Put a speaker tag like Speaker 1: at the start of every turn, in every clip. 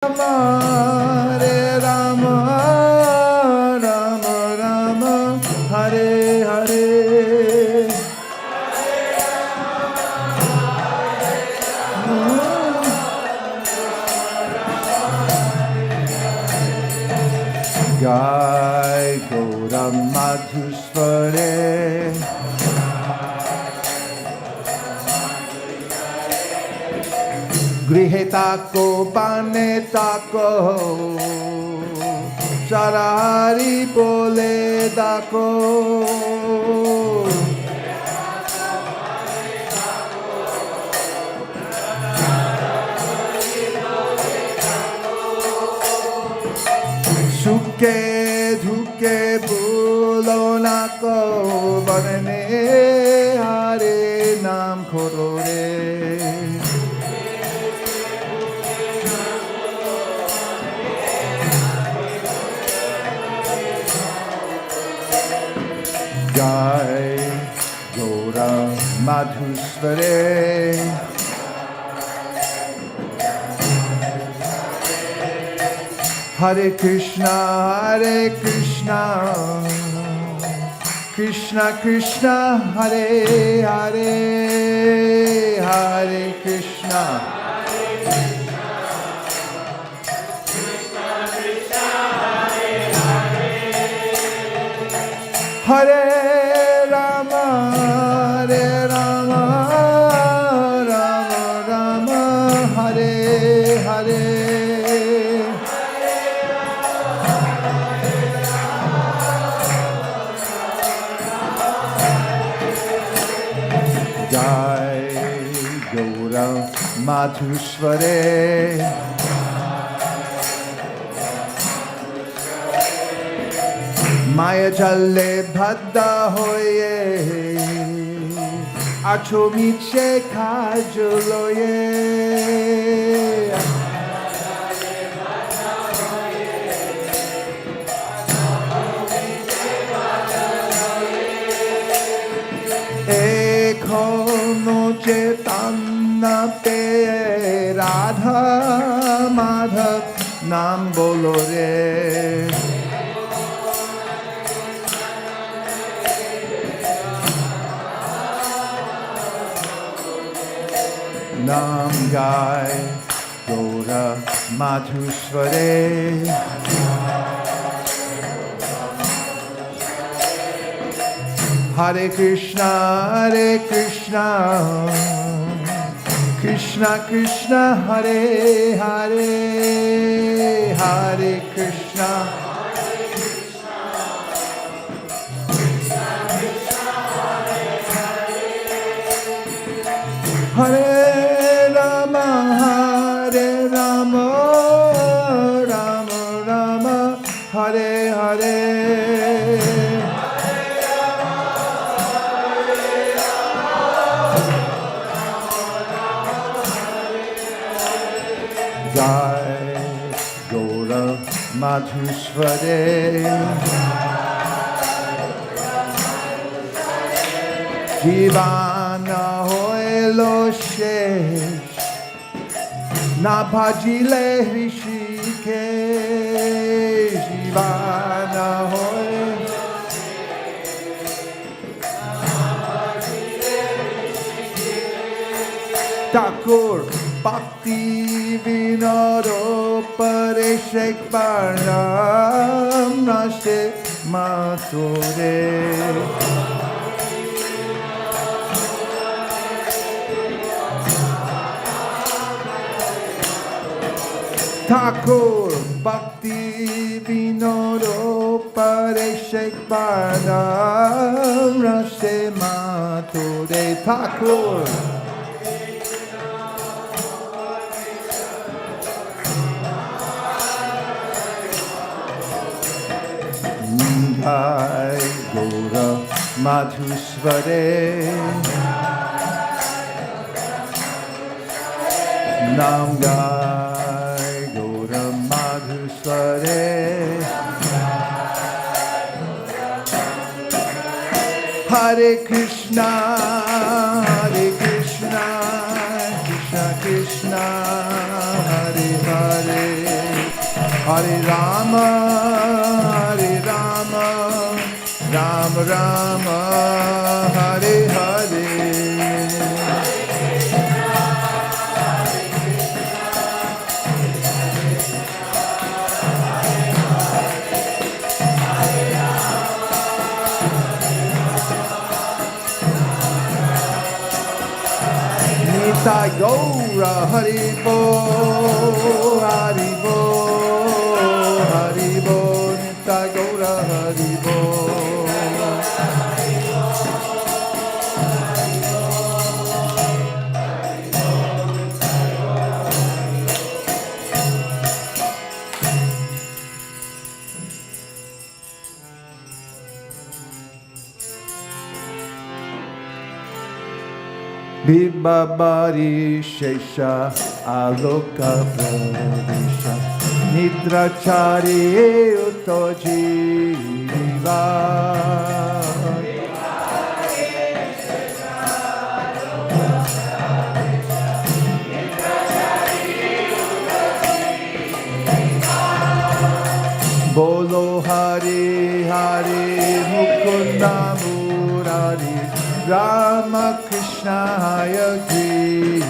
Speaker 1: Hare Rama, Rama Rama, Hare Hare. Jai Gaura Madhusvare, Grihe tako bane tako, Sarari bole dako. Suke dhuke bolo nako, Barne Hare Nam koro re. Jai Gaura Madhusvare, Hare Krishna, Krishna Krishna, Hare Hare, Hare Krishna, Hare Rama, Rama Rama, Hare Hare. Jai Gaura Madhusvare, Maya Jale Bhadda hoye, Acho miche kajuloye. Ekono Chaitanya pe Radha Madhav Nam bolo re. Nam Jai Gaura Madhusvare, Hare Krishna, Krishna Krishna, Hare Hare, Hare Krishna, Hare Rama, Rama Rama, Hare Hare. Jai Gaura Madhusvare, Jivana hoelo shesh, Na bhajile Rishikesh. Jivana hoelo Thakur Bhakti Vinoro Pareshek Param Nase Mature. Thakur Bhakti Vinoro Pareshek Param Nase Mature. Thakur Jai Gaura Madhusvare, Nam Jai Gaura Madhusvare, Hare Krishna, Krishna Krishna, Hare Hare. Hare Rama, Hare Rama, Rama Rama, Hare Hare. Nitai Gaura Haribo, Haribo, Haribo, Nitai Gaura Haribo. Vibhabari Shesha Aloka Pradesha Nidrachari Utojiva Bolo Hari Hari Mukunda Murari Rama Krishna Hayagriva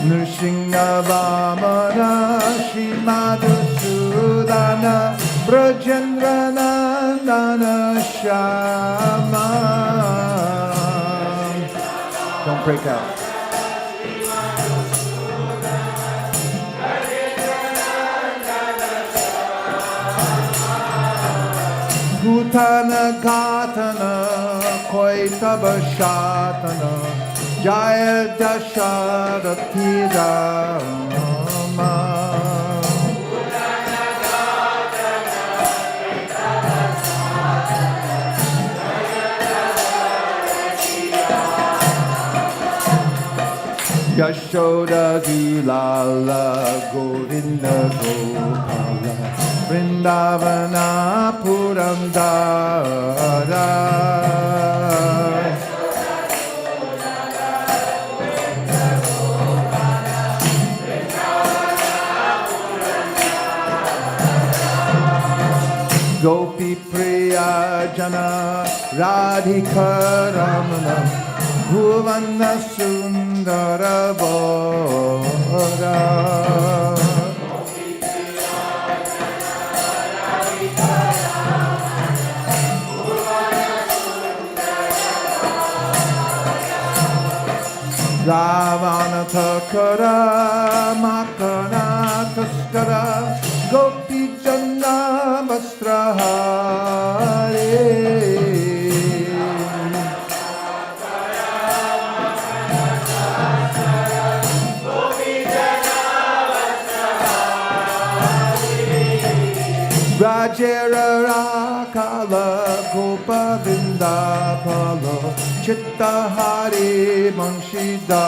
Speaker 1: Nrsimha Vamana Srimad-bhagavatam Brajendra Nandana Shama. Don't break out. Bhutana Katha Koitaba Shatana Jaya Dasharatthi Rama. Yashoda Dulala Govinda Gopala Vrindavana Purandara Gopi Priya Jana Radhika Ramana Bhuvana Sundara Bora Ravana Thakara Makana Taskara Gopi Jana Vastrahare Rajera Rakala Gopa Vindapalo Chitta Hari Manshidari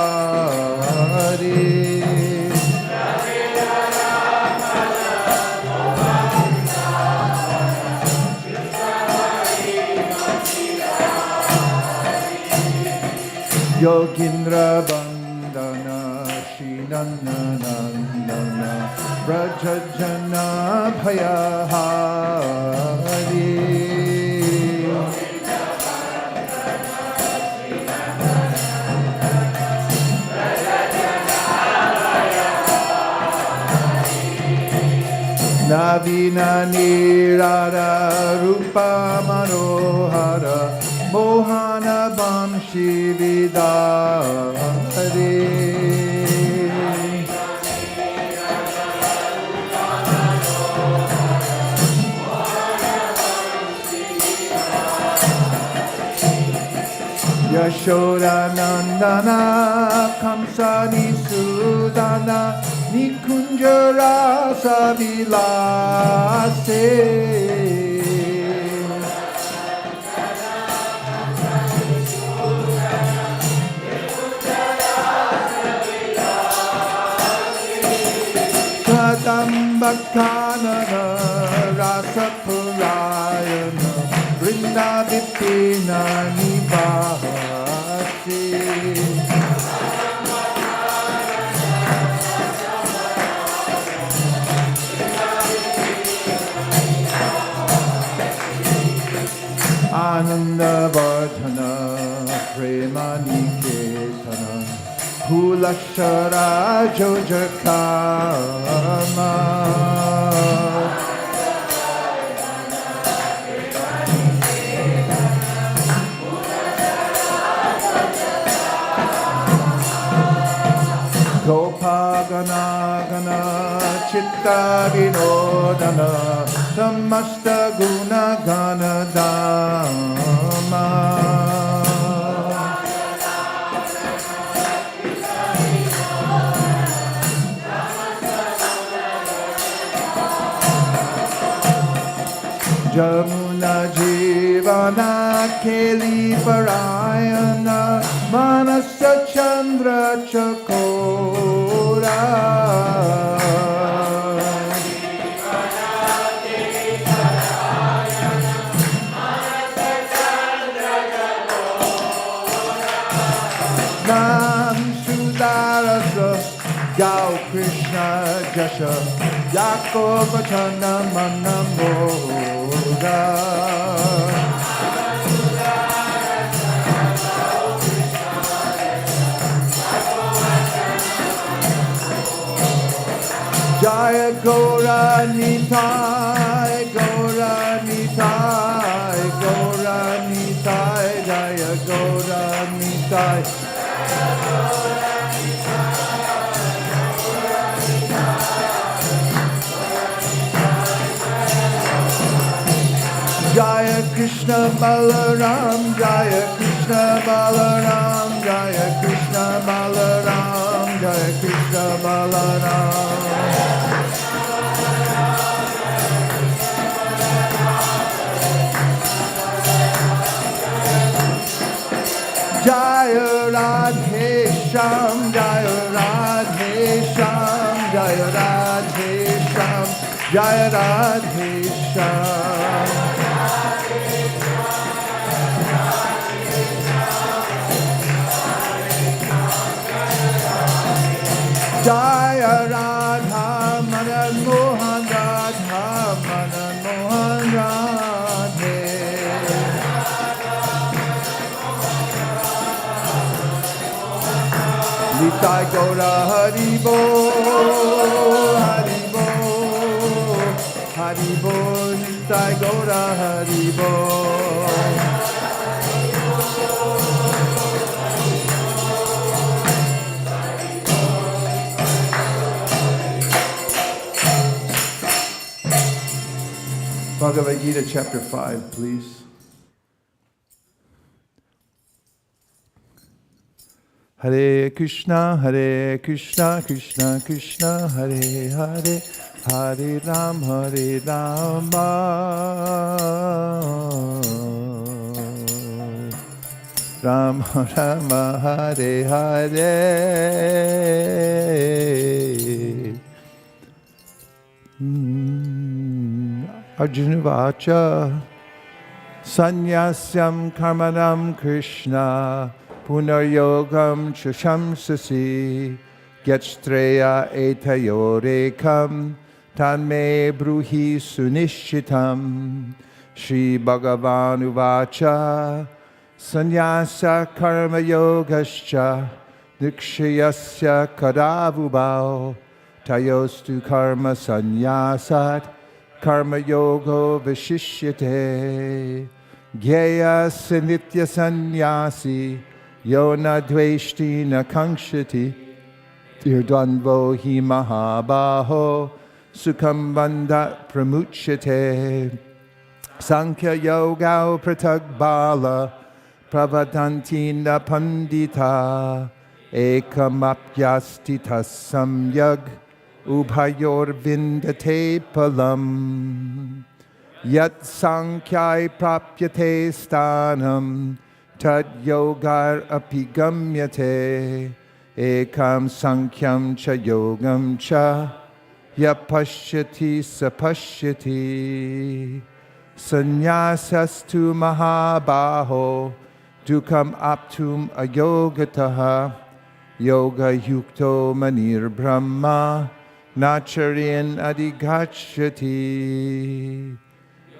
Speaker 1: Yogindra Bandana Shinanandana Brajajana Bhayahari Navina Nirara Rupa Manohara Mohana Vamshi Vidari Yashoda Nandana Kamsani Sudana Nikunjara Savilase Kadambakana Rasa Purana guna vipina nivasi. Ananda Vardhana Prema Niketana Kulashara Jojakama Gopagana Gana Chitta Vinodana Samasta Guna Gana Dhamma Jamuna Jivana Keli Parayana Manasa Chandra Chakora Nam Sudarasa Gau Krishna Jasha Yakova Chana Manamoda Jaya Gora Nitai, Gora Nitai, Gora Nitai, Jaya Gora Nitai. Jaya Krishna Balaram, Jaya Krishna Balaram, Jaya Krishna Balaram, Jaya Krishna Balaram. Jaya Radhe Sham, Jaya Radhe Sham, Jaya Radhe Sham, Jaya Radhe Sham. Jaya Radha Madan Mohan Radha Madan Mohan Radhe Nitai Gaura Haribo Haribo Haribo Nitai Gaura Haribo Bhagavad-gita chapter 5, please. Hare Krishna, Krishna Krishna, Hare Hare, Hare Rama, Rama Rama, Hare Hare. Arjuna Vacha Sanyasyam Karmanam Krishna Punaryogam Chashamsasi Gyatstreya Etayorekam Tanme Bruhi Sunishitam Shri Bhagavan Uvacha Sanyasa Karma Yogascha Dikshayasya Kadavubao Tayostu Karma Sanyasat Karma Yogo Vishishyate Gyeya Sanitya Sanyasi Yona Dveshti Nakangshati Tirdwanvo Hi Mahabaho Sukham Bandha Pramuchyate Sankhya Yoga Pratagbala Pravadanti Na Pandita Ekamapyastita Samyag Ubhayor Vindate Palam Yat Sankhya Prapyate Stanam Tad Yogar Apigamyate Ekam Sankyam Cha Yogam Cha Yapashyati Sapashyati Sannyasastu mahabaho dukam aptum ayogataha yoga yukto manir brahma nacharyan adhigacchati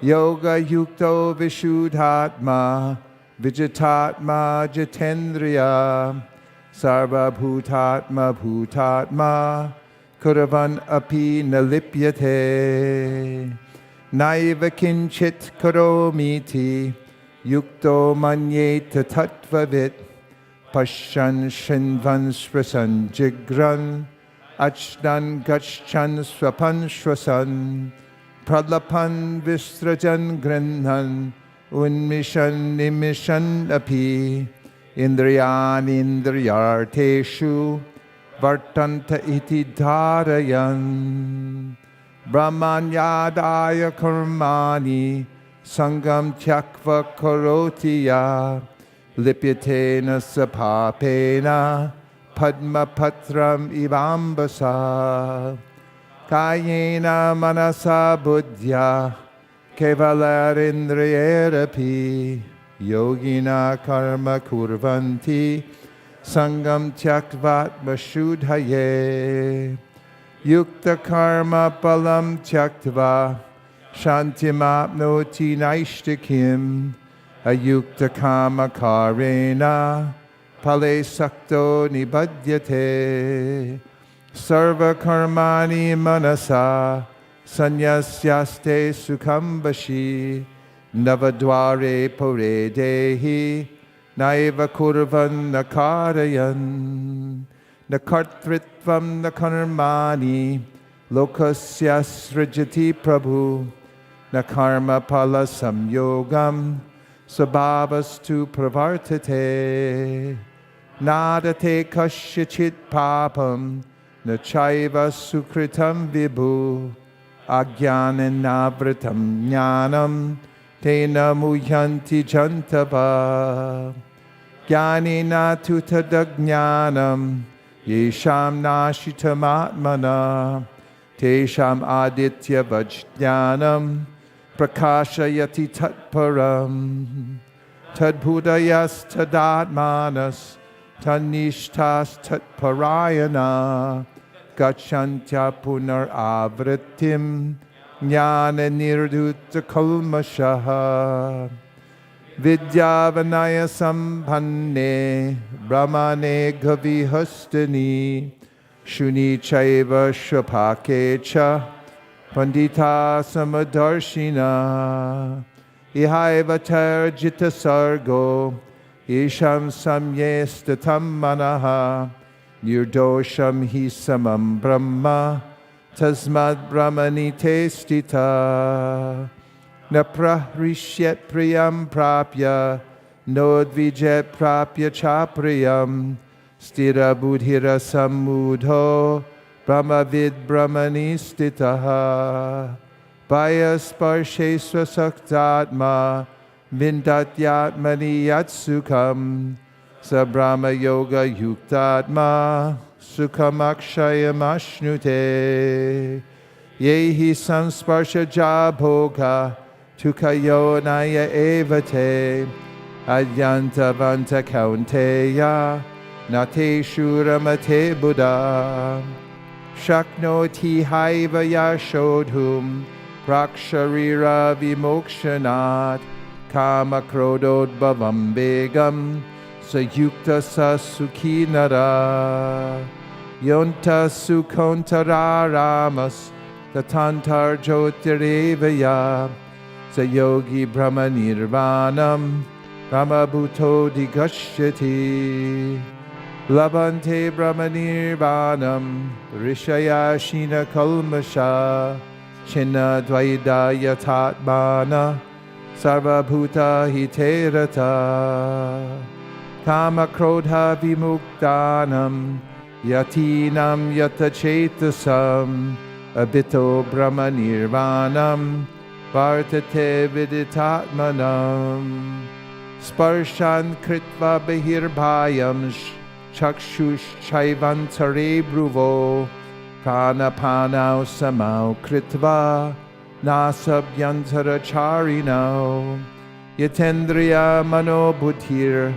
Speaker 1: yoga yukto vishuddhatma vijitatma jitendriya sarva bhutatma bhutatma kuravan api nalipyate naiva kinchit karomiti yukto manyeta tattvavit pashyan shinvan swasan jigran achdan gachchan swapan swasan pralapan visrajan grinhan unmishan nimishan api indriyan indriyarteshu vartanta iti dharayan brahmanyadaya karmani sangam tyakva karotiya lipyatena sapapena padma patram ivambasa kayena manasa buddhya kevalarindriyerapi yogina karma kurvanti sangam tyaktvatma shuddhaye yukta karma palam tyaktva shantimapnoti naishtikim ayukta kama karena pale sakto nibadyate sarva karmani manasa sanyasyaste sukhambashi navadware pore dehi naiva kurvan nakarayan nakartritvam nakarmani lokasya srijati prabhu nakarma pala samyogam sabhavastu pravartate nadate kasyachit papam nachaiva sukritam vibhu ajnanavritam jnanam tena muhyanti jantava jnanena tutadajnanam yesham nashitamatmana tesham aditya vajnanam prakashayati tatparam tadbhudayas tadatmanas tanishtas tatparayana gacchantya punar avrittim jnana nirdutta kalmashaha vidyavanaya sambhanne brahmane gavihastani shuni chaiva shvapakecha pandita samadarshina ihaivatar jita sargo isham samyestatam manaha nirdosham hi samam brahma tasmad brahmanite stita naprahrishyet priyam prapya nodvijet prapya chapriyam stira buddhira samudho brahmavid brahmani stitaha vaya sparshe swasaktatma vindatyatmani yatsukam sa brahma yoga yuktatma sukhamakshayam ashnute yehi samsparsha jabhoga tukayo naya evate adyanta vanta kaunteya nate shuramate buddha shaknoti haiva yashodhum praksharira vimokshanat kama krodod bhavam begam sayukta sasukhinara yonta sukontara tatantar jyotirevaya sayogi brahma nirvanam brahma bhuto digashyati labante brahma nirvanam rishaya shina kalmasha chinna dvaidaya tatmana sarva bhuta hiterata kama krodha vimuktanam yatinam yatachetasam abito brahma nirvanam vartate viditatmanam sparshan kritva behirbhayam chakshush chaivantare bruvo pranapanau samau kritva nasabhyantara charino, yatendriya manobuddhir,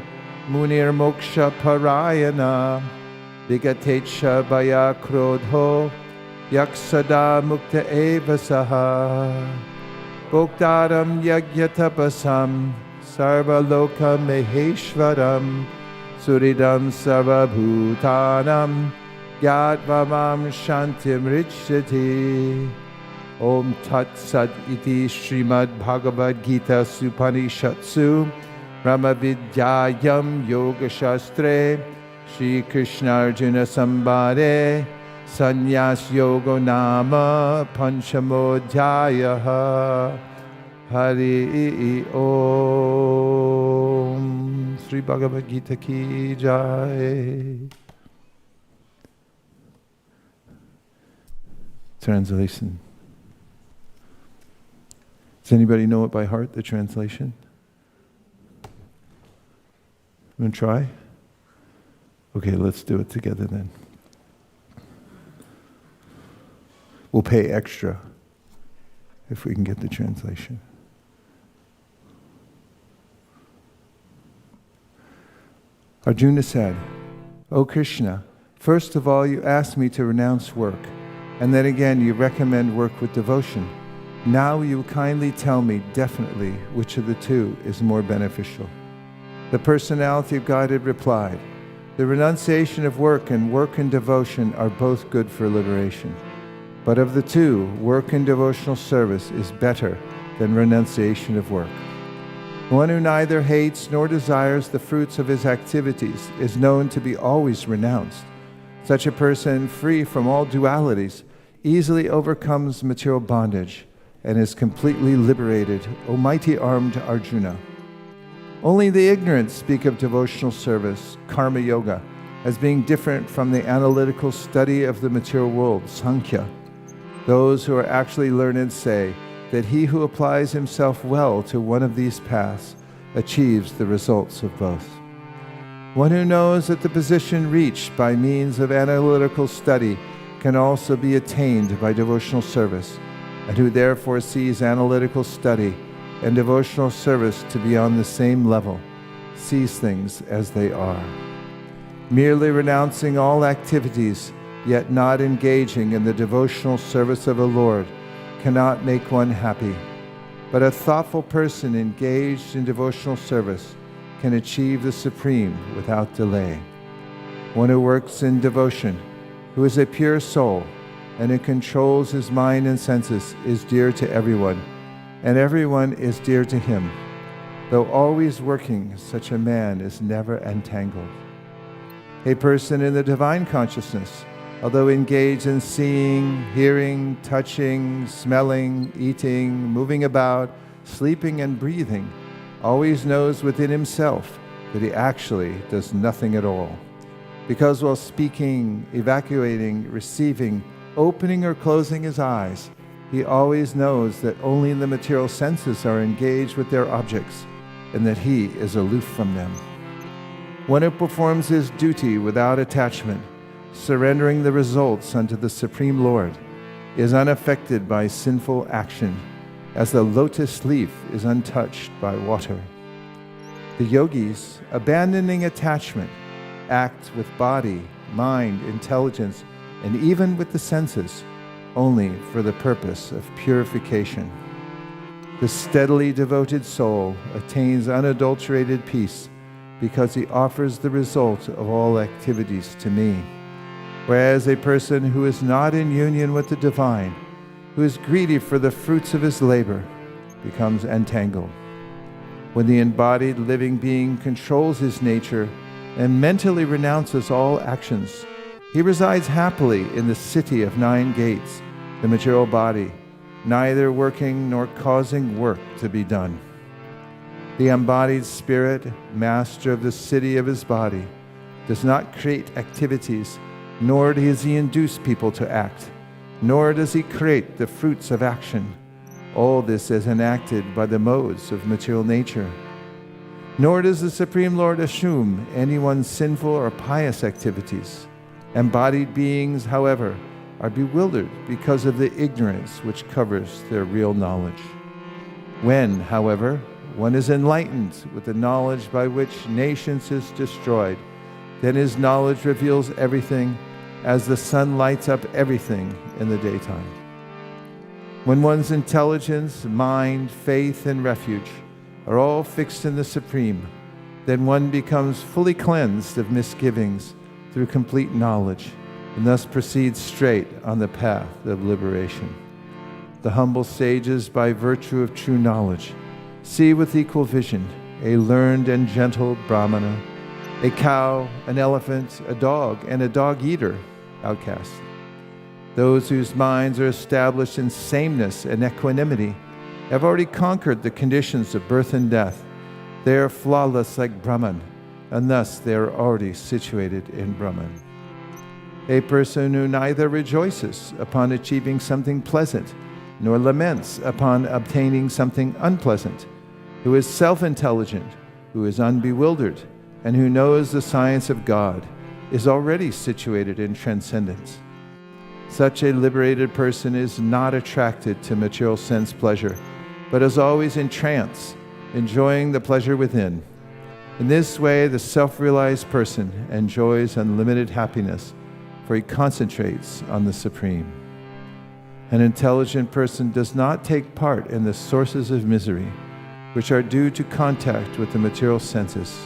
Speaker 1: munir moksha parayana, vigatecha bhaya krodho, yaksada mukta eva saha, bhoktaram yagyatapasam, sarva loka maheshwaram, suridam sarva bhutanam, Yadvamam Shantim Richati. Om Tat Sat Iti Srimad-bhagavatam Supanishatsu Brahma-vidyayam Yoga Shastre Shri Krishna Arjuna Sambade Sannyas Yoga Nama Panchamodhyayaha. Hari Om. Sri Bhagavad-gita ki jai. Translation. Does anybody know it by heart, the translation? I'm going to try? Okay, let's do it together then. We'll pay extra if we can get the translation. Arjuna said, O Krishna, first of all you asked me to renounce work, and then again you recommend work with devotion. Now you kindly tell me definitely which of the two is more beneficial. The personality of Godhead replied, the renunciation of work and devotion are both good for liberation. But of the two, work and devotional service is better than renunciation of work. One who neither hates nor desires the fruits of his activities is known to be always renounced. Such a person, free from all dualities, easily overcomes material bondage and is completely liberated, O mighty armed Arjuna. Only the ignorant speak of devotional service, karma yoga, as being different from the analytical study of the material world, Sankhya. Those who are actually learned say that he who applies himself well to one of these paths achieves the results of both. One who knows that the position reached by means of analytical study can also be attained by devotional service, and who therefore sees analytical study and devotional service to be on the same level, sees things as they are. Merely renouncing all activities, yet not engaging in the devotional service of the Lord, cannot make one happy. But a thoughtful person engaged in devotional service can achieve the supreme without delay. One who works in devotion, who is a pure soul, and who controls his mind and senses, is dear to everyone, and everyone is dear to him. Though always working, such a man is never entangled. A person in the divine consciousness, although engaged in seeing, hearing, touching, smelling, eating, moving about, sleeping, and breathing, always knows within himself that he actually does nothing at all. Because while speaking, evacuating, receiving, opening or closing his eyes, he always knows that only the material senses are engaged with their objects, and that he is aloof from them. One who performs his duty without attachment, surrendering the results unto the Supreme Lord, is unaffected by sinful action, as the lotus leaf is untouched by water. The yogis, abandoning attachment, act with body, mind, intelligence, and even with the senses, only for the purpose of purification. The steadily devoted soul attains unadulterated peace because he offers the result of all activities to me. Whereas a person who is not in union with the divine, who is greedy for the fruits of his labor, becomes entangled. When the embodied living being controls his nature and mentally renounces all actions, he resides happily in the city of 9 gates, the material body, neither working nor causing work to be done. The embodied spirit, master of the city of his body, does not create activities, nor does he induce people to act, nor does he create the fruits of action. All this is enacted by the modes of material nature. Nor does the Supreme Lord assume anyone's sinful or pious activities. Embodied beings, however, are bewildered because of the ignorance which covers their real knowledge. When, however, one is enlightened with the knowledge by which nations is destroyed, then his knowledge reveals everything as the sun lights up everything in the daytime. When one's intelligence, mind, faith, and refuge are all fixed in the Supreme, then one becomes fully cleansed of misgivings through complete knowledge, and thus proceeds straight on the path of liberation. The humble sages, by virtue of true knowledge, see with equal vision a learned and gentle Brahmana, a cow, an elephant, a dog, and a dog-eater outcast. Those whose minds are established in sameness and equanimity have already conquered the conditions of birth and death. They are flawless like Brahman, and thus they are already situated in Brahman. A person who neither rejoices upon achieving something pleasant, nor laments upon obtaining something unpleasant, who is self-intelligent, who is unbewildered, and who knows the science of God, is already situated in transcendence. Such a liberated person is not attracted to material sense pleasure, but is always in trance, enjoying the pleasure within. In this way, the self-realized person enjoys unlimited happiness, for he concentrates on the Supreme. An intelligent person does not take part in the sources of misery, which are due to contact with the material senses.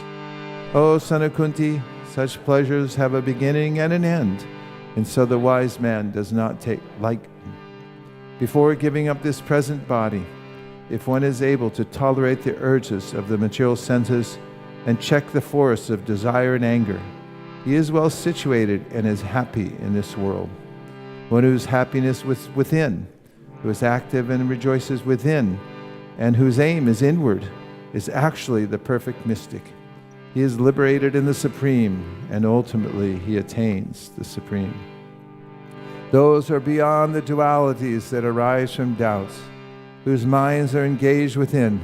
Speaker 1: O son of Kunti, such pleasures have a beginning and an end, and so the wise man does not take like. Before giving up this present body, if one is able to tolerate the urges of the material senses and check the force of desire and anger, he is well situated and is happy in this world. One whose happiness is within, who is active and rejoices within, and whose aim is inward, is actually the perfect mystic. He is liberated in the Supreme, and ultimately he attains the Supreme. Those are beyond the dualities that arise from doubts, whose minds are engaged within,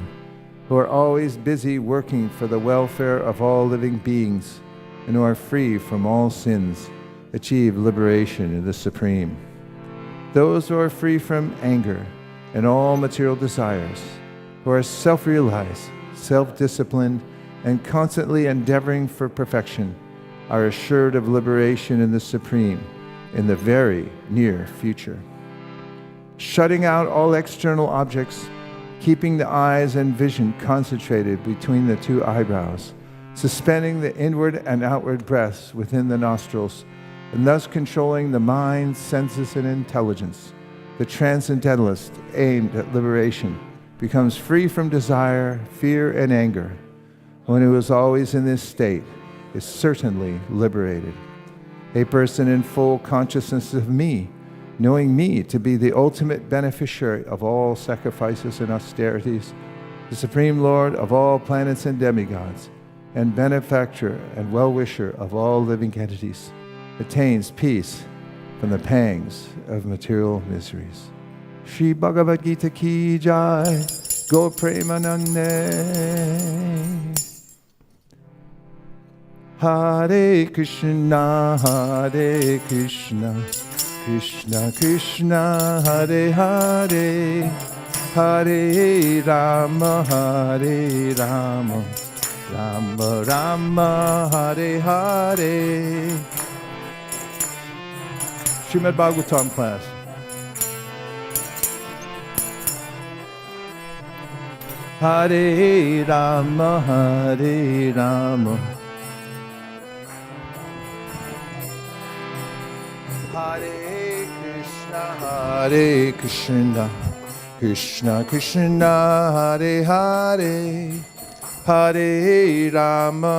Speaker 1: who are always busy working for the welfare of all living beings, and who are free from all sins, achieve liberation in the Supreme. Those who are free from anger and all material desires, who are self-realized, self-disciplined, and constantly endeavoring for perfection, are assured of liberation in the Supreme in the very near future. Shutting out all external objects, keeping the eyes and vision concentrated between the two eyebrows, suspending the inward and outward breaths within the nostrils, and thus controlling the mind, senses, and intelligence, the transcendentalist aimed at liberation becomes free from desire, fear, and anger. One who is always in this state is certainly liberated. A person in full consciousness of me, knowing me to be the ultimate beneficiary of all sacrifices and austerities, the Supreme Lord of all planets and demigods, and benefactor and well-wisher of all living entities, attains peace from the pangs of material miseries. Shri Bhagavad-gita ki jai, Go Premanande. Hare Krishna, Krishna Krishna, Hare Hare, Hare Rama, Rama Rama, Hare Hare. Srimad-bhagavatam class. Hare Rama, Hare Rama, Hare Krishna, Krishna Krishna, Hare Hare, Hare Rama,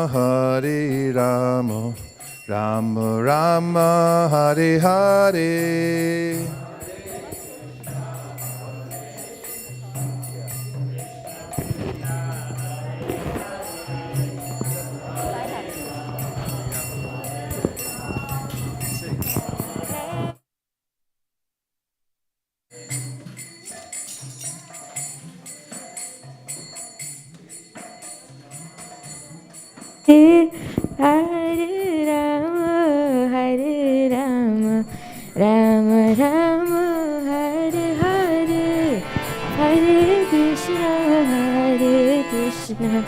Speaker 1: Rama Rama, Hare Hare.
Speaker 2: Hare Rama, Rama Krishna,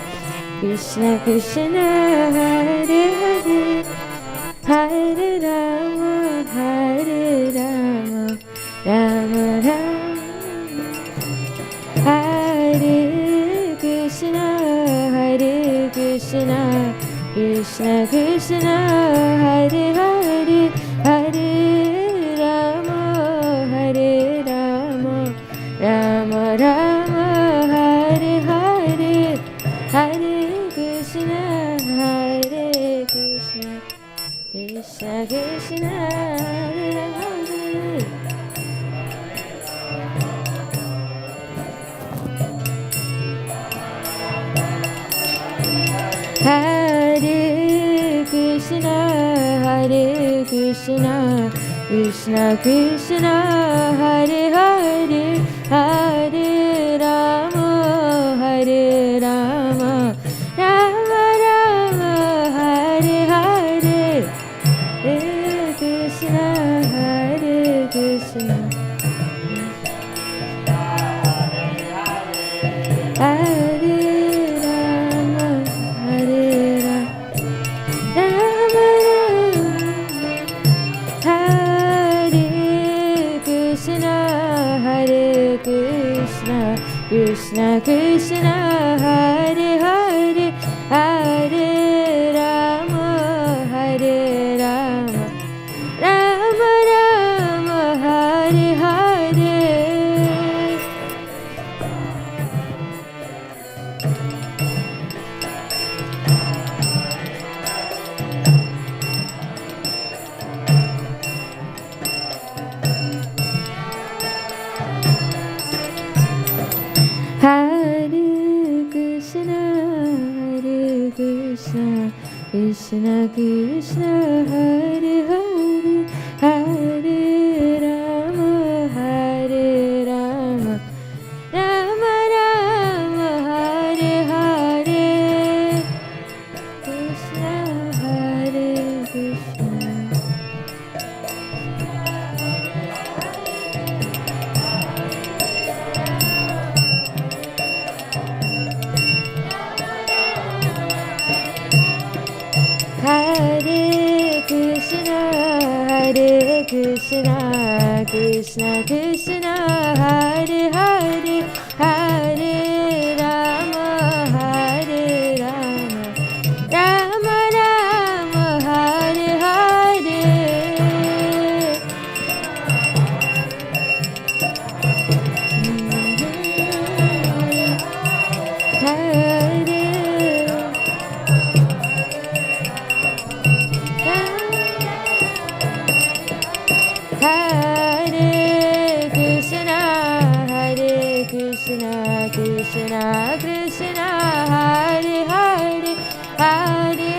Speaker 2: Krishna Krishna, Hare Hare, Hare Rama, Hare Rama, Rama Rama, Hare Krishna, Krishna Krishna, Hare Hare, Hare Rama, Rama Rama, Hare Hare, Hare Krishna, Krishna Krishna, Hare Hare. Hare Krishna, Krishna Krishna, Hare Hare, Hare Rama, Rama Rama, Hare Hare, Hare Krishna, Krishna. Hare Rama, Hare Rama, Hare Krishna, Krishna Krishna, Hare Hare, Hare Rama, Rama Rama, Hare Hare. Hare Krishna, Krishna Krishna, Hare Hare, Hare Rama, Rama Rama, Hare Hare, Krishna, Hare Krishna. Hare Krishna, Krishna Krishna, Hare Hare, Hare Rama, Rama Rama, Hare Hare. Hare Krishna, Krishna Krishna, Hare Hare, Hare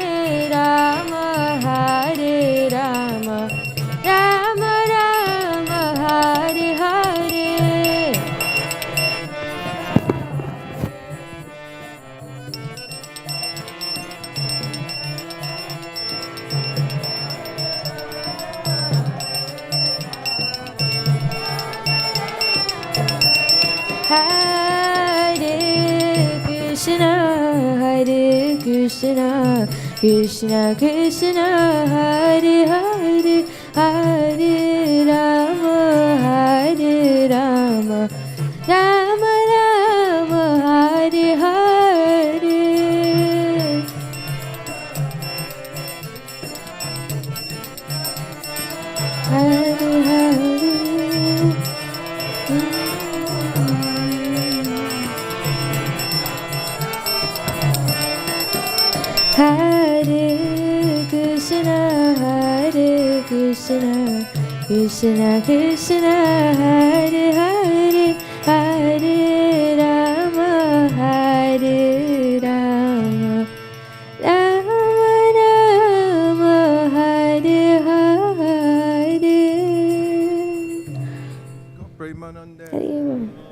Speaker 2: Rama, Rama Rama, Hare Hare. Hare Krishna, Krishna Krishna, Hare Hare, Hare Rama, Rama Rama, Hare Hare. Hare Hare. Hare Krishna, Krishna Krishna, Hare Hare, Hare Rama, Rama Rama, Hare Hare.
Speaker 1: Premanande.
Speaker 2: Hare.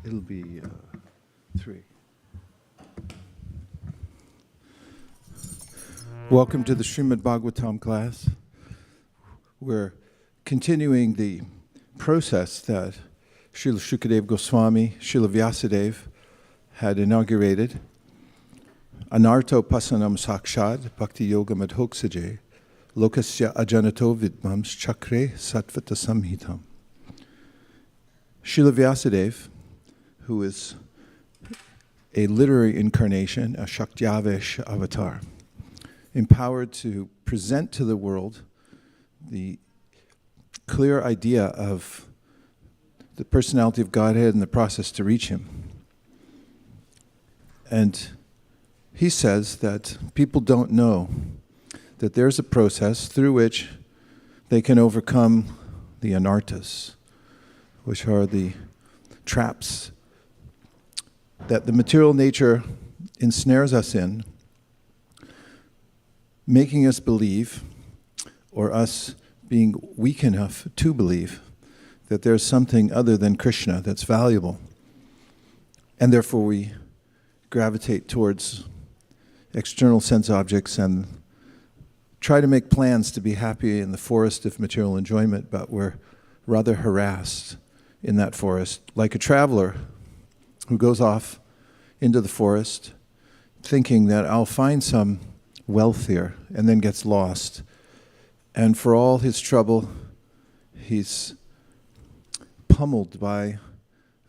Speaker 1: It'll be 3. Welcome to the Srimad-bhagavatam class. We're continuing the process that Srila Shukadeva Goswami, Srila Vyasadeva had inaugurated. Anarto pasanam sakshad bhakti yoga madhoksaje lokasya ajanato vidmams chakre sattvata samhitam. Srila Vyasadeva, who is a literary incarnation, a Shaktyavesh avatar, empowered to present to the world the clear idea of the personality of Godhead and the process to reach Him. And he says that people don't know that there's a process through which they can overcome the anartas, which are the traps that the material nature ensnares us in, making us believe, or us being weak enough to believe, that there's something other than Krishna that's valuable. And therefore we gravitate towards external sense objects and try to make plans to be happy in the forest of material enjoyment, but we're rather harassed in that forest, like a traveler who goes off into the forest thinking that I'll find some wealth here, and then gets lost. And for all his trouble, he's pummeled by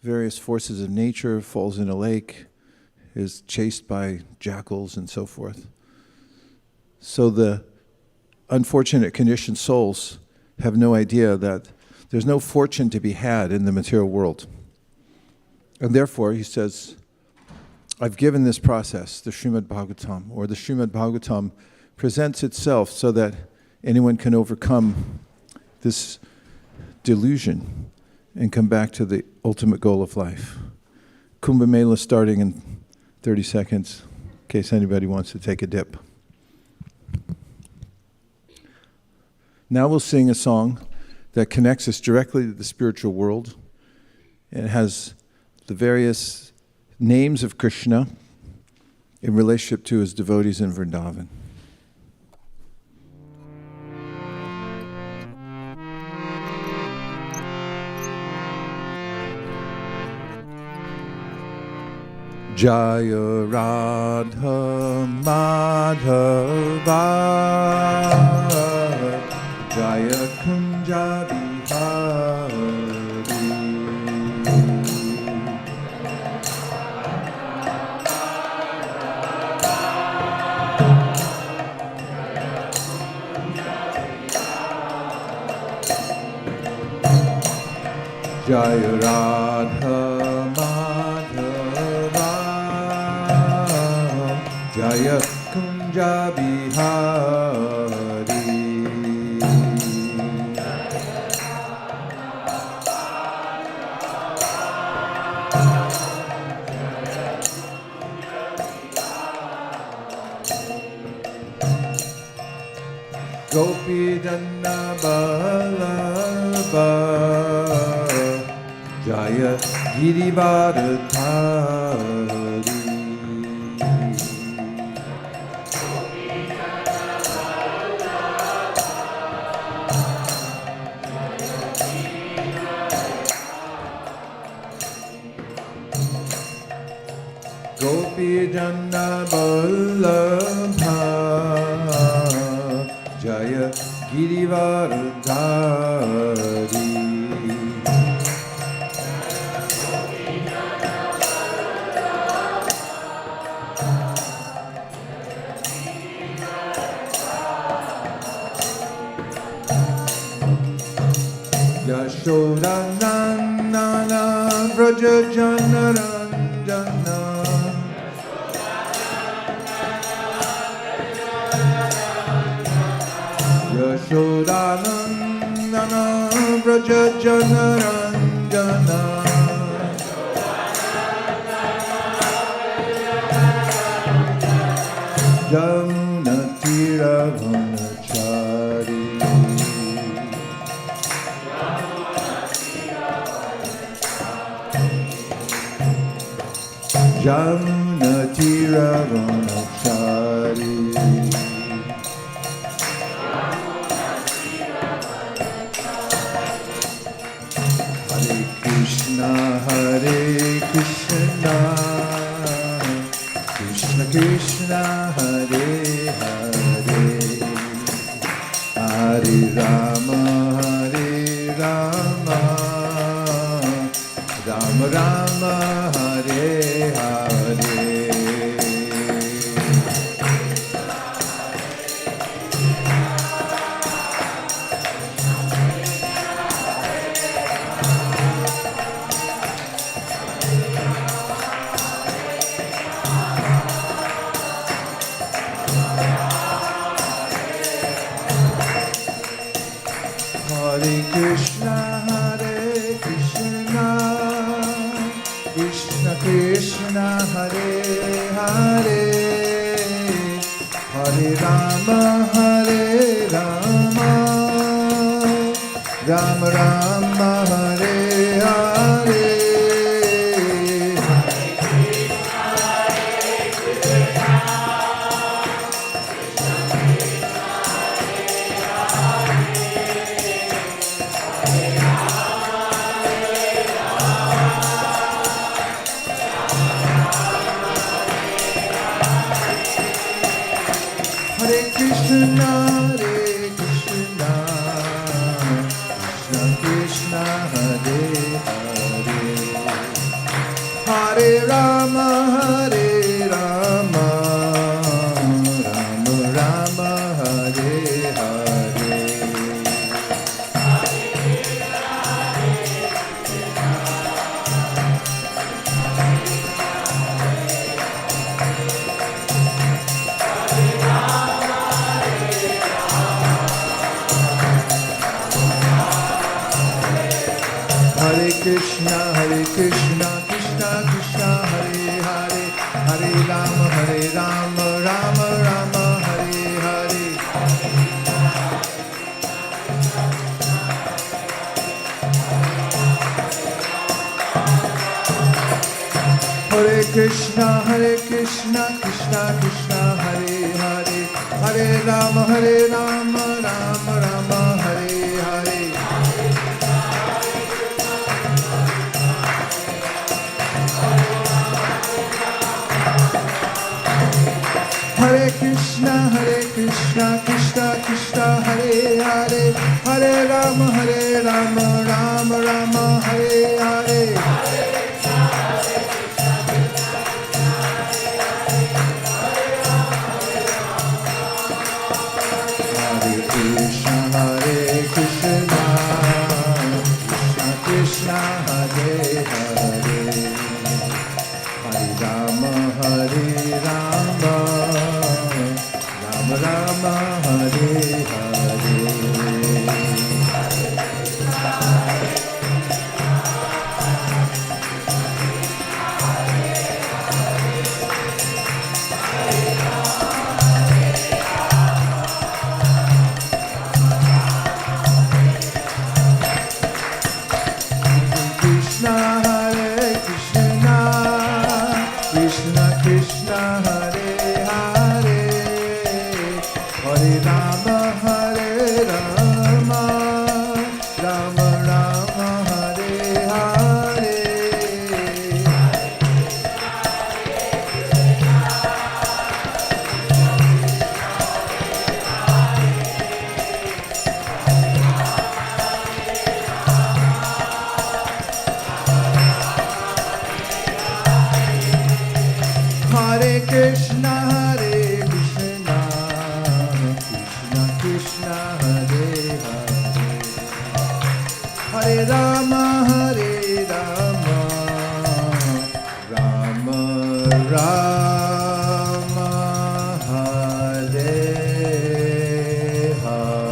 Speaker 1: various forces of nature, falls in a lake, is chased by jackals and so forth. So the unfortunate conditioned souls have no idea that there's no fortune to be had in the material world. And therefore, he says, I've given this process, the Srimad-bhagavatam, or the Srimad-bhagavatam presents itself so that anyone can overcome this delusion and come back to the ultimate goal of life. Kumbh Mela starting in 30 seconds, in case anybody wants to take a dip. Now we'll sing a song that connects us directly to the spiritual world. It has the various names of Krishna in relationship to his devotees in Vrindavan. Jaya Radha Madhava Jaya Kunja Bihari Jaya Radha Madhava Jaya Kunja Bihari Gopi Janna Ballabha Jaya Girivardhari Gopi Janna Ballabha Jaya Girivardhari Yashoda Nandana Vraja Jana Ranjana Yashoda Nandana Vraja Jana Ranjana Jamuna Tira Vanachari Jamuna Tira Vanachari Hare Rama, Rama Rama, Hare Hare. Hare Krishna, Krishna Krishna, Hare Hare, Hare Rama, Rama Rama, Hare Hare. Hare Krishna, Krishna Krishna, Hare Hare, Hare Rama, Rama Rama, Hare Hare. Hare Krishna, Krishna Krishna, Hare Hare, Hare Rama, Rama Rama, Hare Hare. Hare Krishna, Krishna Krishna, Hare Hare, Hare Rama, Rama Rama, Hare Hare. Hare Krishna, Krishna Krishna, Hare Hare, Hare Rama, Rama Rama, Hare Hare. Hare Krishna, Krishna Krishna, Hare Hare, Hare Rama, Rama Rama, Hare Hare. Krishna, Krishna Krishna, Hare Hare, Hare Rama, Rama Rama, Hare Hare. Hare Krishna, Krishna Krishna, Hare Hare, Hare Rama, Rama Rama, Hare Hare.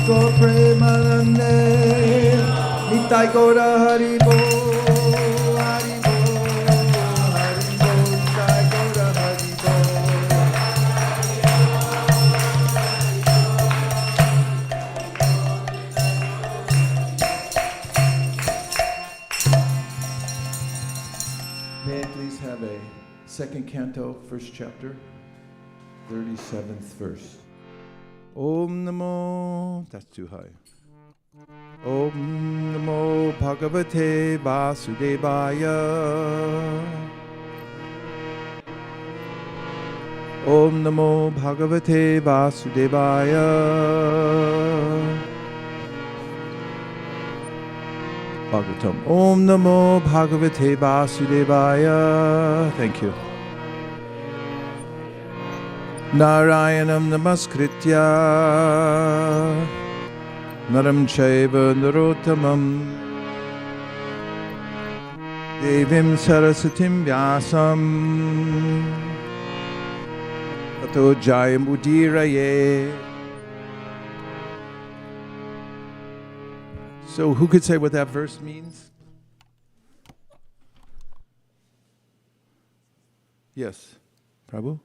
Speaker 1: Go Premanande, Nitai Gora Hari Bo, Hari Bo, Hari Bo, Nitai Gora Hari Bo. May I please have a second canto, first chapter, 37th verse. Om Namo, that's too high. Om Namo Bhagavate Vasudevaya. Om Namo Bhagavate Vasudevaya. Bhagavatam. Om Namo Bhagavate Vasudevaya. Thank you. Narayanam Namaskritya Naram Chaiva Narottamam Devim Sarasatim Vyasam Tato Jayam Udiraye. So who could say what that verse means? Yes, Prabhu?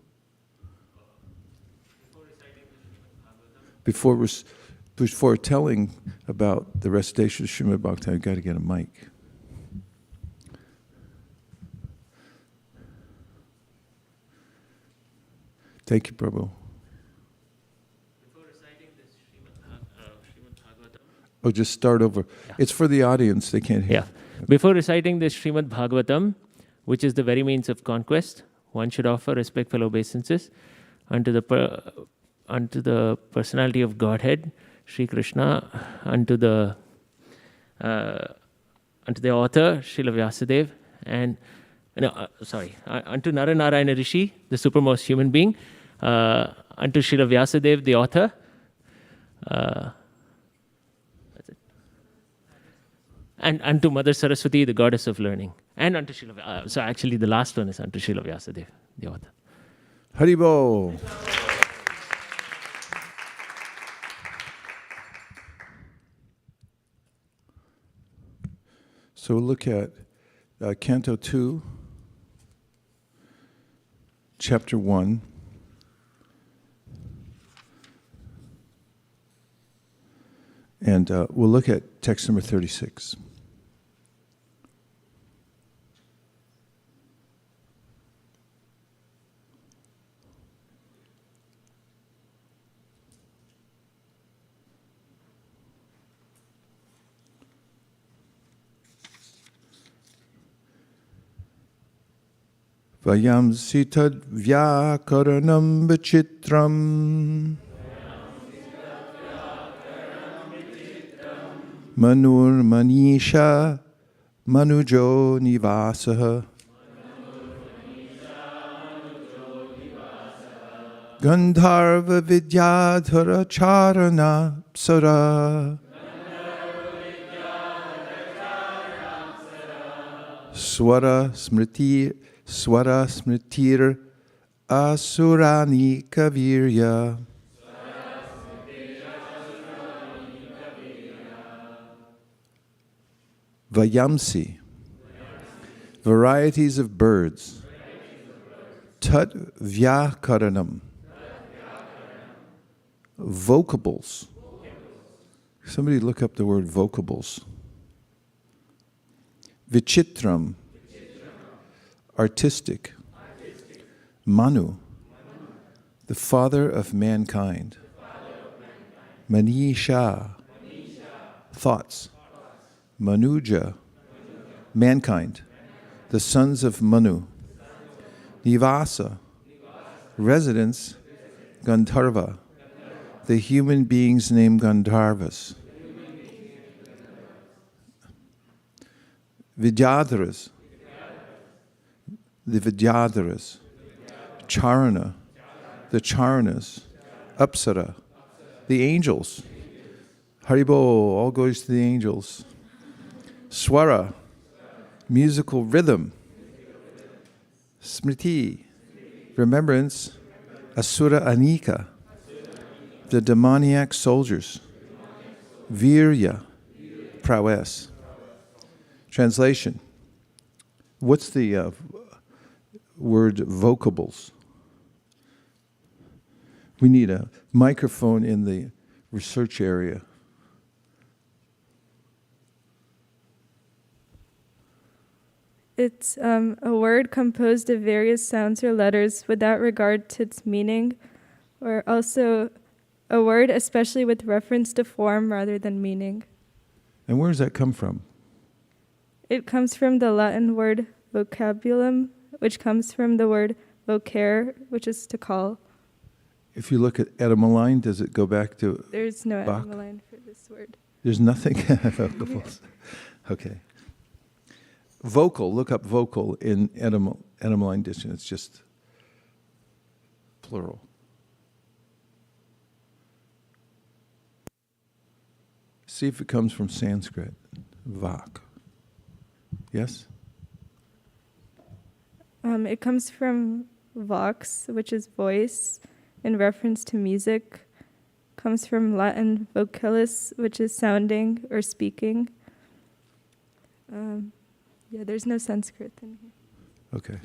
Speaker 1: Before telling about the recitation of Srimad-bhagavatam, I've got to get a mic. Thank you, Prabhu.
Speaker 3: Before reciting this Srimad-bhagavatam.
Speaker 1: Oh, just start over.
Speaker 3: Yeah.
Speaker 1: It's for the audience, they can't hear.
Speaker 3: Yeah. Before reciting this Srimad-bhagavatam, which is the very means of conquest, one should offer respectful obeisances unto the personality of Godhead, Sri Krishna, unto the author, Srila Vyasadeva, and unto Naranarayana Rishi, the supermost human being, unto Srila Vyasadeva, the author. That's it. And unto Mother Saraswati, the goddess of learning, and unto Srila. So actually, the last one is unto Srila Vyasadeva, the author.
Speaker 1: Haribo. So look at Canto 2, Chapter 1. And we'll look at text number 36. Vayamsi tad vyakaranam vichitram manur manisha manujo nivasaha gandharva vidyadhara charana apsara swara smritir asurani kavirya. Vayamsi, varieties of birds. Tat vyakaranam, vocables. Somebody look up the word vocables. Vichitram, artistic. Manu, the father of mankind. Manisha, thoughts. Manuja, mankind, the sons of Manu. Nivasa, residence. Gandharva, the human beings named Gandharvas. Vidyadharas, the Vidyadharas. Charana, the Charanas. Apsara, the angels. Haribo, all goes to the angels. Swara, musical rhythm. Smriti, remembrance. Asura Anika, the demoniac soldiers. Virya, prowess. Translation. What's the word vocables? We need a microphone in the research area.
Speaker 2: It's a word composed of various sounds or letters without regard to its meaning, or also a word especially with reference to form rather than meaning.
Speaker 1: And where does that come from?
Speaker 2: It comes from the Latin word vocabulum, which comes from the word vocare, which is to call.
Speaker 1: If you look at etymology, does it go back to
Speaker 2: There's no
Speaker 1: Bach?
Speaker 2: etymology for this word.
Speaker 1: There's nothing. Okay. Vocal, look up vocal in etymology dictionary. It's just plural. See if it comes from Sanskrit. Vak. Yes?
Speaker 2: It comes from vox, which is voice, in reference to music. Comes from Latin vocalis, which is sounding or speaking. There's no Sanskrit in here.
Speaker 1: Okay.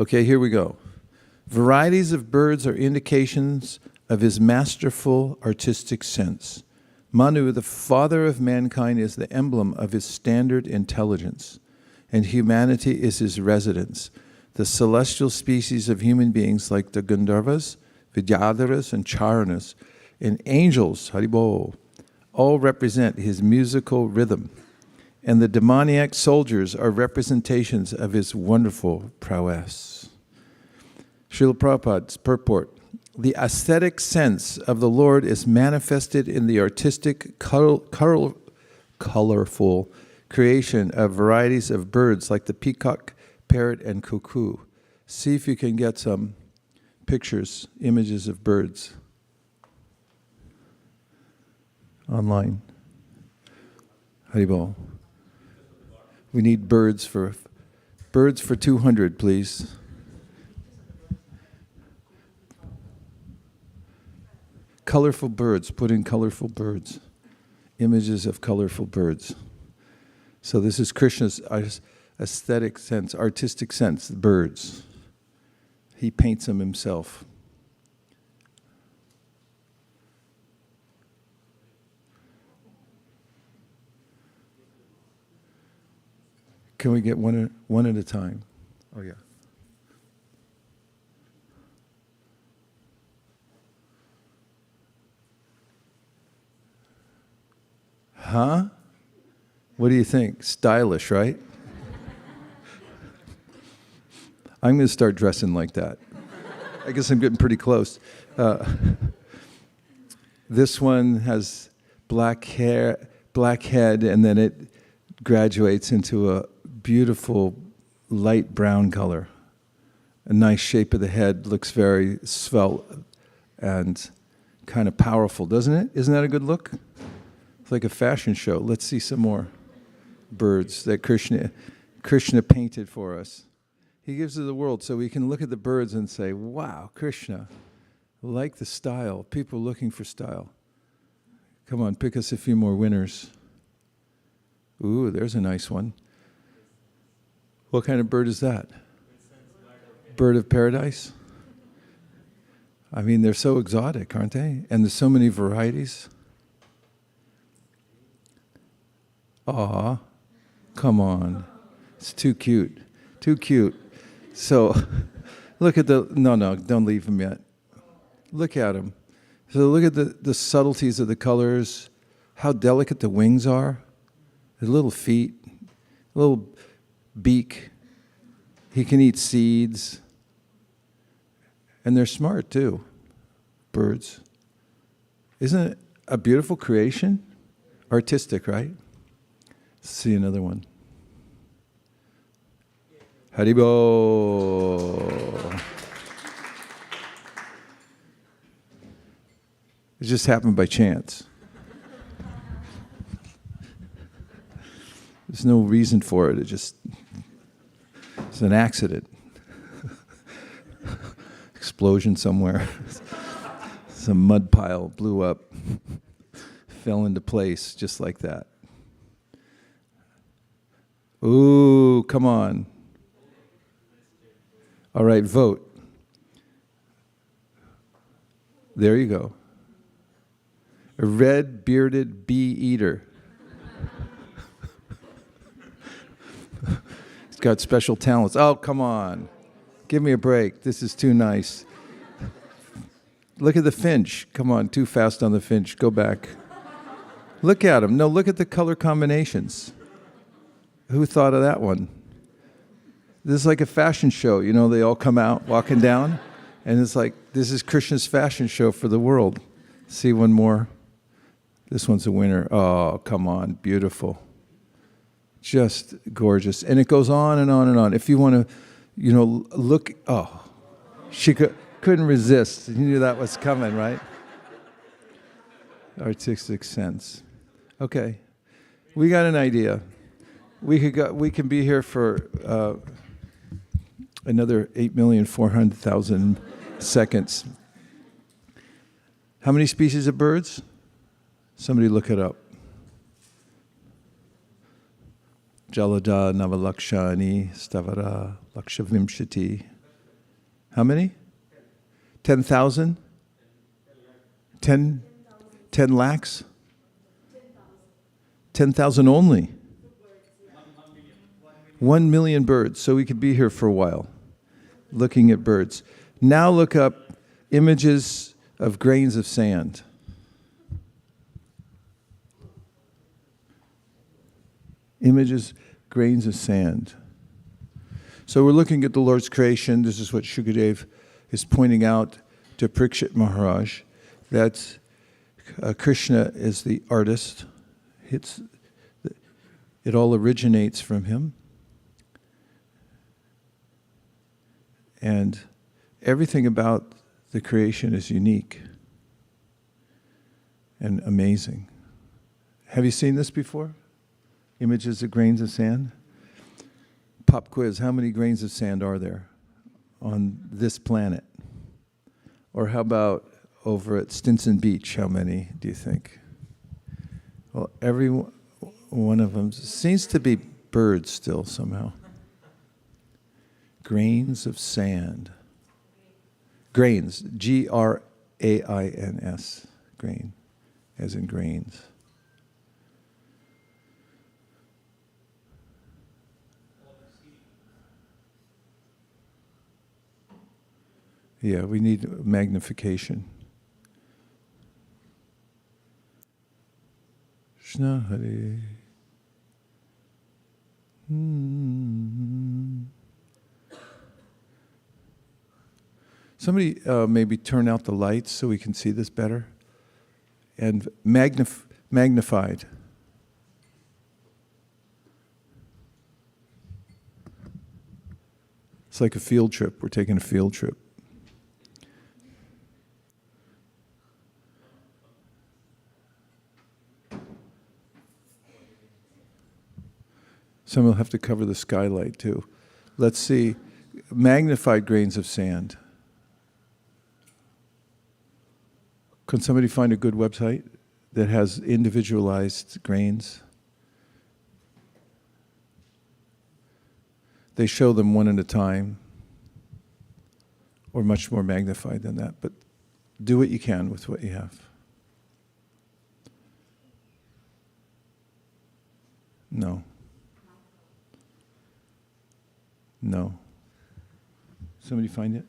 Speaker 1: Okay, here we go. Varieties of birds are indications of his masterful artistic sense. Manu, the father of mankind, is the emblem of his standard intelligence, and humanity is his residence. The celestial species of human beings, like the Gandharvas, Vidyadharas, and Charanas, and angels, Haribol, all represent his musical rhythm. And the demoniac soldiers are representations of his wonderful prowess. Srila Prabhupada's purport. The aesthetic sense of the Lord is manifested in the artistic, colorful creation of varieties of birds like the peacock, parrot, and cuckoo. See if you can get some pictures, images of birds online. Haribol. We need birds for 200, please. Colorful birds, put in colorful birds. Images of colorful birds. So this is Krishna's aesthetic sense, artistic sense, birds. He paints them himself. Can we get one at a time? Oh, yeah. Huh? What do you think? Stylish, right? I'm going to start dressing like that. I guess I'm getting pretty close. This one has black hair, black head, and then it graduates into a beautiful light brown color. A nice shape of the head, looks very svelte and kind of powerful, doesn't it? Isn't that a good look? It's like a fashion show. Let's see some more birds that Krishna painted for us. He gives to the world so we can look at the birds and say, wow, Krishna, I like the style. People looking for style. Come on, pick us a few more winners. Ooh, there's a nice one. What kind of bird is that? Bird of paradise? I mean, they're so exotic, aren't they? And there's so many varieties. Aw, come on. It's too cute. Too cute. So, look at no, don't leave him yet. Look at him. So look at the subtleties of the colors, how delicate the wings are, the little feet, little beak. He can eat seeds. And they're smart too, birds. Isn't it a beautiful creation? Artistic, right? Let's see another one. Haribo. It just happened by chance. There's no reason for it. It's an accident. Explosion somewhere. Some mud pile blew up, fell into place just like that. Ooh, come on. All right, vote. There you go. A red-bearded bee-eater. He's got special talents. Oh, come on. Give me a break. This is too nice. Look at the finch. Come on, too fast on the finch. Go back. Look at them. No, look at the color combinations. Who thought of that one? This is like a fashion show. You know, they all come out walking down, and it's like, this is Krishna's fashion show for the world. See one more. This one's a winner. Oh, come on. Beautiful. Just gorgeous. And it goes on and on and on. If you want to, you know, look. Oh, she couldn't resist. You knew that was coming, right? Artistic sense. Okay. We got an idea. We can be here for another 8,400,000 seconds. How many species of birds? Somebody look it up. Jalada Navalakshani Stavara Lakshavimshati. How many? 10,000? 10 lakhs? 10,000 only. 1 million birds. So we could be here for a while looking at birds. Now look up images of grains of sand. Images, grains of sand. So we're looking at the Lord's creation. This is what Shukadev is pointing out to Parikshit Maharaj, that Krishna is the artist. It all originates from him. And everything about the creation is unique and amazing. Have you seen this before? Images of grains of sand? Pop quiz, how many grains of sand are there on this planet? Or how about over at Stinson Beach, how many do you think? Well, every one of them seems to be birds still somehow. Grains of sand. Grains, Grains, grain, as in grains. Yeah, we need magnification. Krishna Hare. Somebody maybe turn out the lights so we can see this better. And magnified. It's like a field trip. We're taking a field trip. Some will have to cover the skylight too. Let's see. Magnified grains of sand. Can somebody find a good website that has individualized grains? They show them one at a time, or much more magnified than that, but do what you can with what you have. No. No. Somebody find it?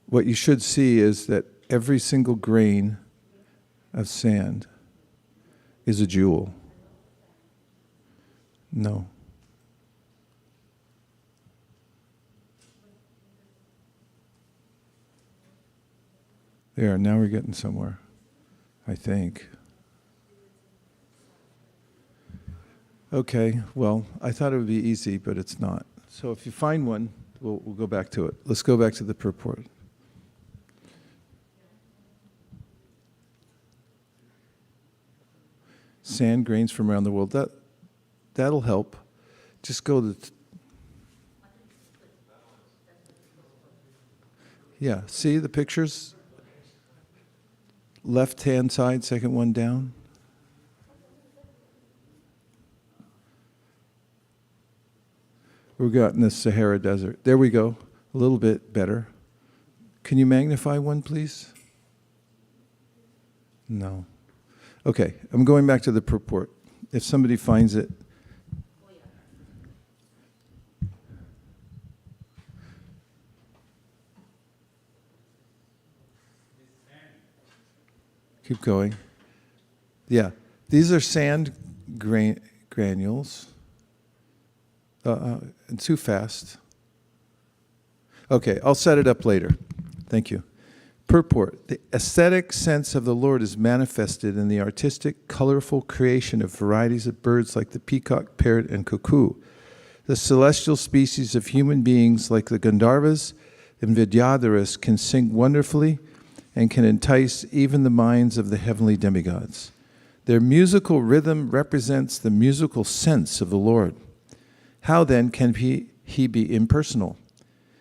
Speaker 1: What you should see is that every single grain of sand is a jewel. No. There, now we're getting somewhere, I think. Okay, well, I thought it would be easy, but it's not. So if you find one, we'll go back to it. Let's go back to the purport. Sand grains from around the world. That'll help. Just go to... Yeah, see the pictures? Left-hand side, second one down. We've got in the Sahara Desert. There we go. A little bit better. Can you magnify one, please? No. Okay, I'm going back to the purport. If somebody finds it. Keep going. Yeah. These are sand granules. Too fast. Okay, I'll set it up later. Thank you. Purport. The aesthetic sense of the Lord is manifested in the artistic, colorful creation of varieties of birds like the peacock, parrot, and cuckoo. The celestial species of human beings like the Gandharvas and Vidyadharas can sing wonderfully and can entice even the minds of the heavenly demigods. Their musical rhythm represents the musical sense of the Lord. How then can he be impersonal?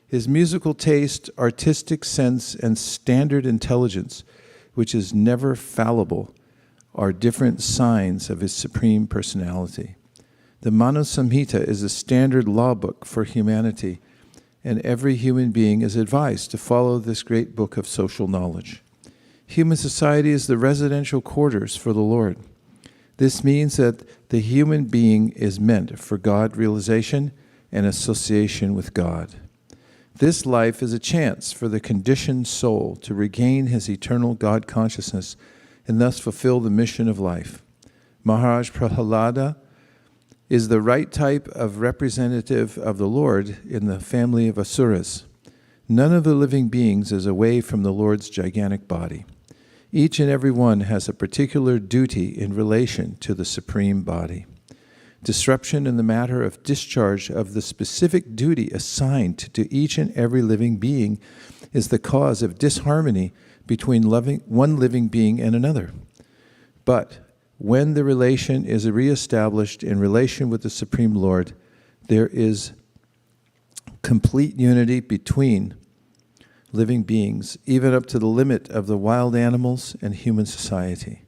Speaker 1: His musical taste, artistic sense, and standard intelligence, which is never fallible, are different signs of his supreme personality. The Manu Samhita is a standard law book for humanity, and every human being is advised to follow this great book of social knowledge. Human society is the residential quarters for the Lord. This means that the human being is meant for God realization and association with God. This life is a chance for the conditioned soul to regain his eternal God consciousness and thus fulfill the mission of life. Maharaj Prahalada is the right type of representative of the Lord in the family of Asuras. None of the living beings is away from the Lord's gigantic body. Each and every one has a particular duty in relation to the supreme body. Disruption in the matter of discharge of the specific duty assigned to each and every living being is the cause of disharmony between one living being and another. But when the relation is reestablished in relation with the Supreme Lord, there is complete unity between living beings, even up to the limit of the wild animals and human society.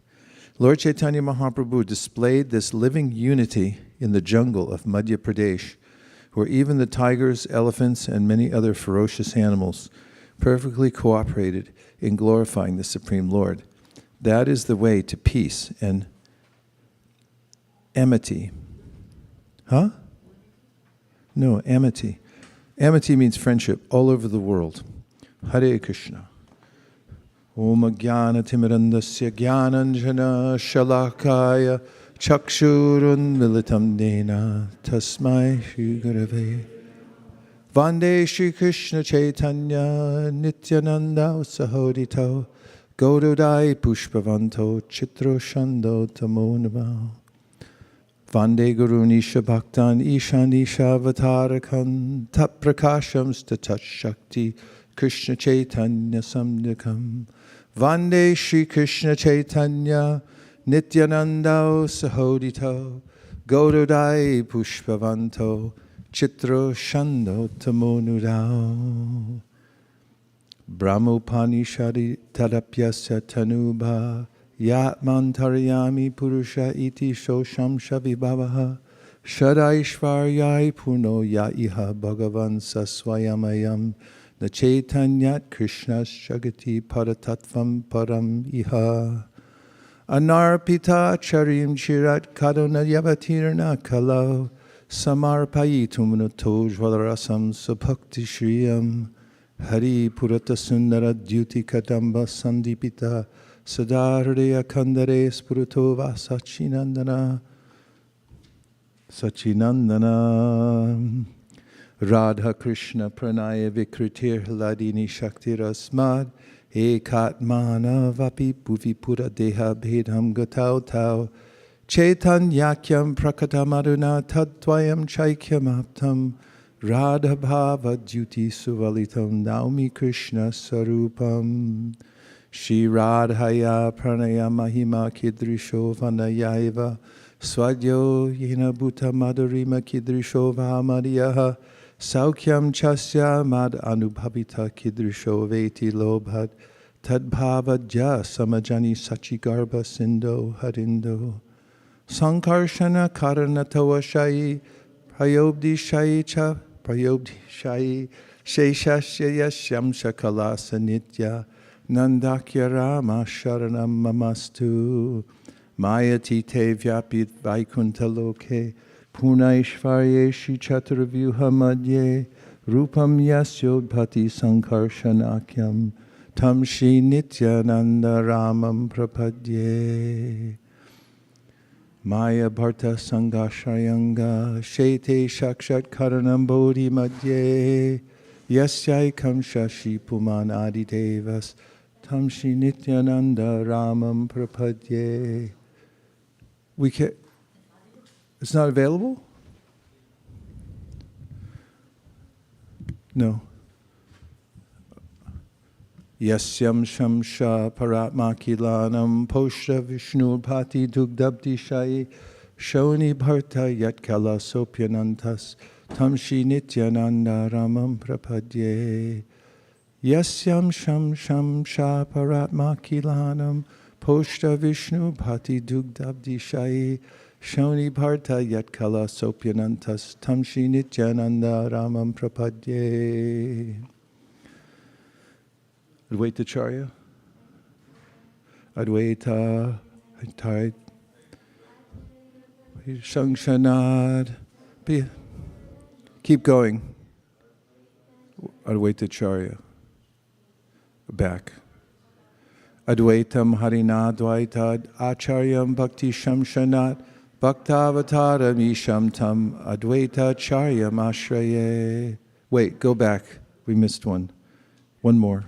Speaker 1: Lord Chaitanya Mahaprabhu displayed this living unity in the jungle of Madhya Pradesh, where even the tigers, elephants, and many other ferocious animals perfectly cooperated in glorifying the Supreme Lord. That is the way to peace and amity. Huh? No, amity. Amity means friendship all over the world. Hare Krishna. Om Jnana Timirandasya Jnananjana Shalakaya Chakshurun Militam Dena Tasmai Shri Gurave Vande Shri Krishna Chaitanya Nityananda Sahodito Gaurudai Pushpavanto Chitro Shando Tamonama Vande Guru Nisha Bhaktan Ishan Isha Vatarakan Tat Prakasham Statat Shakti Krishna Chaitanya Samdakam Vande Shri Krishna Chaitanya Nityananda Sahodito Gaurudai Pushpavanto Chitro Shando Tamonudao Brahmopanishadi Tadapyasya Tanuba Yatmantarayami Purusha Iti Shosham Shavibhavaha Shadaishvaryai Puno Yaiha Bhagavan Saswayamayam Na Chaitanyat Krishna Shagati Paratatvam Param Iha Anarpita Charim Chirat Kadona Yavatirna Kalau Samarpayitum Nato Jvalarasam Sabhakti Shriyam Hari Purata Sundara Duti Kadamba Sandipita Sadardeya Kandare Spuruto Vasachinandana Sachinandana Radha Krishna Pranaya Vikritir Hladini Shakti Rasmad Ekatmana Vapi Bhuvi Pura Deha Bhedam Gatau Tau Chaitanyakyam Prakatamaduna Tadvayam Chaikyam Aptam Radha Bhava Duti Suvalitam Naumi Krishna Sarupam Shri Radhaya Pranaya Mahima Kidrisho Vanayaiva Swadyo Yena Bhuta Madhurima Kidrisho Vahamadiyaha Saukyam Chasya Mad Anubhavita Kidrisho Veti Lobhat Tadbhavadya Samajani Sachigarbha Sindo Harindo Sankarshana Karanatawa Shai Prayobdi Shai Cha Prayobdi Shai Sheshashya Yashyam Shakala Sanitya Nandakya Rama Sharanam Mamastu Mayati Te Vyapit Vaikunta Loke Punaishvaryeshi Chaturvyuha Madhye Rupam Yasyodbhati Sankarshanakyam Tam Shri Nityananda Ramam Prapadye. Maya Bharta Sangashayanga Shete Shakshat Karanam Bodhi Madhye Yasyai Kamsha Shi Puman Adi Devas Tam Shri Nityananda Ramam Prapadye. It's not available? No. Yasyam Shamsha Paratma Kilanam Poshra Vishnu Pati Dugdabdi Shai Shoni Bharta Yatkala Sopyanantas Tamshi Nityananda Ramam Prapadye. Yasyam Shamsha Paratma Kilanam Poshra Vishnu Pati Dugdabdi Shai Shoni Bharta Yatkala Sopyanantas Tamshi Nityananda Ramam Prapadye. Advaita Charya, Advaita, Shangshanad, keep going. Advaita Charya, back. Advaitam Harina Dvaita Acharyam Bhakti Shamshanat Bhaktavataram Isham Tam Advaita Charya Ashraye. Wait, go back. We missed one. One more.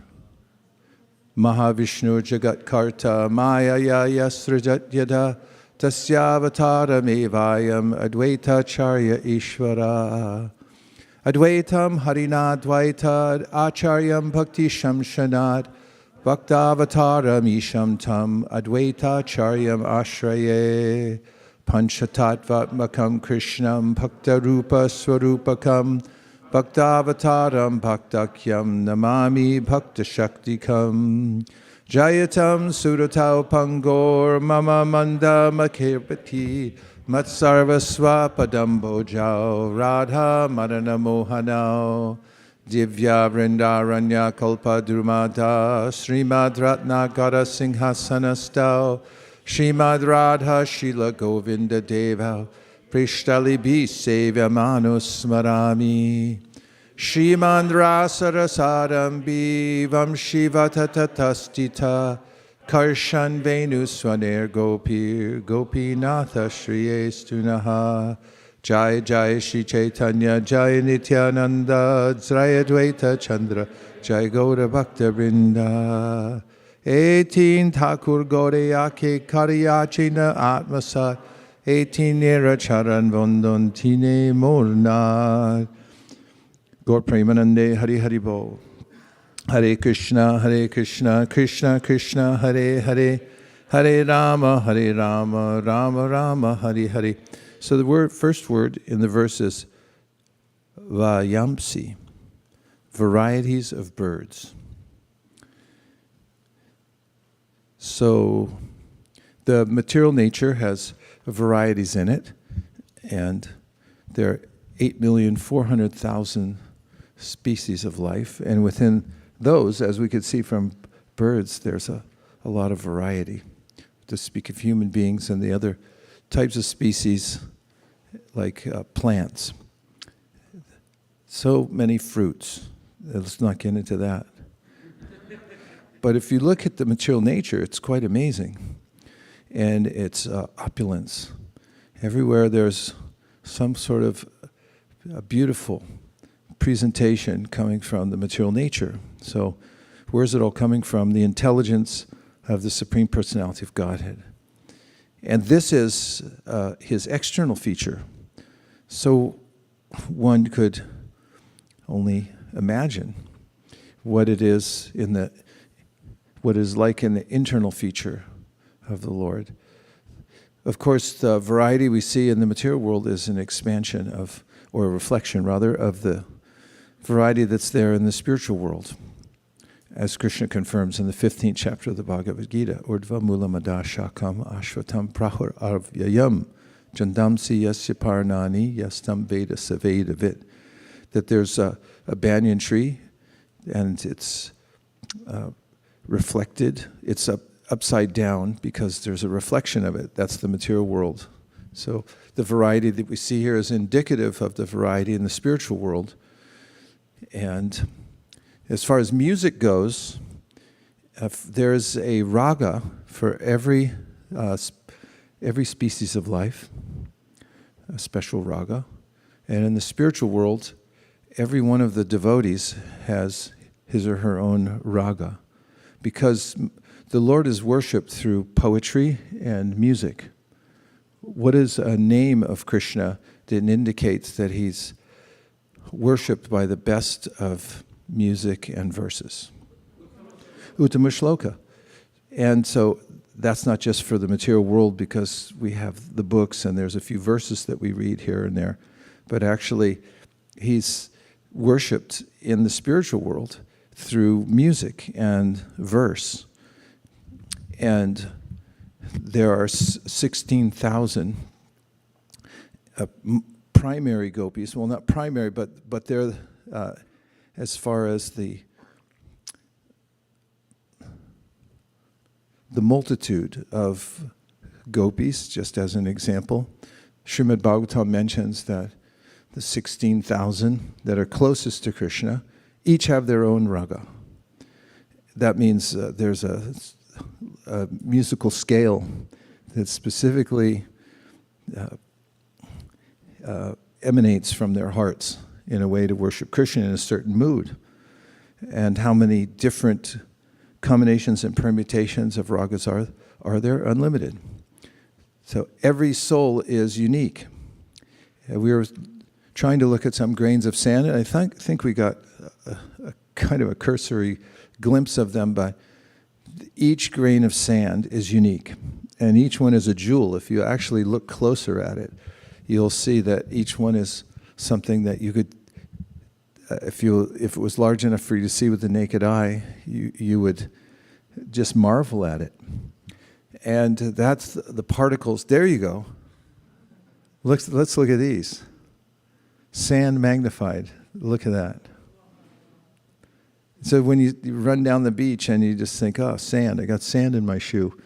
Speaker 1: Mahavishnu Jagat Karta Maya Yasrajat Yada Tasyavataram Evayam Advaita Charya Ishvara. Advaitam Harina Dvaita Acharyam Bhakti Shamshanat Bhaktavataram Isham Tam Advaita Charyam Ashraye. Panchatattvatmakam Krishnam Bhakta Rupa Swarupakam Bhaktavataram Bhaktakyam Namami Bhakta Shaktikam. Jayatam Suratau Pangor Mama Manda Makirpati Matsarvasva Padambo Jao Radha Madana Mohanao Divya Vrindaranya Kalpa Durmata Srimad Ratnagara Singhasanastav Srimad Radha Shila Govinda Deva Prishtali Bi Sevya Manusmarami Srimad Rasarasaram Bi Vamshivatatastita Karshan Venu Swaner Gopir Gopinatha Shriyestunaha Jai Jai Shri Chaitanya Jai Nityananda Jai Advaita Chandra Jai Gaura Bhakta Vrinda 18 Thakur Gaurayake Kariyachina Atmasat 18 Nera Charan Vondon Tine Morna Gaur Premanande Hari Hari Bo Hare Krishna Krishna Krishna Hare Hare Hare Rama Rama Rama Hare Hare. So the first word in the verse is Vayamsi, varieties of birds. So the material nature has varieties in it, and there are 8,400,000 species of life, and within those, as we could see from birds, there's a lot of variety. To speak of human beings and the other types of species, like plants. So many fruits. Let's not get into that. But if you look at the material nature, it's quite amazing. And it's opulence. Everywhere there's some sort of a beautiful presentation coming from the material nature. So where's it all coming from? The intelligence of the Supreme Personality of Godhead. And this is his external feature. So one could only imagine what it is what is like in the internal feature of the Lord. Of course, the variety we see in the material world is an expansion of, or a reflection rather, of the variety that's there in the spiritual world. As Krishna confirms in the 15th chapter of the Bhagavad-gita, Urdhva Mula Mada Shakam Ashvatam Prahur Arvyayam Jandamsi Yasya Parnani Yastam Veda Saveda Vit. That there's a banyan tree, and it's reflected, it's upside down because there's a reflection of it. That's the material world. So the variety that we see here is indicative of the variety in the spiritual world. And as far as music goes, there's a raga for every species of life, a special raga. And in the spiritual world, every one of the devotees has his or her own raga, because the Lord is worshipped through poetry and music. What is a name of Krishna that indicates that he's worshipped by the best of music and verses? Uttama Shloka. And so that's not just for the material world, because we have the books and there's a few verses that we read here and there, but actually he's worshipped in the spiritual world through music and verse. And there are 16,000 primary gopis. Well, not primary, but they're as far as the multitude of gopis, just as an example. Srimad-bhagavatam mentions that the 16,000 that are closest to Krishna each have their own raga. That means there's a musical scale that specifically emanates from their hearts in a way to worship Krishna in a certain mood. And how many different combinations and permutations of ragas are there? Unlimited. So every soul is unique. We were trying to look at some grains of sand, and I think we got a kind of a cursory glimpse of them, but each grain of sand is unique, and each one is a jewel. If you actually look closer at it, you'll see that each one is something that you could, if it was large enough for you to see with the naked eye, you would just marvel at it. And that's the particles. There you go. Let's look at these. Sand magnified. Look at that. So when you run down the beach and you just think, oh, sand, I got sand in my shoe.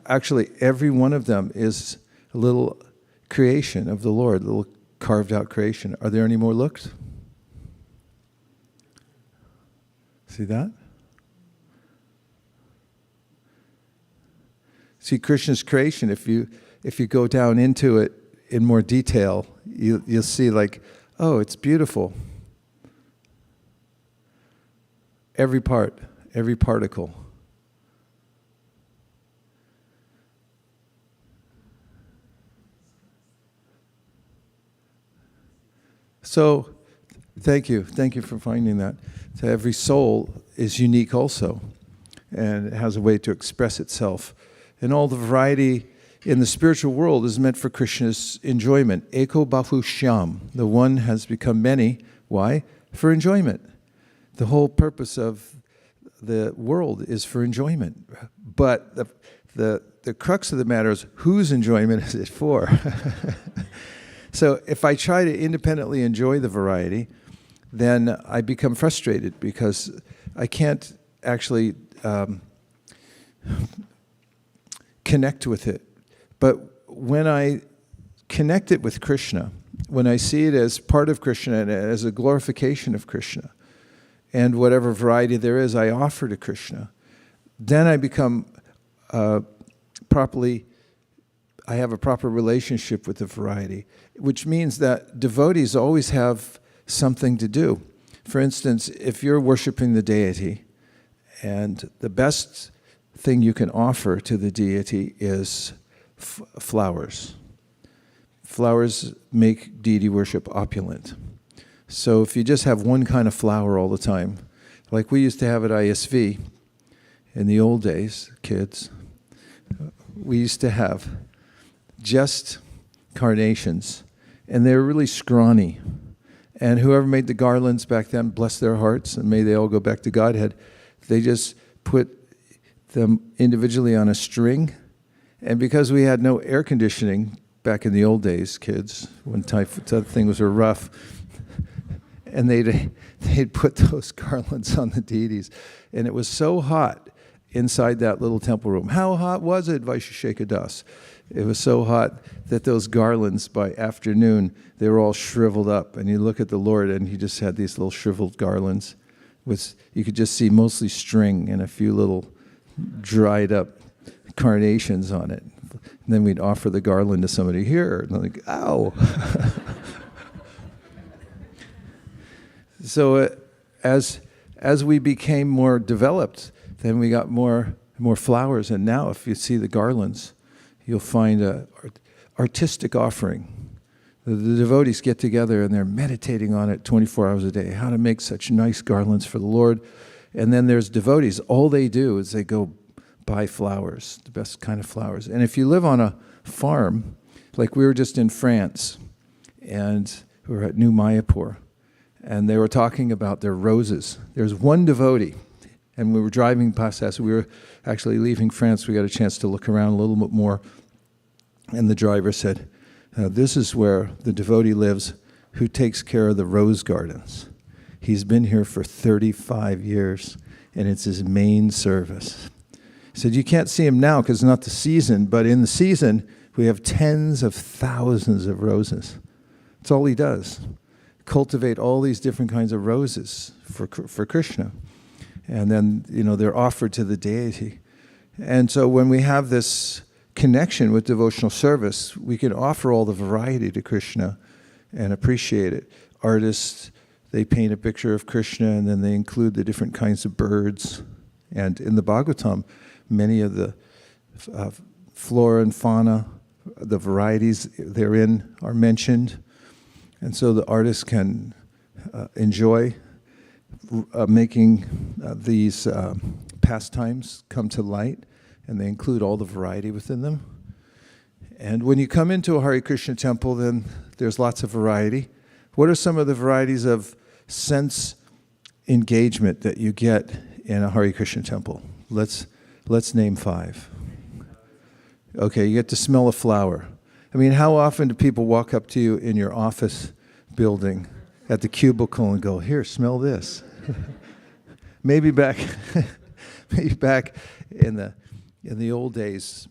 Speaker 1: Actually, every one of them is a little creation of the Lord, a little carved out creation. Are there any more looks? See that? See, Krishna's creation, if you go down into it in more detail, you'll see like, oh, it's beautiful. Every part, every particle. So, thank you for finding that. So every soul is unique also, and it has a way to express itself. And all the variety in the spiritual world is meant for Krishna's enjoyment. Eko bahu shyam. The one has become many. Why? For enjoyment. The whole purpose of the world is for enjoyment. But the crux of the matter is, whose enjoyment is it for? So if I try to independently enjoy the variety, then I become frustrated because I can't actually connect with it. But when I connect it with Krishna, when I see it as part of Krishna and as a glorification of Krishna, and whatever variety there is I offer to Krishna, then I become I have a proper relationship with the variety, which means that devotees always have something to do. For instance, if you're worshiping the deity, and the best thing you can offer to the deity is flowers. Flowers make deity worship opulent. So if you just have one kind of flower all the time, like we used to have at ISV in the old days, kids, we used to have just carnations, and they were really scrawny. And whoever made the garlands back then, bless their hearts, and may they all go back to Godhead, they just put them individually on a string. And because we had no air conditioning back in the old days, kids, when things were rough, and they'd put those garlands on the deities. And it was so hot inside that little temple room. How hot was it, Vaisesika Dasa? It was so hot that those garlands, by afternoon, they were all shriveled up. And you look at the Lord, and he just had these little shriveled garlands. you could just see mostly string and a few little dried up carnations on it. And then we'd offer the garland to somebody here, and they're like, ow. So as we became more developed, then we got more flowers. And now if you see the garlands, you'll find a artistic offering. The devotees get together and they're meditating on it 24 hours a day, how to make such nice garlands for the Lord. And then there's devotees, all they do is they go buy flowers, the best kind of flowers. And if you live on a farm, like we were just in France, and we were at New Mayapur, and they were talking about their roses. There's one devotee, and we were driving past that, so we were actually leaving France. We got a chance to look around a little bit more, and the driver said, this is where the devotee lives who takes care of the rose gardens. He's been here for 35 years, and it's his main service. He said, you can't see him now because it's not the season, but in the season, we have tens of thousands of roses. That's all he does. Cultivate all these different kinds of roses for Krishna. And then, they're offered to the deity. And so when we have this connection with devotional service, we can offer all the variety to Krishna and appreciate it. Artists, they paint a picture of Krishna and then they include the different kinds of birds. And in the Bhagavatam, many of the flora and fauna, the varieties therein are mentioned. And so the artists can enjoy making these pastimes come to light, and they include all the variety within them. And when you come into a Hare Krishna temple, then there's lots of variety. What are some of the varieties of sense engagement that you get in a Hare Krishna temple? Let's name 5. Okay, you get to smell a flower. I mean, how often do people walk up to you in your office building at the cubicle and go, here, smell this? maybe back in the old days.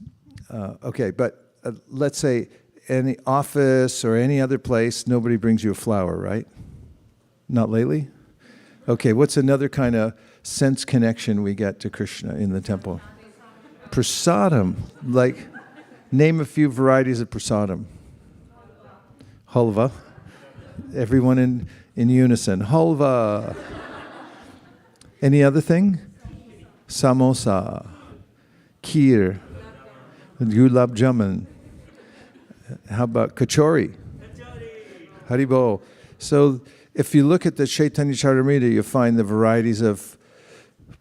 Speaker 1: But let's say any office or any other place, nobody brings you a flower, right? Not lately? Okay, what's another kind of sense connection we get to Krishna in the temple? Prasadam. Like, name a few varieties of prasadam. Halva. Everyone in unison. Halva. Any other thing? Samosa. Kheer. Gulab Jamun. How about kachori? Haribo. So if you look at the Chaitanya Charitamrita, you find the varieties of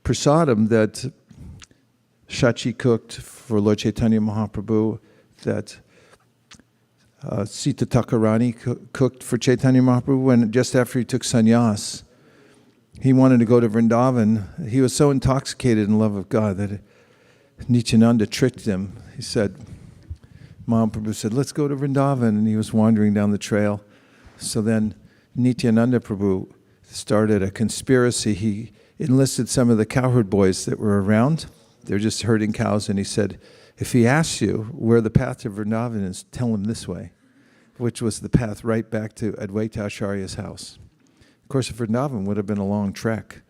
Speaker 1: prasadam that Shachi cooked for Lord Chaitanya Mahaprabhu, that Sita Thakurani cooked for Chaitanya Mahaprabhu when just after he took sannyas. He wanted to go to Vrindavan. He was so intoxicated in love of God that Nityananda tricked him. He said, Mahaprabhu said, let's go to Vrindavan. And he was wandering down the trail. So then Nityananda Prabhu started a conspiracy. He enlisted some of the cowherd boys that were around. They're just herding cows. And he said, if he asks you where the path to Vrindavan is, tell him this way, which was the path right back to Advaita Acharya's house. Of course, Vrindavan would have been a long trek.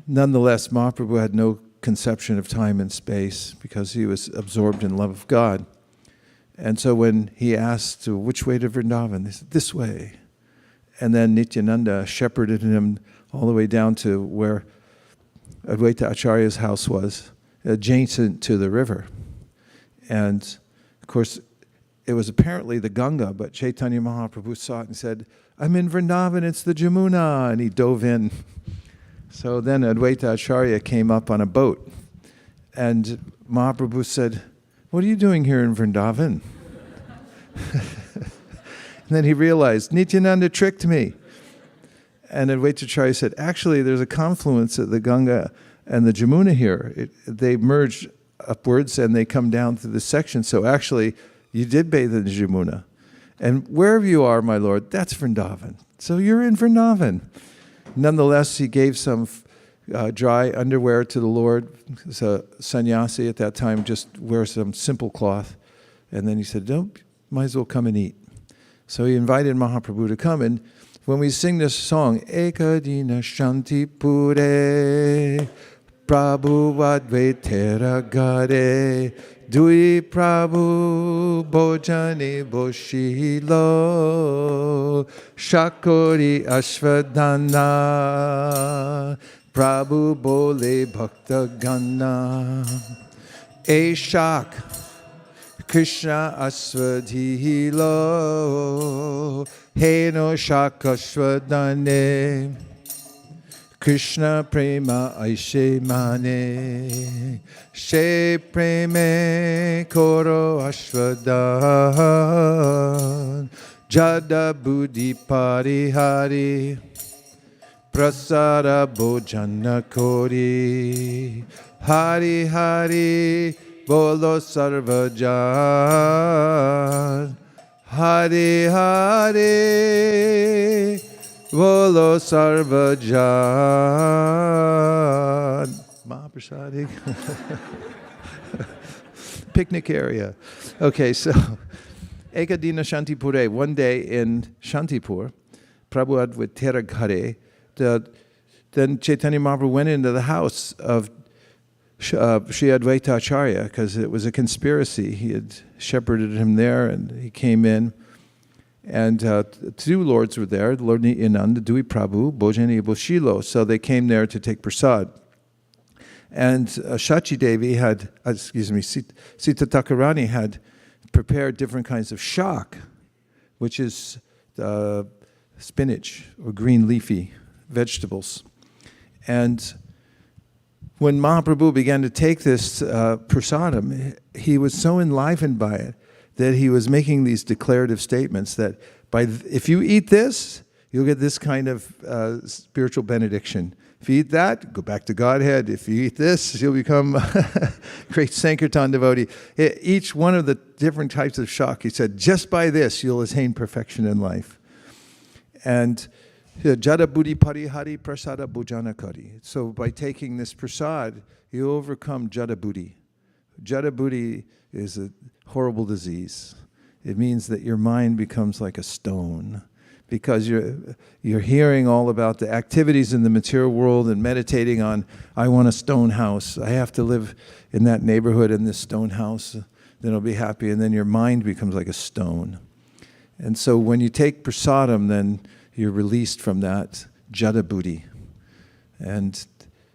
Speaker 1: Nonetheless, Mahaprabhu had no conception of time and space because he was absorbed in love of God. And so when he asked, which way to Vrindavan? They said, this way. And then Nityananda shepherded him all the way down to where Advaita Acharya's house was, adjacent to the river. And of course, it was apparently the Ganga, but Chaitanya Mahaprabhu saw it and said, I'm in Vrindavan, it's the Jamuna. And he dove in. So then Advaita Acharya came up on a boat. And Mahaprabhu said, what are you doing here in Vrindavan? And then he realized, Nityananda tricked me. And Advaita Acharya said, actually, there's a confluence of the Ganga and the Jamuna here. They merge upwards and they come down through this section. So actually, you did bathe in the Jamuna. And wherever you are, my Lord, that's Vrindavan. So you're in Vrindavan. Nonetheless, he gave some dry underwear to the Lord. So sannyasi at that time just wear some simple cloth. And then he said, might as well come and eat. So he invited Mahaprabhu to come. And when we sing this song, Ekadina Shanti Pure, Prabhu Vadvetera Gare, Dui Prabhu Bojani Boshilo, Shakori Ashvadana, Prabhu Bole Bhakta Gana, Shak Krishna Asvadhilo, Heno Shakashvadane, Krishna Prema Aishe Mane, She Preme Koro Ashvadan, Jada Buddhi Parihari, Prasada Bojana Kori, Hari Hari, Bolo Sarvajan, Hari Hari, Bolo Sarvajan. Mahaprasadi. Picnic area. Okay, so Ekadina Shantipure. One day in Shantipur, Prabhu Advaita Ghare, then Chaitanya Mahaprabhu went into the house of Sri Advaita Acharya because it was a conspiracy. He had shepherded him there, and he came in. And two lords were there, Lord Nityananda, Dui Prabhu, Bojani Boshilo. So they came there to take prasad. And Shachi Devi had, Sita Thakurani had prepared different kinds of shak, which is spinach or green leafy vegetables. And when Mahaprabhu began to take this prasadam, he was so enlivened by it that he was making these declarative statements that if you eat this, you'll get this kind of spiritual benediction. If you eat that, go back to Godhead. If you eat this, you'll become a great Sankirtana devotee. Each one of the different types of shak, he said, just by this, you'll attain perfection in life. And Jada Buddhi Parihari Prasada Bhujana Kari. So by taking this prasad, you overcome Jada Buddhi. Jada Buddhi is a horrible disease. It means that your mind becomes like a stone because you're hearing all about the activities in the material world and meditating on, I want a stone house. I have to live in that neighborhood in this stone house. Then I'll be happy. And then your mind becomes like a stone. And so when you take prasadam, then you're released from that jada buddhi. And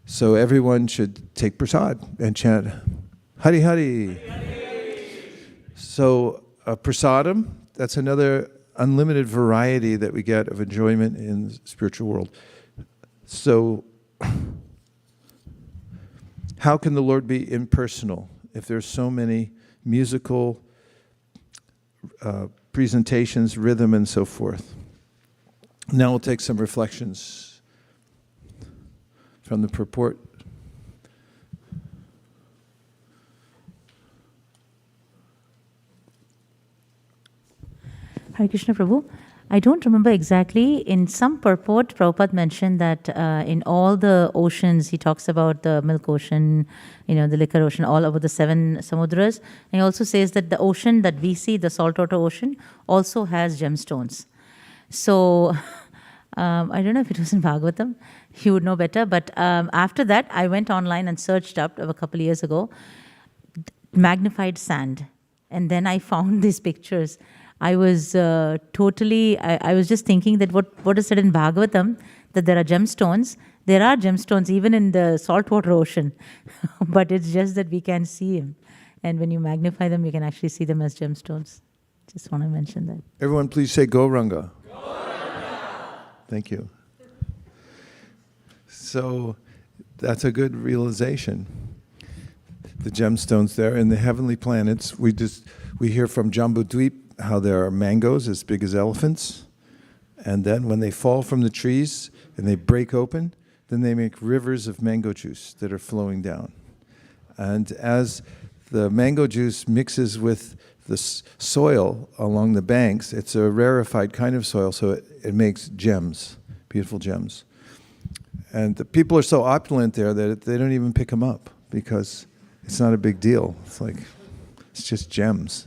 Speaker 1: so everyone should take prasad and chant Hari Hari. So prasadam, that's another unlimited variety that we get of enjoyment in the spiritual world. So how can the Lord be impersonal if there's so many musical presentations, rhythm, and so forth? Now we'll take some reflections from the purport.
Speaker 4: Hare Krishna Prabhu. I don't remember exactly. In some purport, Prabhupada mentioned that in all the oceans, he talks about the milk ocean, the liquor ocean, all over the 7 samudras. And he also says that the ocean that we see, the saltwater ocean, also has gemstones. So I don't know if it was in Bhagavatam. He would know better. But after that, I went online and searched up a couple of years ago, magnified sand. And then I found these pictures. I was I was just thinking that what is said in Bhagavatam, that there are gemstones. There are gemstones even in the saltwater ocean. But it's just that we can't see them. And when you magnify them, you can actually see them as gemstones. Just want to mention that.
Speaker 1: Everyone please say Gauranga. Thank you. So that's a good realization. The gemstones there in the heavenly planets. We hear from Jambudvip how there are mangoes as big as elephants, and then when they fall from the trees and they break open, then they make rivers of mango juice that are flowing down. And as the mango juice mixes with the soil along the banks, it's a rarefied kind of soil, so it makes gems, beautiful gems. And the people are so opulent there that they don't even pick them up because it's not a big deal. It's just gems.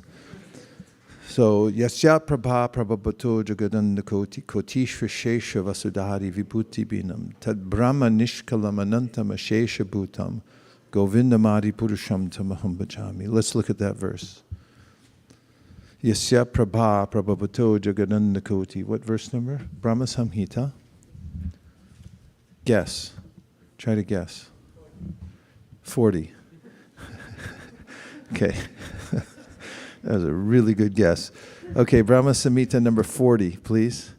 Speaker 1: So, yasya prabha prabhabato jagadanda kotishva shesha vasudhari vibhuti binam tad brahma nishkalam anantam ashesha bhutam govindamadi purusham tamaham bhajami. Let's look at that verse. Yasya prabha prabhabato jagadanda koti. What verse number? Brahma Samhita. Guess. Try to guess. 40. Okay. That was a really good guess. Okay, Brahma Samhita number 40, please.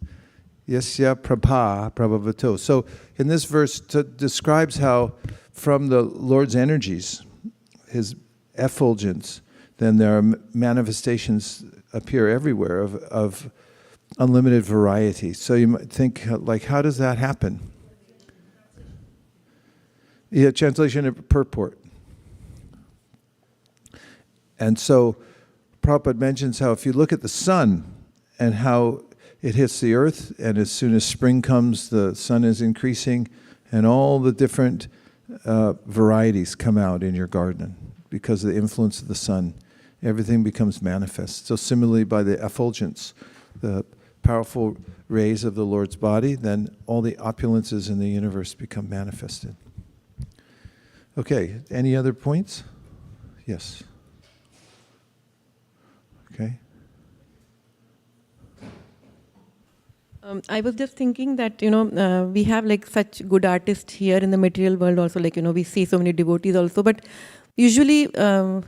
Speaker 1: Yasya prabha prabhavato. So in this verse describes how from the Lord's energies, his effulgence, then there are manifestations appear everywhere of unlimited variety. So you might think, like, how does that happen? Yeah, translation of purport. And so Prabhupada mentions how if you look at the sun and how it hits the earth, and as soon as spring comes, the sun is increasing, and all the different varieties come out in your garden because of the influence of the sun. Everything becomes manifest. So similarly, by the effulgence, the powerful rays of the Lord's body, then all the opulences in the universe become manifested. Okay, any other points? Yes. Okay.
Speaker 5: I was just thinking that, we have like such good artists here in the material world also, like, we see so many devotees also, but usually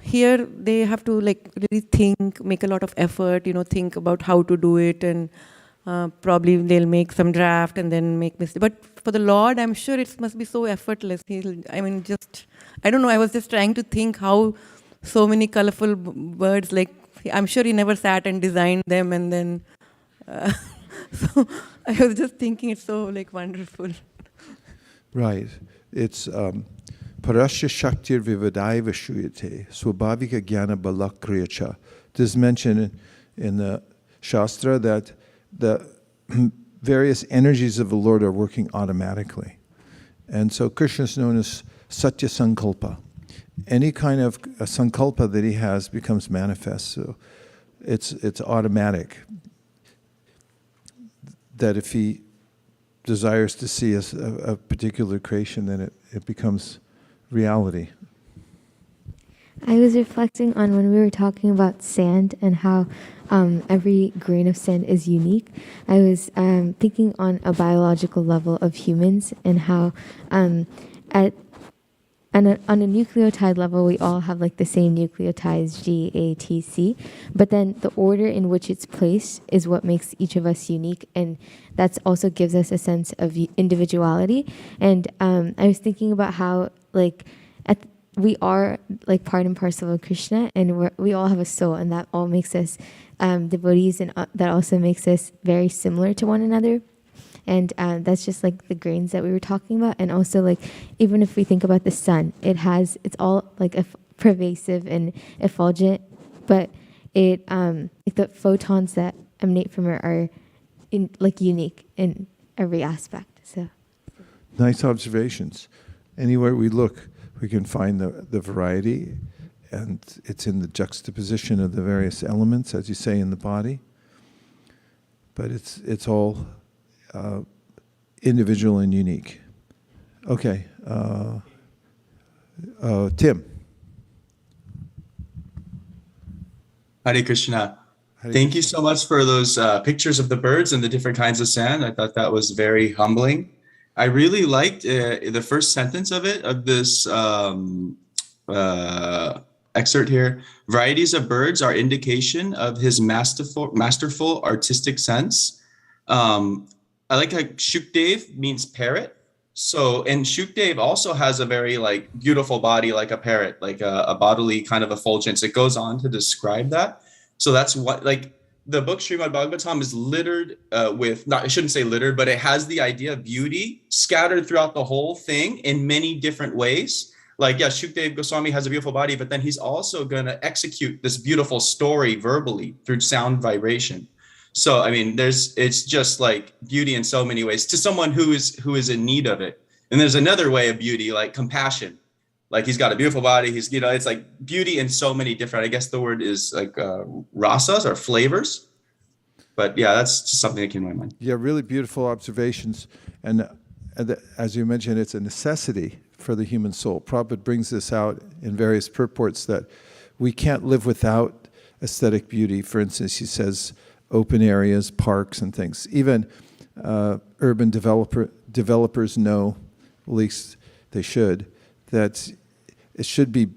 Speaker 5: here they have to like really think, make a lot of effort, think about how to do it, and probably they'll make some draft and then make mistakes. But for the Lord, I'm sure it must be so effortless. I don't know, I was just trying to think how so many colorful birds, like, I'm sure he never sat and designed them, and then, so I was just thinking it's so like wonderful.
Speaker 1: Right. It's parasya shaktir vivadaiva shuyate swabhavika jnana balakriyacha. This is mentioned in the Shastra that the various energies of the Lord are working automatically. And so Krishna is known as Satya Sankalpa. Any kind of a sankalpa that he has becomes manifest. So it's automatic that if he desires to see a particular creation, then it becomes reality.
Speaker 6: I was reflecting on when we were talking about sand and how every grain of sand is unique. I was thinking on a biological level of humans and how on a nucleotide level, we all have like the same nucleotides, G, A, T, C, but then the order in which it's placed is what makes each of us unique, and that also gives us a sense of individuality. And I was thinking about how like we are like part and parcel of Krishna, and we all have a soul, and that all makes us devotees, and that also makes us very similar to one another. And that's just like the grains that we were talking about. And also like, even if we think about the sun, it's all like pervasive and effulgent, but like the photons that emanate from it are unique in every aspect. So
Speaker 1: Nice observations. Anywhere we look, we can find the variety, and it's in the juxtaposition of the various elements, as you say, in the body. But it's all individual and unique. Okay, Tim.
Speaker 7: Hare Krishna. Thank you so much for those pictures of the birds and the different kinds of sand. I thought that was very humbling. I really liked the first sentence of this excerpt here. Varieties of birds are indication of his masterful artistic sense. I like how Shukdev means parrot. So, and Shukdev also has a very like beautiful body like a parrot, like a bodily kind of effulgence. It goes on to describe that. So that's what, like, the book Srimad-bhagavatam is littered with, I shouldn't say littered, but it has the idea of beauty scattered throughout the whole thing in many different ways. Like, yeah, Shukdev Goswami has a beautiful body, but then he's also going to execute this beautiful story verbally through sound vibration. So, I mean, it's just like beauty in so many ways to someone who is in need of it. And there's another way of beauty, like compassion. Like he's got a beautiful body. He's, it's like beauty in so many different, I guess the word is like rasas or flavors. But yeah, that's just something that came to my mind.
Speaker 1: Yeah, really beautiful observations. And as you mentioned, it's a necessity for the human soul. Prabhupada brings this out in various purports that we can't live without aesthetic beauty. For instance, he says open areas, parks and things. Even urban developers know, at least they should, that it should be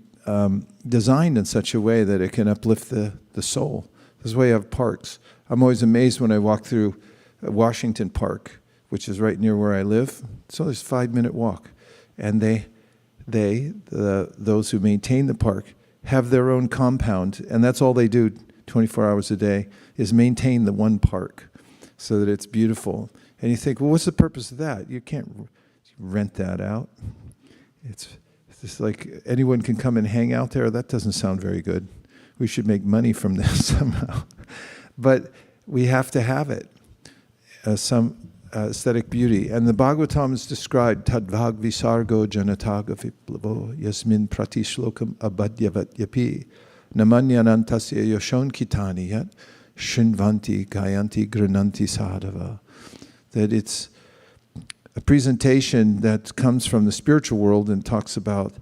Speaker 1: designed in such a way that it can uplift the soul. This is why you have parks. I'm always amazed when I walk through Washington Park, which is right near where I live. So there's a 5-minute walk. And those who maintain the park have their own compound, and that's all they do 24 hours a day, is maintain the one park so that it's beautiful. And you think, well, what's the purpose of that? You can't rent that out. It's just like anyone can come and hang out there. That doesn't sound very good. We should make money from this somehow. But we have to have it, some aesthetic beauty. And the Bhagavatam is described, Tadvag Visargo Janataga Viplavo Yasmin Pratishlokam Abhadyavat Yapi Namanyanantasya Yoshon Kitani Yat Shinvanti Gayanti Grananti Sadhava. That it's a presentation that comes from the spiritual world and talks about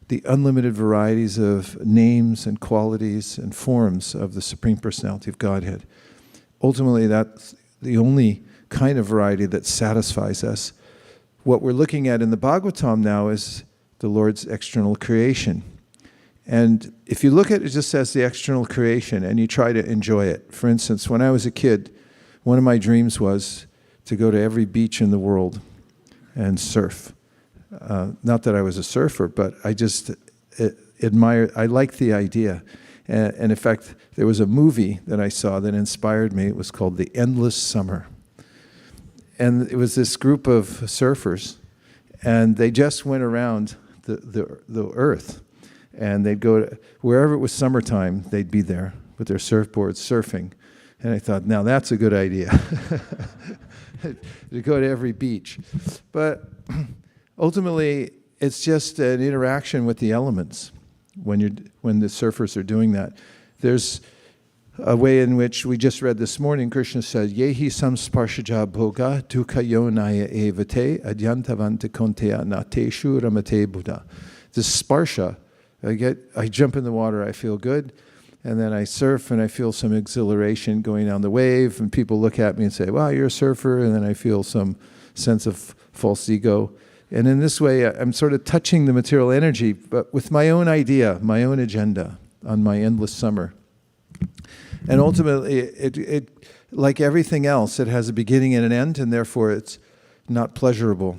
Speaker 1: the unlimited varieties of names and qualities and forms of the Supreme Personality of Godhead. Ultimately, that's the only kind of variety that satisfies us. What we're looking at in the Bhagavatam now is the Lord's external creation. And if you look at it just as the external creation and you try to enjoy it, for instance, when I was a kid, one of my dreams was to go to every beach in the world and surf. Not that I was a surfer, but I just I liked the idea. And in fact, there was a movie that I saw that inspired me. It was called The Endless Summer. And it was this group of surfers, and they just went around the earth. And they'd go to, wherever it was summertime, they'd be there with their surfboards surfing. And I thought, now that's a good idea, to go to every beach. But ultimately, it's just an interaction with the elements when the surfers are doing that. There's a way in which we just read this morning, Krishna said, Yehi samsparshaja bhoga dukha yonaya evate adyantavanta konteya nateshu ramate buddha. This sparsha, I jump in the water, I feel good, and then I surf and I feel some exhilaration going down the wave, and people look at me and say, wow, you're a surfer, and then I feel some sense of false ego. And in this way, I'm sort of touching the material energy, but with my own idea, my own agenda on my endless summer. And ultimately, it like everything else, it has a beginning and an end, and therefore it's not pleasurable.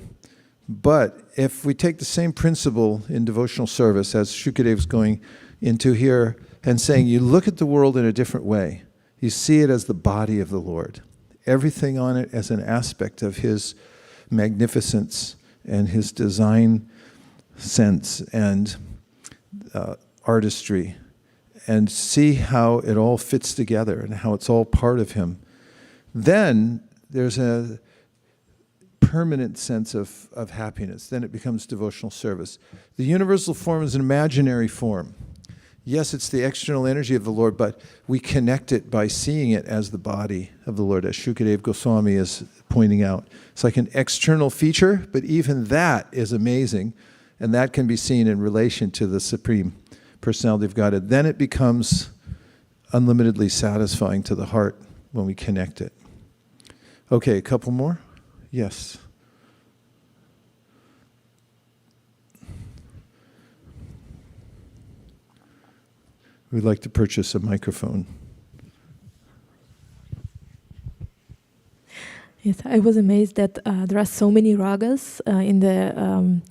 Speaker 1: But if we take the same principle in devotional service, as Shukadev is going into here, and saying you look at the world in a different way, you see it as the body of the Lord, everything on it as an aspect of His magnificence and His design sense and artistry, and see how it all fits together and how it's all part of Him, then there's a permanent sense of happiness. Then it becomes devotional service. The universal form is an imaginary form. Yes, it's the external energy of the Lord, but we connect it by seeing it as the body of the Lord, as Shukadev Goswami is pointing out. It's like an external feature, but even that is amazing, and that can be seen in relation to the Supreme Personality of Godhead. Then it becomes unlimitedly satisfying to the heart when we connect it. Okay, a couple more? Yes. We'd like to purchase a microphone.
Speaker 8: Yes, I was amazed that there are so many ragas in the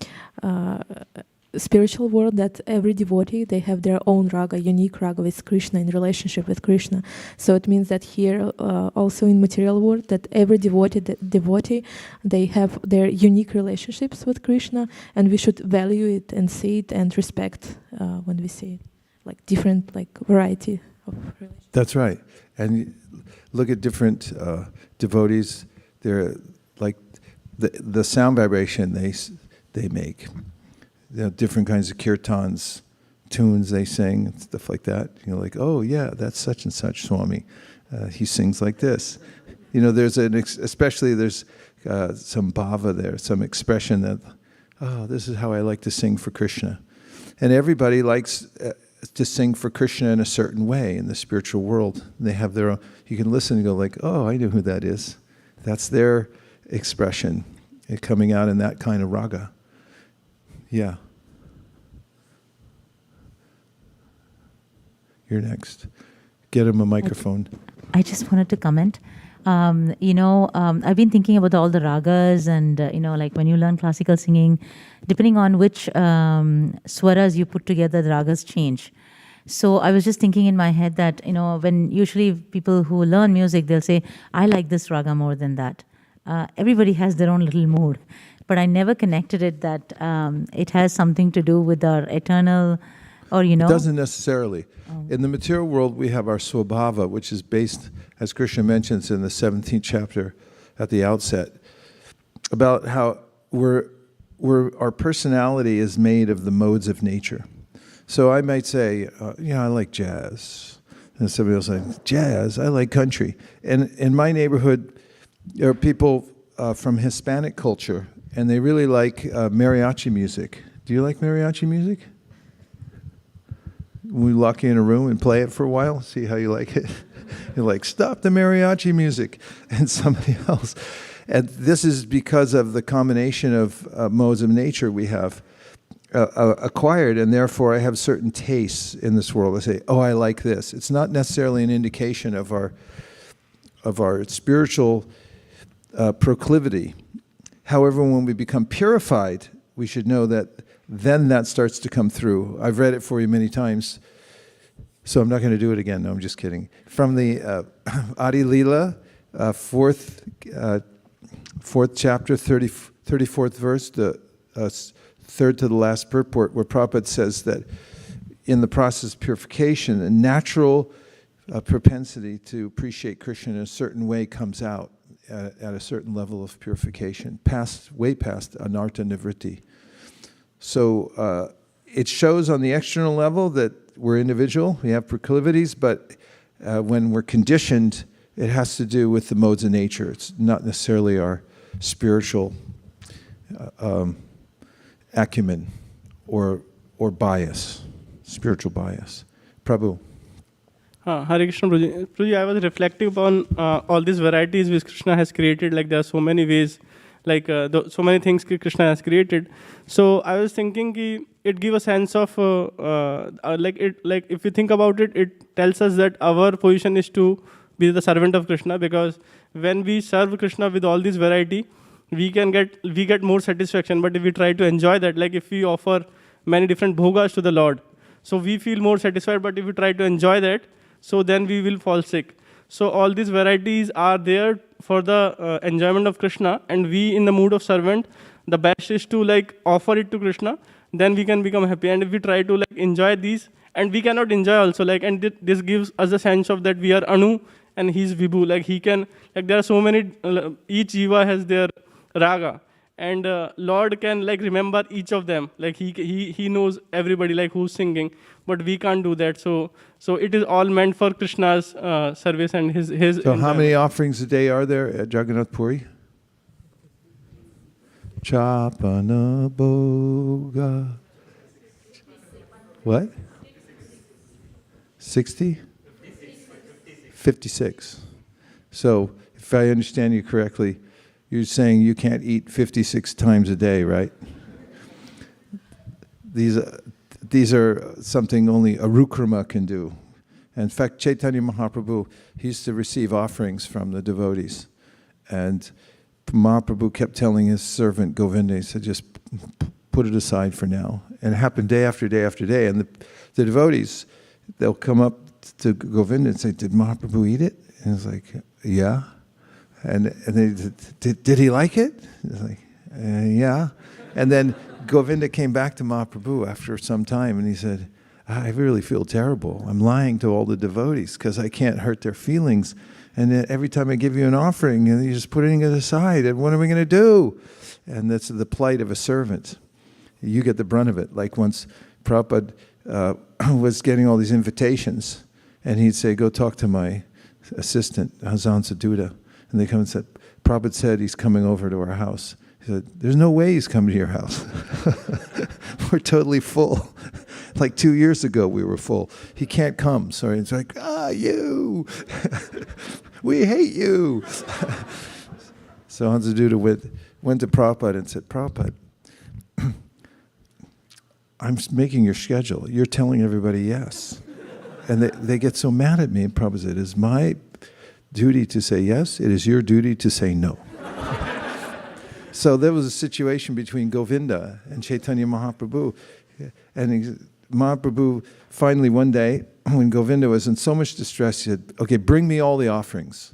Speaker 8: spiritual world, that every devotee, they have their own raga, unique raga with Krishna, in relationship with Krishna. So it means that here, also in material world, that every devotee, they have their unique relationships with Krishna, and we should value it and see it and respect when we see it, like different, like variety of relationships.
Speaker 1: That's right. And look at different devotees. They're like the sound vibration they make. different kinds of kirtans, tunes they sing, and stuff like that. Like, oh yeah, that's such and such Swami. He sings like this. There's especially there's some bhava there, some expression that, oh, this is how I like to sing for Krishna. And everybody likes to sing for Krishna in a certain way in the spiritual world. They have their own, you can listen and go like, oh, I know who that is. That's their expression, coming out in that kind of raga. Yeah. You're next. Get him a microphone.
Speaker 4: I just wanted to comment. I've been thinking about all the ragas and, like when you learn classical singing, depending on which swaras you put together, the ragas change. So I was just thinking in my head that, when usually people who learn music, they'll say, I like this raga more than that. Everybody has their own little mood. But I never connected it that it has something to do with our eternal, or,
Speaker 1: It doesn't necessarily. In the material world, we have our swabhava, which is based, as Krishna mentions in the 17th chapter at the outset, about how our personality is made of the modes of nature. So I might say, I like jazz. And somebody else like, jazz, I like country. And in my neighborhood, there are people from Hispanic culture, and they really like mariachi music. Do you like mariachi music? We lock you in a room and play it for a while, see how you like it. You're like, stop the mariachi music. And somebody else. And this is because of the combination of modes of nature we have acquired, and therefore I have certain tastes in this world. I say, oh, I like this. It's not necessarily an indication of our spiritual proclivity. However, when we become purified, we should know that then that starts to come through. I've read it for you many times, so I'm not going to do it again. No, I'm just kidding. From the Adi Leela, fourth chapter, 34th verse, the third to the last purport, where Prabhupada says that in the process of purification, a natural propensity to appreciate Krishna in a certain way comes out at a certain level of purification, way past anartha nivritti. So it shows on the external level that we're individual, we have proclivities, but when we're conditioned, it has to do with the modes of nature. It's not necessarily our spiritual acumen or bias, spiritual bias. Prabhu.
Speaker 9: Hare Krishna, Prabhuji, I was reflecting upon all these varieties which Krishna has created. Like there are so many ways, like so many things Krishna has created. So I was thinking it gives a sense of like if you think about it, it tells us that our position is to be the servant of Krishna, because when we serve Krishna with all this variety, we get more satisfaction. But if we try to enjoy that, like if we offer many different bhogas to the Lord, so we feel more satisfied. But if we try to enjoy that, so then we will fall sick. So all these varieties are there for the enjoyment of Krishna, and we in the mood of servant, the best is to like offer it to Krishna, then we can become happy. And if we try to like enjoy these, and we cannot enjoy also, like, and this gives us a sense of that we are Anu and he's Vibhu. Like he can, like there are so many, each jiva has their raga, and Lord can like remember each of them. Like he knows everybody, like who's singing, but we can't do that. So it is all meant for Krishna's service and his.
Speaker 1: So how many offerings a day are there at Jagannath Puri? Chapana Boga. What? 60? 56. So if I understand you correctly, you're saying you can't eat 56 times a day, right? These are something only a Rukrama can do. In fact, Chaitanya Mahaprabhu, he used to receive offerings from the devotees. And Mahaprabhu kept telling his servant Govinda, he said, just put it aside for now. And it happened day after day after day. And the devotees, they'll come up to Govinda and say, did Mahaprabhu eat it? And he's like, yeah. And they, did he like it? He's like, yeah. And then Govinda came back to Mahaprabhu after some time and he said, I really feel terrible. I'm lying to all the devotees because I can't hurt their feelings. And every time I give you an offering, you're just putting it aside. And what are we going to do? And that's the plight of a servant. you get the brunt of it. Like once Prabhupada was getting all these invitations, and he'd say, go talk to my assistant, Hazan Saduda. And they come and said, Prabhupada said he's coming over to our house. He said, there's no way he's coming to your house. We're totally full. Like 2 years ago, we were full. He can't come. So it's like, you. We hate you. So Hansaduta went to Prabhupada and said, Prabhupada, I'm making your schedule. You're telling everybody yes. And they get so mad at me. And Prabhupada said, it is my duty to say yes. It is your duty to say no. So there was a situation between Govinda and Chaitanya Mahaprabhu. And Mahaprabhu finally one day, when Govinda was in so much distress, he said, okay, bring me all the offerings.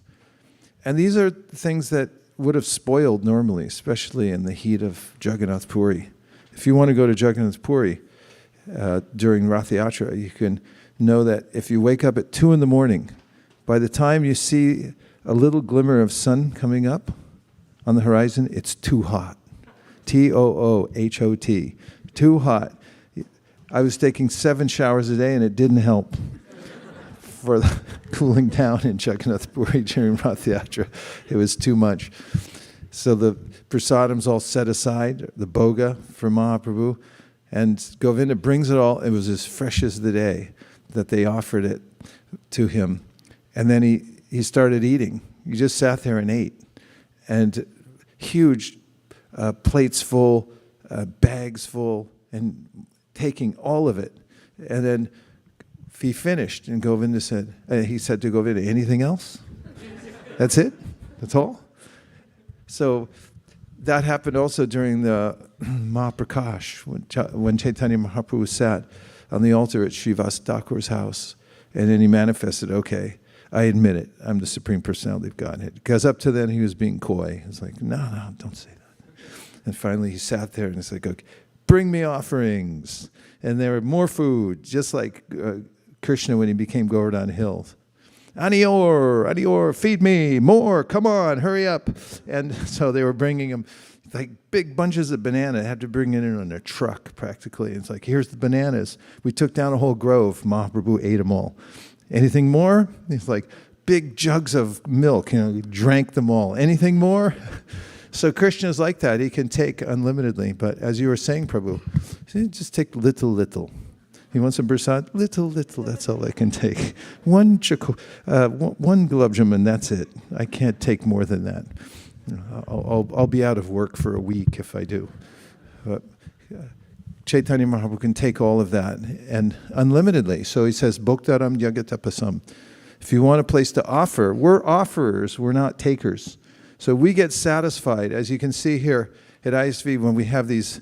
Speaker 1: And these are things that would have spoiled normally, especially in the heat of Jagannath Puri. If you want to go to Jagannath Puri during Rath Yatra, you can know that if you wake up at 2 a.m, by the time you see a little glimmer of sun coming up on the horizon, it's too hot. T-O-O-H-O-T. Too hot. I was taking 7 showers a day and it didn't help for the cooling down in Jagannath Puri during Rath Yatra. It was too much. So the prasadam's all set aside, the boga for Mahaprabhu, and Govinda brings it all. It was as fresh as the day that they offered it to him. And then he started eating. He just sat there and ate. And huge plates full, bags full, and taking all of it. And then he finished, and Govinda said, he said to Govinda, anything else? That's it? That's all? So that happened also during the Mahaprakash, when Chaitanya Mahaprabhu sat on the altar at Srivas Thakur's house, and then he manifested, okay, I admit it, I'm the Supreme Personality of Godhead. Because up to then he was being coy. It's like, no, don't say that. And finally he sat there and he's like, okay, bring me offerings. And there were more food, just like Krishna when he became Govardhan Hill. Anior, feed me, more, come on, hurry up. And so they were bringing him like big bunches of banana. They had to bring it in on a truck practically. It's like, here's the bananas. We took down a whole grove. Mahaprabhu ate them all. Anything more? It's like big jugs of milk, he drank them all. Anything more? So Krishna's like that. He can take unlimitedly. But as you were saying, Prabhu, just take little. He wants some prasad? Little, that's all I can take. One gulab jamun, that's it. I can't take more than that. I'll be out of work for a week if I do. But Chaitanya Mahaprabhu can take all of that and unlimitedly. So he says, Bhoktaram Yagatapasam. If you want a place to offer, we're offerers, we're not takers. So we get satisfied, as you can see here at ISV, when we have these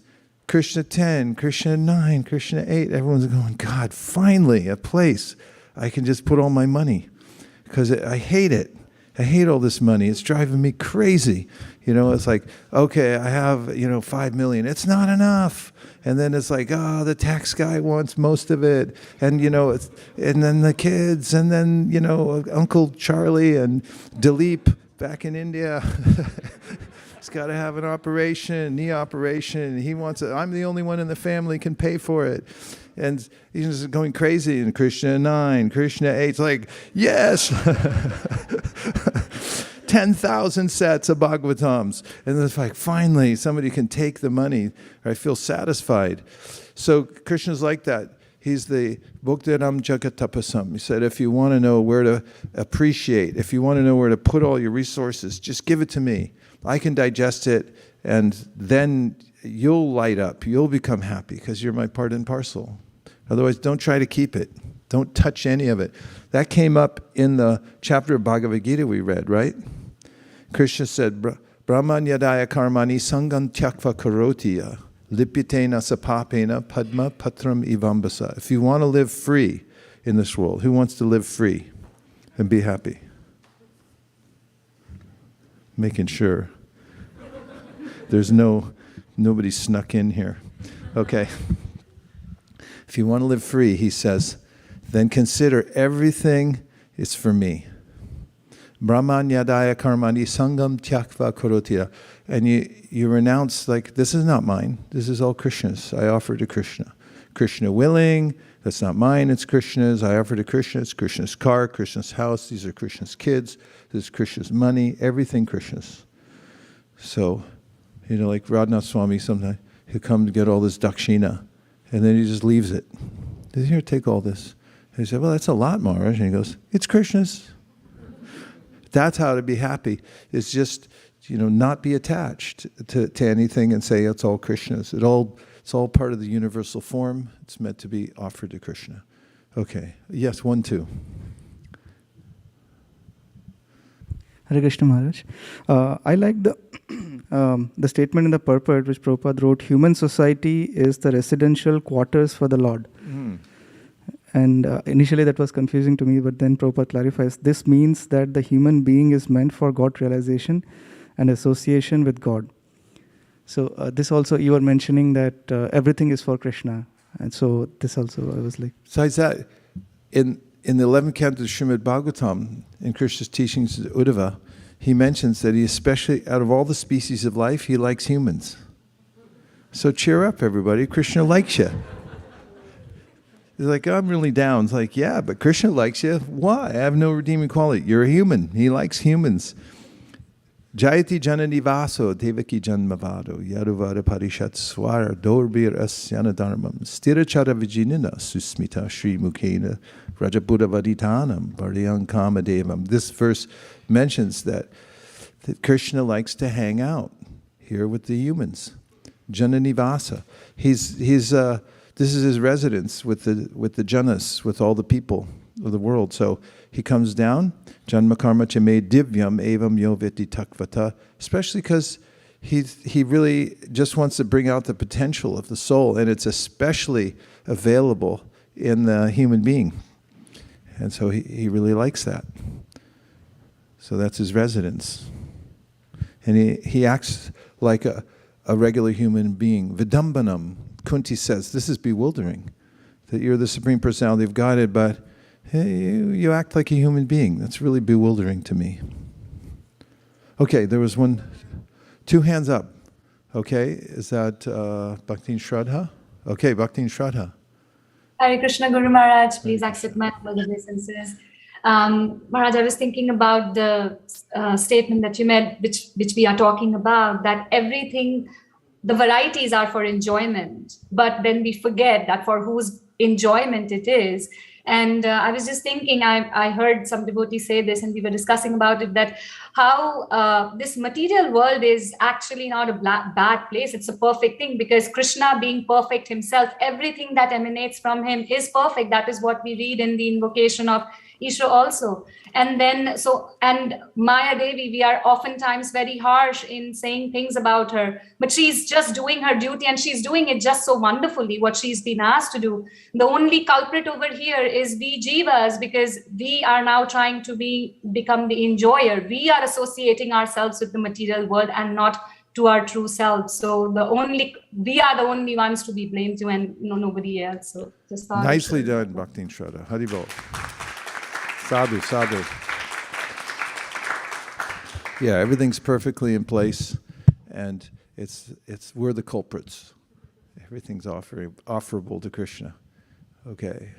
Speaker 1: Krishna 10, Krishna 9, Krishna 8, everyone's going, God, finally a place I can just put all my money. Because I hate it. I hate all this money. It's driving me crazy. It's like, okay, I have, 5 million. It's not enough. And then it's like, the tax guy wants most of it. And, and then the kids, and then, Uncle Charlie and Dilip back in India. He's got to have an operation, knee operation. He wants it. I'm the only one in the family can pay for it. And he's just going crazy. And Krishna 9, Krishna 8. It's like, yes! 10,000 sets of Bhagavatams. And it's like, finally, somebody can take the money. I feel satisfied. So Krishna's like that. He's the Bhoktaram Jagatapasam. He said, if you want to know where to appreciate, if you want to know where to put all your resources, just give it to me. I can digest it, and then you'll light up. You'll become happy because you're my part and parcel. Otherwise, don't try to keep it. Don't touch any of it. That came up in the chapter of Bhagavad-gita we read, right? Krishna said, Brahman yadaya karmani sangam tyakva karotiya lipitena sapapena padma patram ivambasa. If you want to live free in this world, who wants to live free and be happy? Making sure there's nobody snuck in here. Okay. If you want to live free, he says, then consider everything is for me. Brahmanyadaya karmani sangam tyakva karotya. And you renounce, like, this is not mine. This is all Krishna's. I offer to Krishna. Krishna willing, that's not mine, it's Krishna's. I offer to Krishna, it's Krishna's car, Krishna's house, these are Krishna's kids, this is Krishna's money, everything Krishna's. So, like Radhanath Swami, sometimes he'll come to get all this dakshina, and then he just leaves it. He says, here, take all this. And he said, well, that's a lot, Maharaj. And he goes, it's Krishna's. That's how to be happy, is just, not be attached to anything and say it's all Krishna's. It's all part of the universal form. It's meant to be offered to Krishna. Okay. Yes, 1, 2.
Speaker 10: Hare Krishna Maharaj. I like the statement in the purport which Prabhupada wrote, human society is the residential quarters for the Lord.
Speaker 1: Mm.
Speaker 10: And initially that was confusing to me, but then Prabhupada clarifies, this means that the human being is meant for God realization and association with God. So this also, you were mentioning that everything is for Krishna. And so this also, I was like...
Speaker 1: Besides that, in the 11th canto of Srimad-bhagavatam, in Krishna's teachings to Uddhava, he mentions that he especially, out of all the species of life, he likes humans. So cheer up, everybody. Krishna likes you. He's like, I'm really down. It's like, yeah, but Krishna likes you. Why? I have no redeeming quality. You're a human. He likes humans. Jayati janani vaso devaki janmavado yaruvada parishat swara dorbir asyana dharmam stirachara vijinina susmita shri mukhena rajabuddha vaditanam bardhyam kamadevam. This verse mentions that Krishna likes to hang out here with the humans. Janani vasa. This is his residence with the janas, with all the people of the world. So he comes down, Janma karma chame divyam evam yoviti takvata, especially because he really just wants to bring out the potential of the soul, and it's especially available in the human being. And so he really likes that. So that's his residence. And he acts like a regular human being. Vidambanam, Kunti says, this is bewildering, that you're the Supreme Personality of Godhead, but hey, you act like a human being. That's really bewildering to me. Okay, there was 2 hands up. Okay, is that Bhaktin Shraddha? Okay, Bhaktin Shraddha.
Speaker 11: Hare Krishna Guru Maharaj, please accept my humble obeisances. Maharaj, I was thinking about the statement that you made, which we are talking about, that everything, the varieties are for enjoyment, but then we forget that for whose enjoyment it is. And I was just thinking, I heard some devotees say this, and we were discussing about it, that how this material world is actually not a bad place. It's a perfect thing, because Krishna being perfect himself, everything that emanates from him is perfect. That is what we read in the invocation of Ishra also. And then, and Maya Devi, we are oftentimes very harsh in saying things about her, but she's just doing her duty, and she's doing it just so wonderfully, what she's been asked to do. The only culprit over here is we jivas, because we are now trying to become the enjoyer. We are associating ourselves with the material world and not to our true self. So we are the only ones to be blamed to, and nobody else. So just thought.
Speaker 1: Nicely done, Bhaktin Shraddha. Haribol. Sadhu, sadhu. Yeah, everything's perfectly in place, and we're the culprits. Everything's offerable to Krishna. Okay.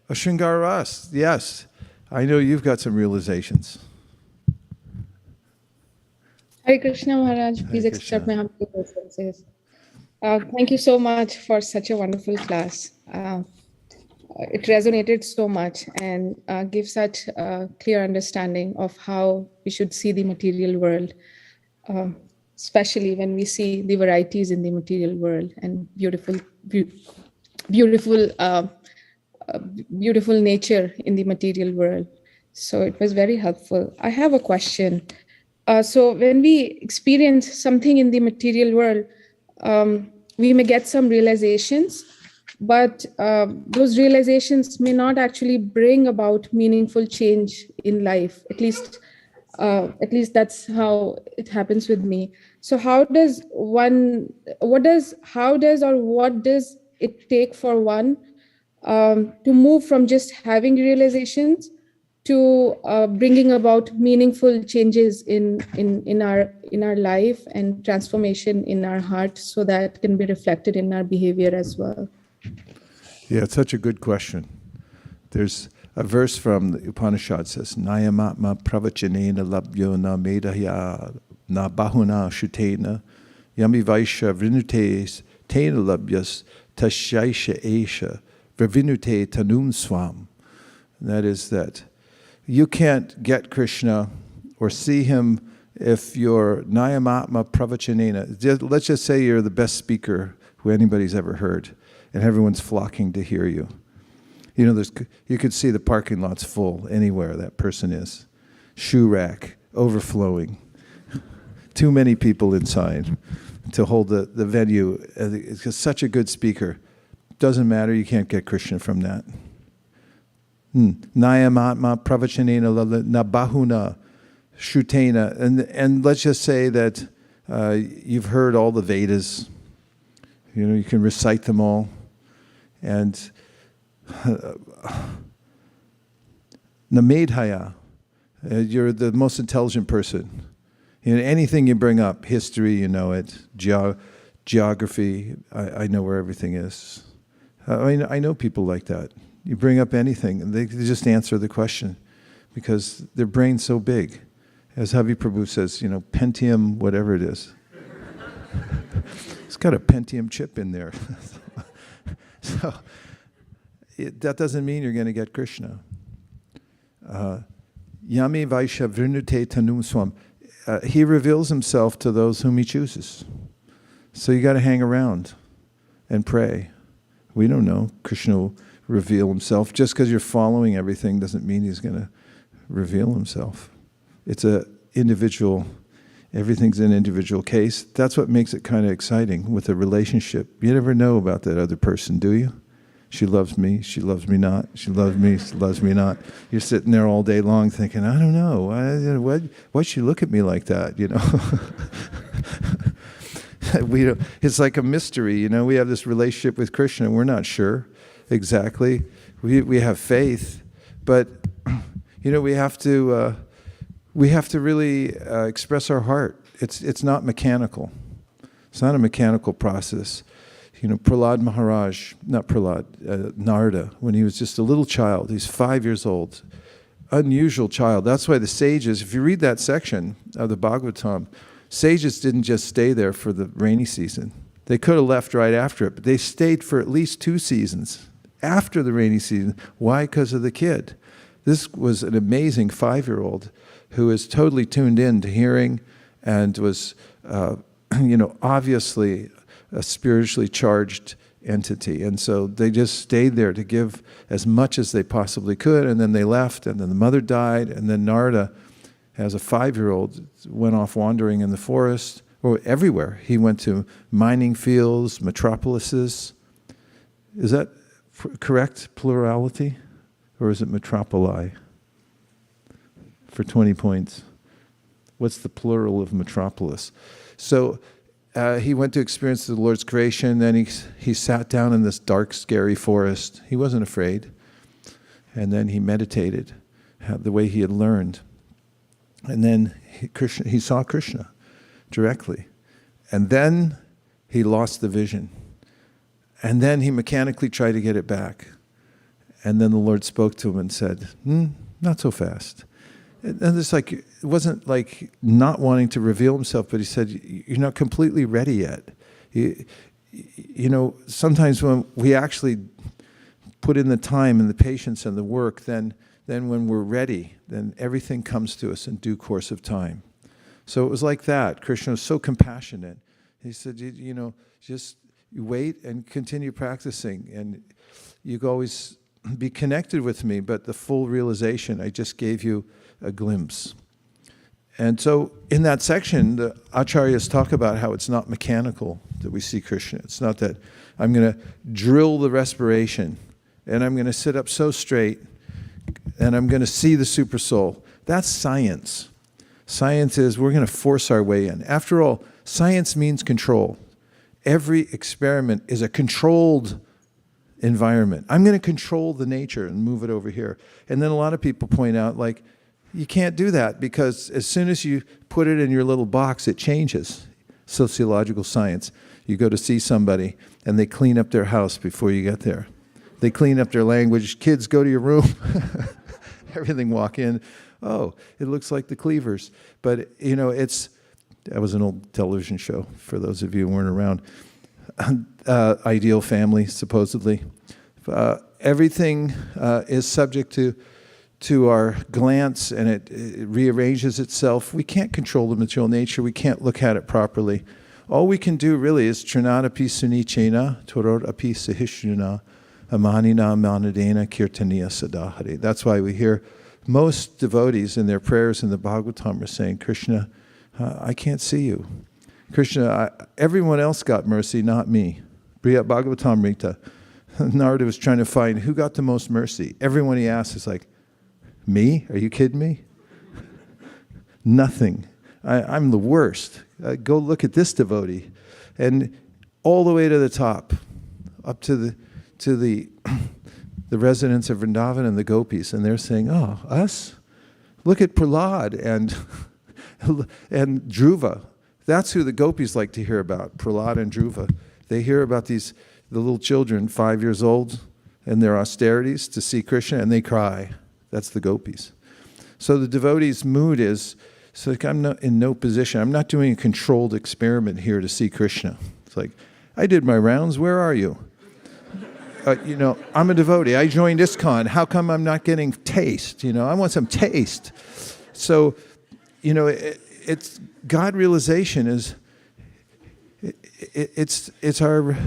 Speaker 1: A Shringara Ras, yes. I know you've got some realizations.
Speaker 12: Hare Krishna Maharaj, please accept my humble obeisances. Thank you so much for such a wonderful class. It resonated so much and gives such a clear understanding of how we should see the material world, especially when we see the varieties in the material world and beautiful nature in the material world. So it was very helpful. I have a question. So when we experience something in the material world, we may get some realizations, but those realizations may not actually bring about meaningful change in life. At least that's how it happens with me. So what does it take for one to move from just having realizations to bringing about meaningful changes in our life and transformation in our heart, so that can be reflected in our behavior as well?
Speaker 1: Yeah, it's such a good question. There's a verse from the Upanishad says, Nayamatma pravachanena labhyo na medahya na bahuna shutena yami vaisha vrinutes tena labhyas tashaisha esha vravinute tanum swam. And that is that you can't get Krishna or see him if you're Nayamatma pravachanena. Let's just say you're the best speaker who anybody's ever heard, and everyone's flocking to hear you. You know, you could see the parking lot's full anywhere that person is. Shoe rack, overflowing. Too many people inside to hold the venue. It's such a good speaker. Doesn't matter, you can't get Krishna from that. Nayamatma pravachanena nabahuna shutena. And let's just say that you've heard all the Vedas. You know, you can recite them all. And namedhaya, you're the most intelligent person. You know, anything you bring up, history, you know it, geography, I know where everything is. I know people like that. You bring up anything, and they just answer the question because their brain's so big. As Havi Prabhu says, you know, Pentium, whatever it is. It's got a Pentium chip in there. So that doesn't mean you're going to get Krishna. Yami Vaisha Vrinute Tanum Swam. He reveals himself to those whom he chooses. So you got to hang around and pray. We don't know. Krishna will reveal himself. Just because you're following everything doesn't mean he's going to reveal himself. It's a individual, everything's an individual case. That's what makes it kind of exciting with a relationship. You never know about that other person, do you? She loves me not. She loves me, she loves me not. You're sitting there all day long thinking, I don't know, why'd she look at me like that, you know? It's like a mystery, you know. We have this relationship with Krishna, and we're not sure exactly. We have faith, but you know, we have to really express our heart. It's not mechanical. It's not a mechanical process. You know, Narada, when he was just a little child, he's 5 years old, unusual child. That's why the sages, if you read that section of the Bhagavatam, sages didn't just stay there for the rainy season. They could have left right after it, but they stayed for at least 2 seasons after the rainy season. Why? Because of the kid. This was an amazing 5-year-old who was totally tuned in to hearing and was, obviously a spiritually charged entity. And so they just stayed there to give as much as they possibly could, and then they left, and then the mother died, and then Narada, as a 5-year-old, went off wandering in the forest, or everywhere. He went to mining fields, metropolises. Is that correct plurality? Or is it metropoli? For 20 points. What's the plural of metropolis? So he went to experience the Lord's creation, then he sat down in this dark, scary forest. He wasn't afraid. And then he meditated the way he had learned. And then he saw Krishna directly. And then he lost the vision. And then he mechanically tried to get it back. And then the Lord spoke to him and said, not so fast. And it's like, it wasn't like not wanting to reveal himself, but he said, you're not completely ready yet. You know, sometimes when we actually put in the time and the patience and the work, then when we're ready, then everything comes to us in due course of time. So it was like that. Krishna was so compassionate. He said, just wait and continue practicing, and you can always be connected with me, but the full realization, I just gave you a glimpse. And so in that section, the acharyas talk about how it's not mechanical that we see Krishna. It's not that I'm going to drill the respiration and I'm going to sit up so straight and I'm going to see the supersoul. That's science. Science is we're going to force our way in. After all, science means control. Every experiment is a controlled environment. I'm going to control the nature and move it over here. And then a lot of people point out, like, you can't do that because as soon as you put it in your little box, it changes. Sociological science. You go to see somebody and they clean up their house before you get there. They clean up their language. Kids, go to your room. Everything, walk in. Oh, it looks like the Cleavers. But, you know, that was an old television show for those of you who weren't around. Ideal family, supposedly. Everything is subject to our glance, and it rearranges itself. We can't control the material nature. We can't look at it properly. All we can do really is Trinadapi Sunichena, Torod Api Sahishruna, Amanina Manadena Kirtaniya Sadahari. That's why we hear most devotees in their prayers in the Bhagavatam are saying, Krishna, I can't see you. Krishna, everyone else got mercy, not me. Brihat Bhagavatam Rita. Narada was trying to find who got the most mercy. Everyone he asked is like, me? Are you kidding me? Nothing. I'm the worst. Go look at this devotee. And all the way to the top, up to the residents of Vrindavan and the gopis, and they're saying, oh, us? Look at Prahlad and Dhruva. That's who the gopis like to hear about, Prahlad and Dhruva. They hear about the little children, 5 years old, and their austerities to see Krishna, and they cry. That's the gopis. So the devotee's mood is, it's like, I'm not in no position. I'm not doing a controlled experiment here to see Krishna. It's like, I did my rounds. Where are you? I'm a devotee. I joined ISKCON. How come I'm not getting taste? I want some taste. So, it's God realization is, it's our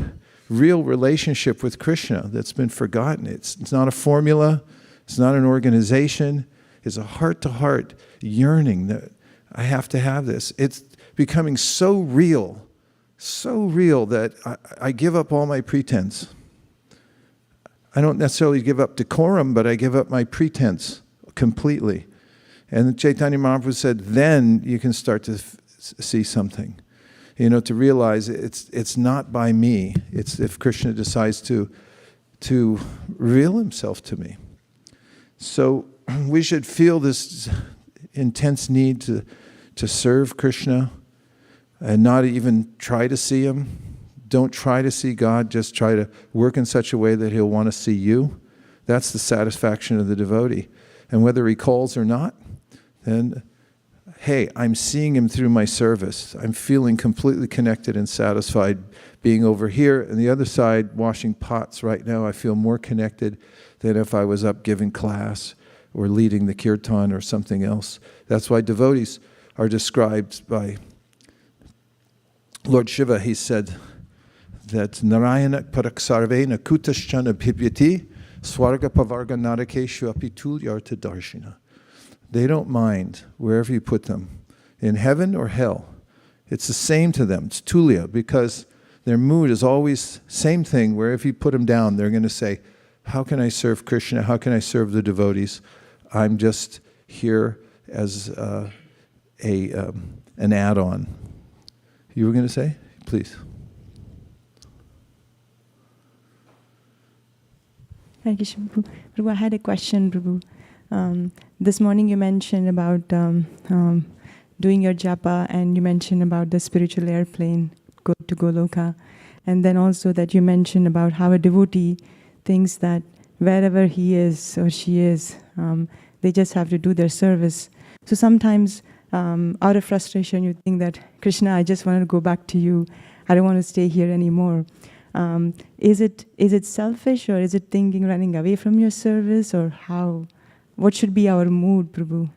Speaker 1: real relationship with Krishna that's been forgotten. It's not a formula. It's not an organization. It's a heart-to-heart yearning that I have to have this. It's becoming so real that I give up all my pretense. I don't necessarily give up decorum, but I give up my pretense completely. And Chaitanya Mahaprabhu said, then you can start to see something. To realize it's not by me. It's if Krishna decides to reveal himself to me. So we should feel this intense need to serve Krishna and not even try to see him. Don't try to see God, just try to work in such a way that he'll want to see you. That's the satisfaction of the devotee. And whether he calls or not, then, hey, I'm seeing him through my service. I'm feeling completely connected and satisfied being over here. And the other side, washing pots right now, I feel more connected than if I was up giving class or leading the kirtan or something else. That's why devotees are described by Lord Shiva. He said that Narayana paraksarvena kutaschana bhibyati swarga pavarga narakeshu apitulyarta darshina. They don't mind wherever you put them, in heaven or hell. It's the same to them. It's tulya, because their mood is always same thing. Wherever you put them down, they're going to say, how can I serve Krishna? How can I serve the devotees? I'm just here as an add-on. You were going to say? Please.
Speaker 13: Hare Krishna, Prabhu. Prabhu, I had a question, Prabhu. This morning you mentioned about doing your japa, and you mentioned about the spiritual airplane, go to Goloka. And then also that you mentioned about how a devotee thinks that wherever he is or she is, they just have to do their service. So sometimes out of frustration you think that, Krishna, I just want to go back to you. I don't want to stay here anymore. Is it selfish, or is it thinking running away from your service, or how? What should be our mood, Prabhu?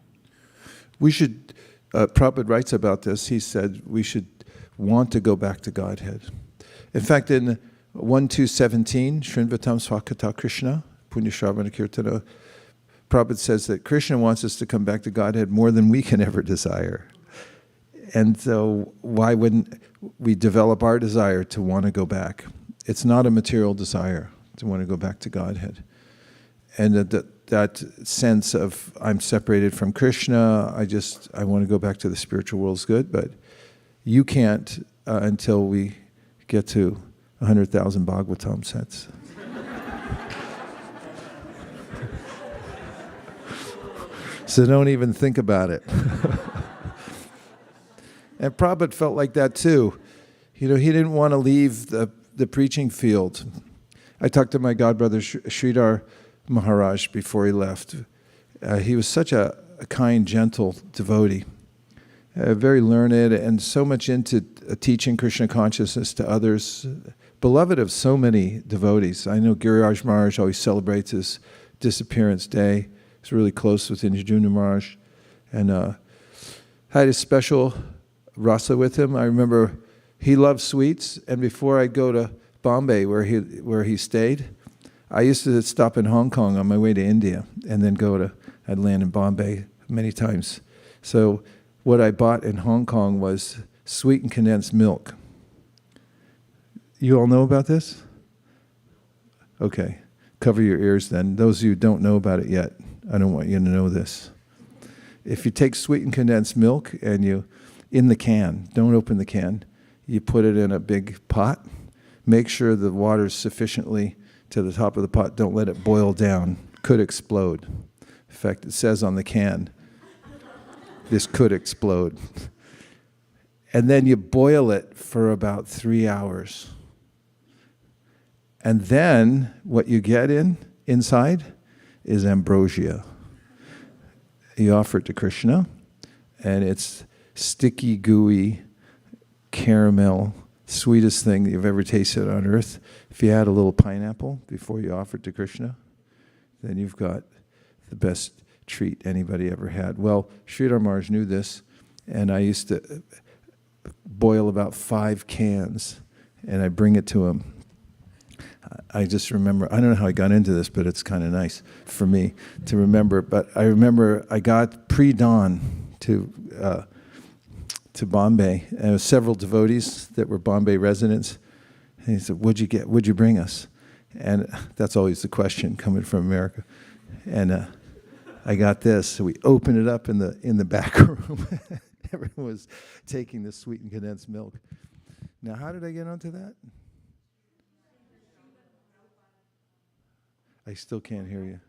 Speaker 1: We should, Prabhupada writes about this, he said we should want to go back to Godhead. In fact, in 1.2.17, Srinvatam Swakata Krishna, Punya Shravana Kirtana, Prabhupada says that Krishna wants us to come back to Godhead more than we can ever desire. And so why wouldn't we develop our desire to want to go back? It's not a material desire to want to go back to Godhead. And that sense of I'm separated from Krishna, I want to go back to the spiritual world is good, but you can't until we get to 100,000 Bhagavatam sets. So don't even think about it. And Prabhupada felt like that too. He didn't want to leave the preaching field. I talked to my godbrother Sridhar Maharaj before he left. He was such a kind, gentle devotee, very learned and so much into teaching Krishna consciousness to others, beloved of so many devotees. I know Giriraj Maharaj always celebrates his disappearance day. He's really close with Indrajuna Maharaj, and had a special rasa with him. I remember he loved sweets, and before I'd go to Bombay, where he stayed, I used to stop in Hong Kong on my way to India, and then I'd land in Bombay many times. So what I bought in Hong Kong was sweetened condensed milk. You all know about this? Okay, cover your ears then. Those of you who don't know about it yet, I don't want you to know this. If you take sweetened condensed milk and in the can, don't open the can, you put it in a big pot, make sure the water's sufficiently to the top of the pot, don't let it boil down, could explode. In fact, it says on the can, this could explode. And then you boil it for about 3 hours. And then what you get inside is ambrosia. You offer it to Krishna, and it's sticky, gooey, caramel, sweetest thing that you've ever tasted on earth. If you add a little pineapple before you offer it to Krishna, then you've got the best treat anybody ever had. Well, Sridhar Maharaj knew this, and I used to boil about 5 cans, and I bring it to him. I just remember, I don't know how I got into this, but it's kind of nice for me to remember. But I remember I got pre-dawn to Bombay, and there were several devotees that were Bombay residents. And he said, what'd you bring us? And that's always the question coming from America. And I got this. So we opened it up in the back room. Everyone was taking the sweetened condensed milk. Now, how did I get onto that? I still can't hear you.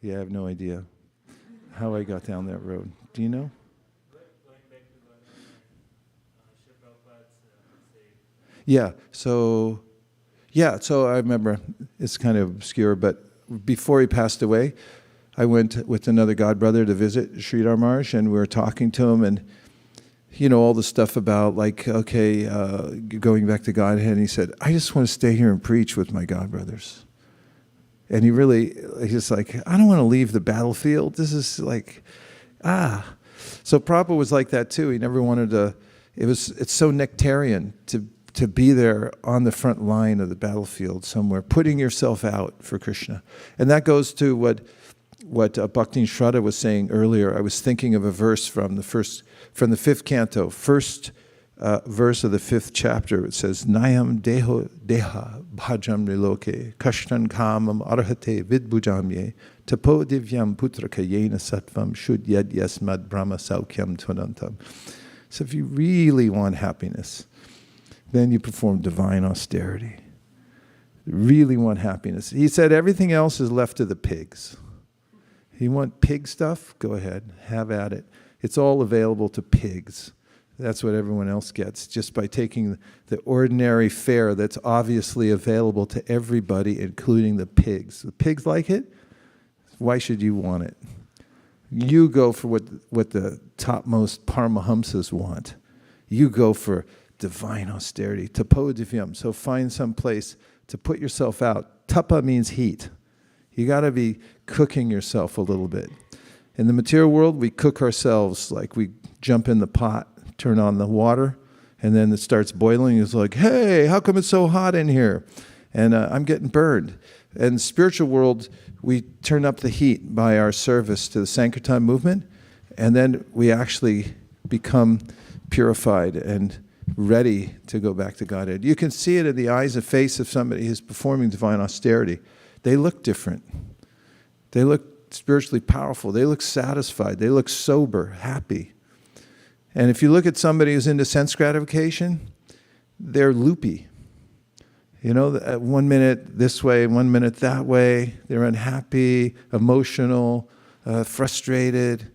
Speaker 1: Yeah, I have no idea how I got down that road. Do you know? So I remember, it's kind of obscure, but before he passed away, I went with another godbrother to visit Sridhar Maharaj, and we were talking to him, and all the stuff about going back to Godhead, and he said, I just want to stay here and preach with my godbrothers. And he's like, I don't want to leave the battlefield. This is So Prabhupada was like that too. He never wanted to, it's so nectarian to be there on the front line of the battlefield somewhere, putting yourself out for Krishna. And that goes to what Bhakti Shraddha was saying earlier. I was thinking of a verse from the 5th canto, first verse of the 5th chapter. It says, Nayam deha bhajam niloke kashtan kamam arhate vidbujamye tapo divyam putraka yena sattvam shudyad yasmad brahma saukyam tvanantam. So if you really want happiness, then you perform divine austerity. You really want happiness. He said everything else is left to the pigs. You want pig stuff? Go ahead, have at it. It's all available to pigs. That's what everyone else gets, just by taking the ordinary fare that's obviously available to everybody, including the pigs. The pigs like it. Why should you want it? You go for what the topmost Paramahamsas want. You go for divine austerity, tapo divyam. So find some place to put yourself out. Tapa means heat. You got to be cooking yourself a little bit. In the material world, we cook ourselves, like we jump in the pot, turn on the water, and then it starts boiling. It's like, hey, how come it's so hot in here? And I'm getting burned. In the spiritual world, we turn up the heat by our service to the Sankirtana movement, and then we actually become purified and ready to go back to Godhead. You can see it in the eyes and face of somebody who's performing divine austerity. They look different. They look spiritually powerful. They look satisfied. They look sober, happy. And if you look at somebody who's into sense gratification, they're loopy. You know, 1 minute this way, 1 minute that way. They're unhappy, emotional, frustrated.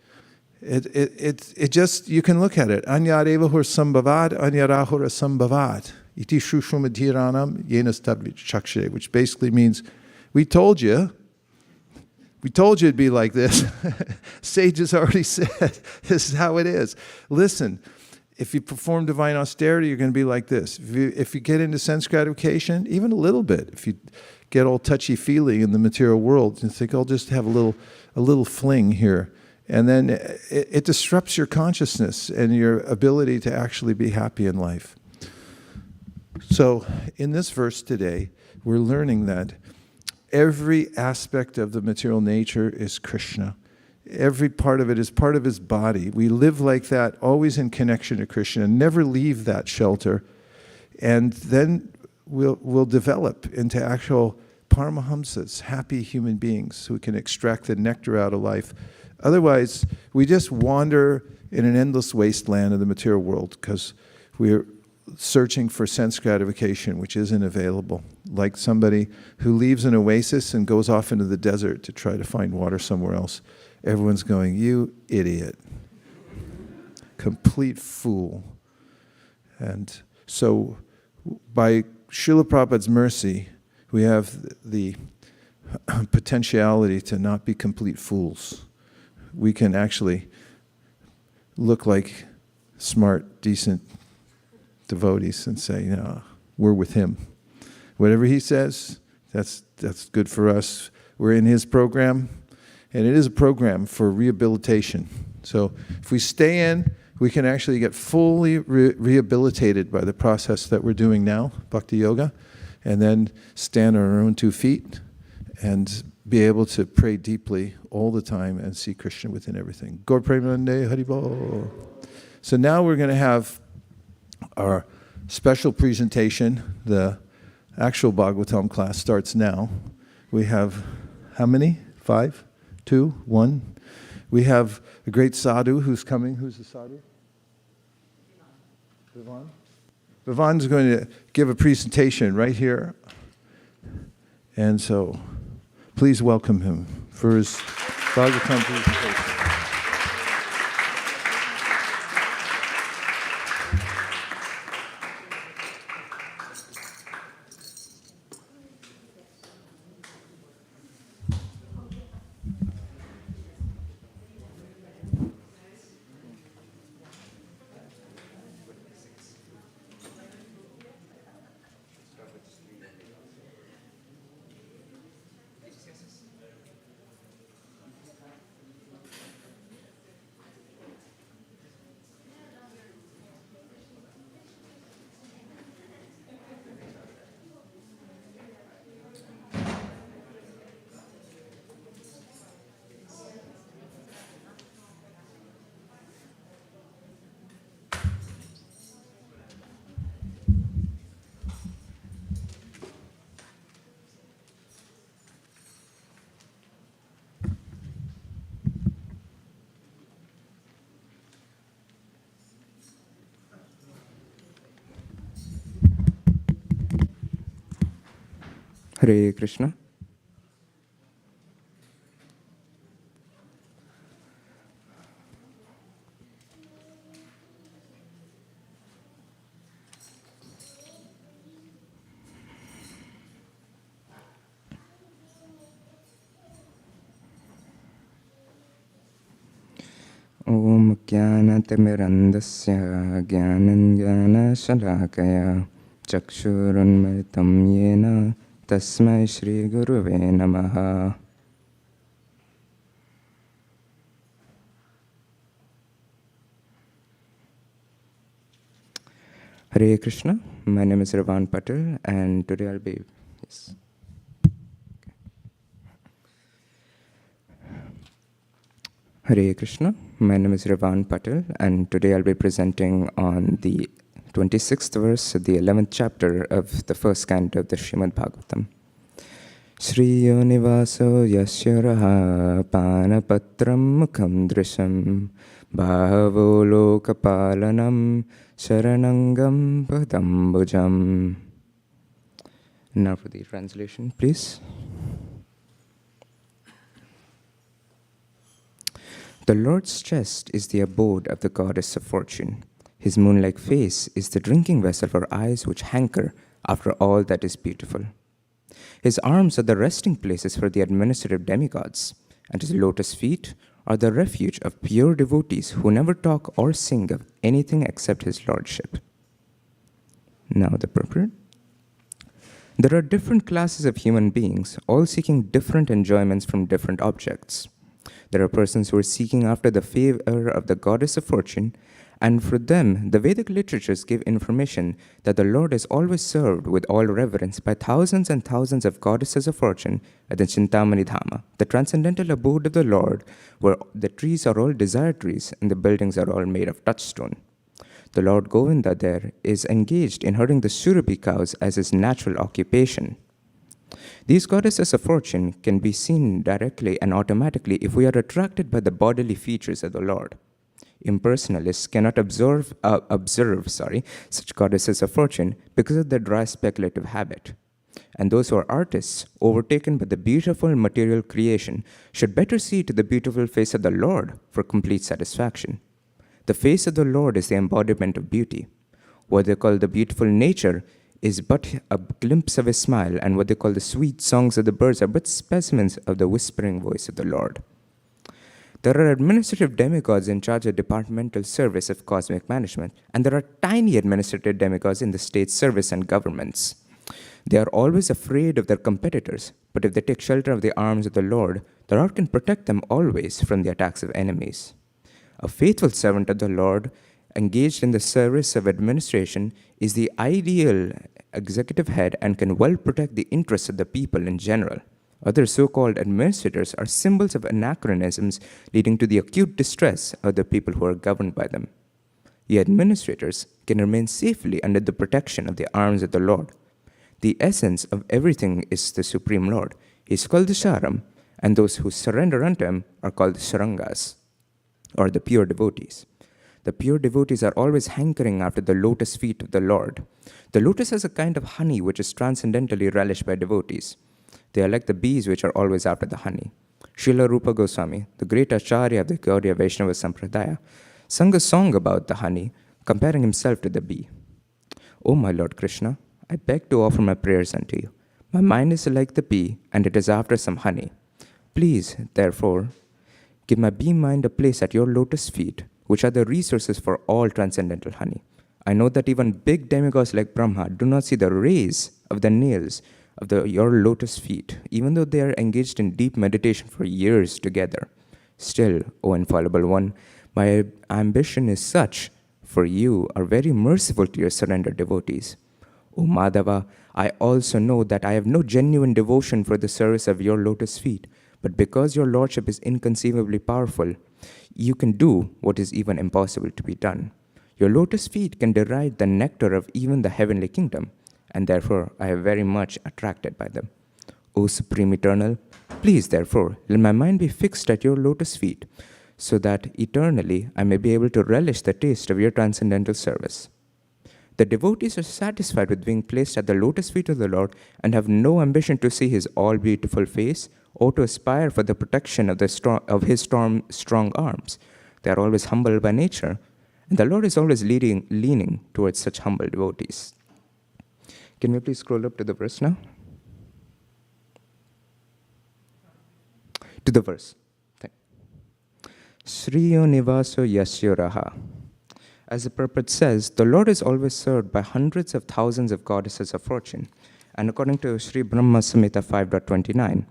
Speaker 1: It just, you can look at it. Anyarevahur sambhavad, anyarahura sambhavad. Iti shushumadhiranam yenastadvit chakshe, which basically means, we told you it'd be like this. Sages already said, this is how it is. Listen, if you perform divine austerity, you're going to be like this. If you get into sense gratification, even a little bit, if you get all touchy-feely in the material world and think, I'll just have a little fling here, and then it disrupts your consciousness and your ability to actually be happy in life. So in this verse today, we're learning that every aspect of the material nature is Krishna. Every part of it is part of his body. We live like that, always in connection to Krishna, and never leave that shelter. And then we'll develop into actual paramahamsas, happy human beings who can extract the nectar out of life. Otherwise, we just wander in an endless wasteland of the material world because we're searching for sense gratification, which isn't available. Like somebody who leaves an oasis and goes off into the desert to try to find water somewhere else. Everyone's going, you idiot. Complete fool. And so by Srila Prabhupada's mercy, we have the potentiality to not be complete fools. We can actually look like smart, decent devotees and say, no, we're with him. Whatever he says, that's good for us. We're in his program, and it is a program for rehabilitation. So if we stay in, we can actually get fully rehabilitated by the process that we're doing now, Bhakti Yoga, and then stand on our own 2 feet and be able to pray deeply all the time and see Krishna within everything. Gaur Premanande Haribol. So now we're going to have our special presentation. The actual Bhagavatam class starts now. We have how many? 5, 2, 1. We have a great sadhu who's coming. Who's the sadhu? Vivan. Vivan's going to give a presentation right here. And so please welcome him for his Bhagavatam presentation.
Speaker 14: Hare Krishna. Om Jnanatimmirandasya Jnananjana-shalakaya Chakshurunmritam Yena Tasmai Shri Guruve Namaha. Hare Krishna. My name is Ravan Patel, and today I'll be Hare Krishna. My name is Ravan Patel, and today I'll be presenting on the 26th verse of the 11th chapter of the first canto of the Srimad-bhagavatam. Shriyo nivaso yasyaraha panapatram mukham drisham bhavo lokapalanam sharanangam padambujam. Now for the translation, please. The Lord's chest is the abode of the goddess of fortune. His moon-like face is the drinking vessel for eyes which hanker after all that is beautiful. His arms are the resting places for the administrative demigods, and his lotus feet are the refuge of pure devotees who never talk or sing of anything except his lordship. Now the purport. There are different classes of human beings, all seeking different enjoyments from different objects. There are persons who are seeking after the favor of the goddess of fortune, and for them, the Vedic literatures give information that the Lord is always served with all reverence by thousands and thousands of goddesses of fortune at the Chintamani Dhama, the transcendental abode of the Lord, where the trees are all desire trees and the buildings are all made of touchstone. The Lord Govinda there is engaged in herding the Surabhi cows as his natural occupation. These goddesses of fortune can be seen directly and automatically if we are attracted by the bodily features of the Lord. Impersonalists cannot observe such goddesses of fortune because of their dry speculative habit. And those who are artists, overtaken by the beautiful material creation, should better see to the beautiful face of the Lord for complete satisfaction. The face of the Lord is the embodiment of beauty. What they call the beautiful nature is but a glimpse of his smile, and what they call the sweet songs of the birds are but specimens of the whispering voice of the Lord. There are administrative demigods in charge of departmental service of cosmic management, and there are tiny administrative demigods in the state service and governments. They are always afraid of their competitors, but if they take shelter of the arms of the Lord can protect them always from the attacks of enemies. A faithful servant of the Lord, engaged in the service of administration, is the ideal executive head and can well protect the interests of the people in general. Other so-called administrators are symbols of anachronisms leading to the acute distress of the people who are governed by them. The administrators can remain safely under the protection of the arms of the Lord. The essence of everything is the Supreme Lord. He is called the Sharam, and those who surrender unto him are called the Sarangas, or the pure devotees. The pure devotees are always hankering after the lotus feet of the Lord. The lotus is a kind of honey which is transcendentally relished by devotees. They are like the bees which are always after the honey. Srila Rupa Goswami, the great Acharya of the Gaudiya Vaishnava Sampradaya, sung a song about the honey, comparing himself to the bee. O my Lord Krishna, I beg to offer my prayers unto you. My mind is like the bee, and it is after some honey. Please, therefore, give my bee mind a place at your lotus feet, which are the resources for all transcendental honey. I know that even big demigods like Brahma do not see the rays of the nails of your lotus feet, even though they are engaged in deep meditation for years together. Still, O infallible one, my ambition is such, for you are very merciful to your surrendered devotees. O Madhava, I also know that I have no genuine devotion for the service of your lotus feet, but because your lordship is inconceivably powerful, you can do what is even impossible to be done. Your lotus feet can deride the nectar of even the heavenly kingdom, and therefore I am very much attracted by them. O Supreme Eternal, please therefore let my mind be fixed at your lotus feet, so that eternally I may be able to relish the taste of your transcendental service. The devotees are satisfied with being placed at the lotus feet of the Lord and have no ambition to see his all-beautiful face or to aspire for the protection of his strong arms. They are always humble by nature, and the Lord is always leaning towards such humble devotees. Can we please scroll up to the verse now? To the verse. Sriyo nivaso yasyo raha. As the purport says, the Lord is always served by hundreds of thousands of goddesses of fortune. And according to Sri Brahma Samhita 5.29,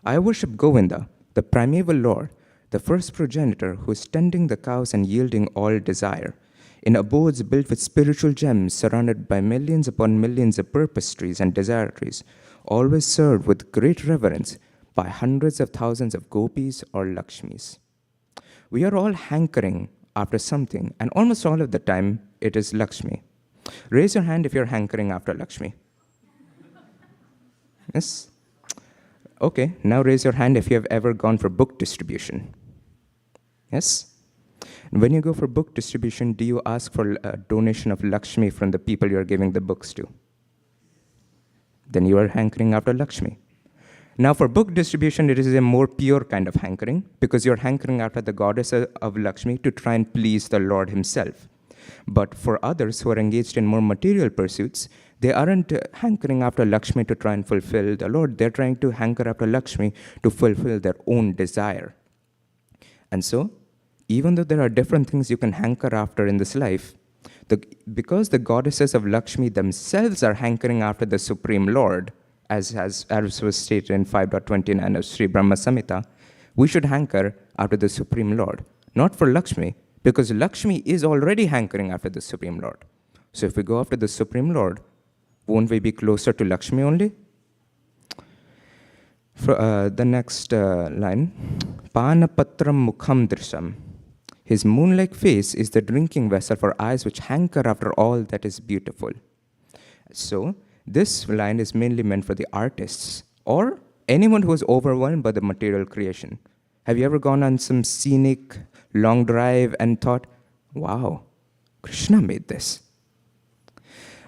Speaker 14: I worship Govinda, the primeval Lord, the first progenitor who is tending the cows and yielding all desire, in abodes built with spiritual gems, surrounded by millions upon millions of purpose trees and desire trees, always served with great reverence by hundreds of thousands of gopis or lakshmis. We are all hankering after something, and almost all of the time, it is Lakshmi. Raise your hand if you're hankering after Lakshmi. Yes? Okay, now raise your hand if you have ever gone for book distribution. Yes? When you go for book distribution, do you ask for a donation of Lakshmi from the people you're giving the books to? then you are hankering after Lakshmi. Now, for book distribution, it is a more pure kind of hankering, because you're hankering after the goddess of Lakshmi to try and please the Lord himself. But for others who are engaged in more material pursuits, they aren't hankering after Lakshmi to try and fulfill the Lord. They're trying to hanker after Lakshmi to fulfill their own desire. And so, even though there are different things you can hanker after in this life, because the goddesses of Lakshmi themselves are hankering after the Supreme Lord, as was stated in 5.29 of Sri Brahma Samhita, we should hanker after the Supreme Lord, not for Lakshmi, because Lakshmi is already hankering after the Supreme Lord. So if we go after the Supreme Lord, won't we be closer to Lakshmi only? For the next line, Panapatram Mukham Drisham. His moon-like face is the drinking vessel for eyes which hanker after all that is beautiful. So, this line is mainly meant for the artists or anyone who is overwhelmed by the material creation. Have you ever gone on some scenic long drive and thought, wow, Krishna made this?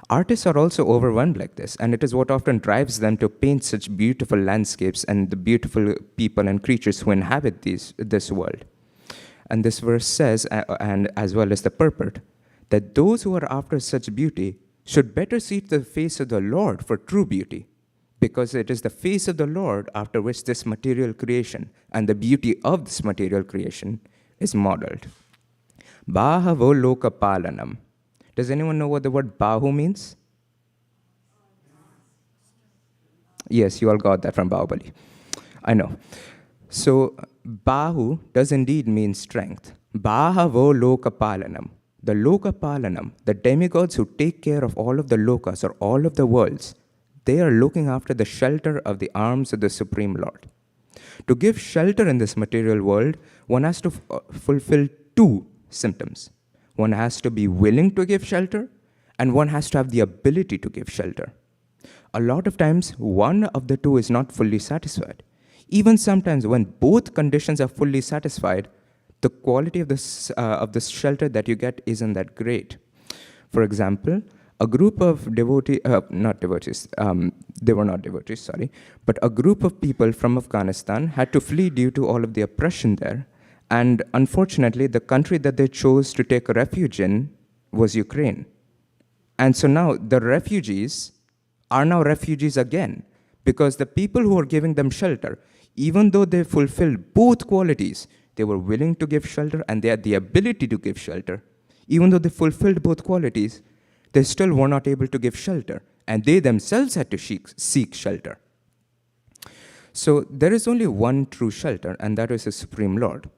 Speaker 14: Artists are also overwhelmed like this, and it is what often drives them to paint such beautiful landscapes and the beautiful people and creatures who inhabit this world. And this verse says, and as well as the purport, that those who are after such beauty should better seek the face of the Lord for true beauty, because it is the face of the Lord after which this material creation and the beauty of this material creation is modeled. Bahavo loka palanam. Does anyone know what the word bahu means? Yes, you all got that from Bahubali. I know. So, bahu does indeed mean strength. Bahavo loka palanam. The loka palanam, the demigods who take care of all of the lokas or all of the worlds, they are looking after the shelter of the arms of the Supreme Lord. To give shelter in this material world, one has to fulfill two symptoms. One has to be willing to give shelter, and one has to have the ability to give shelter. A lot of times, one of the two is not fully satisfied. Even sometimes when both conditions are fully satisfied, the quality of this shelter that you get isn't that great. For example, a group of devotees, they were not devotees, sorry, but a group of people from Afghanistan had to flee due to all of the oppression there. And unfortunately, the country that they chose to take refuge in was Ukraine. And so now the refugees are now refugees again, because the people who are giving them shelter, even though they fulfilled both qualities, they were willing to give shelter and they had the ability to give shelter. Even though they fulfilled both qualities, they still were not able to give shelter, and they themselves had to seek shelter. So there is only one true shelter, and that is the Supreme Lord.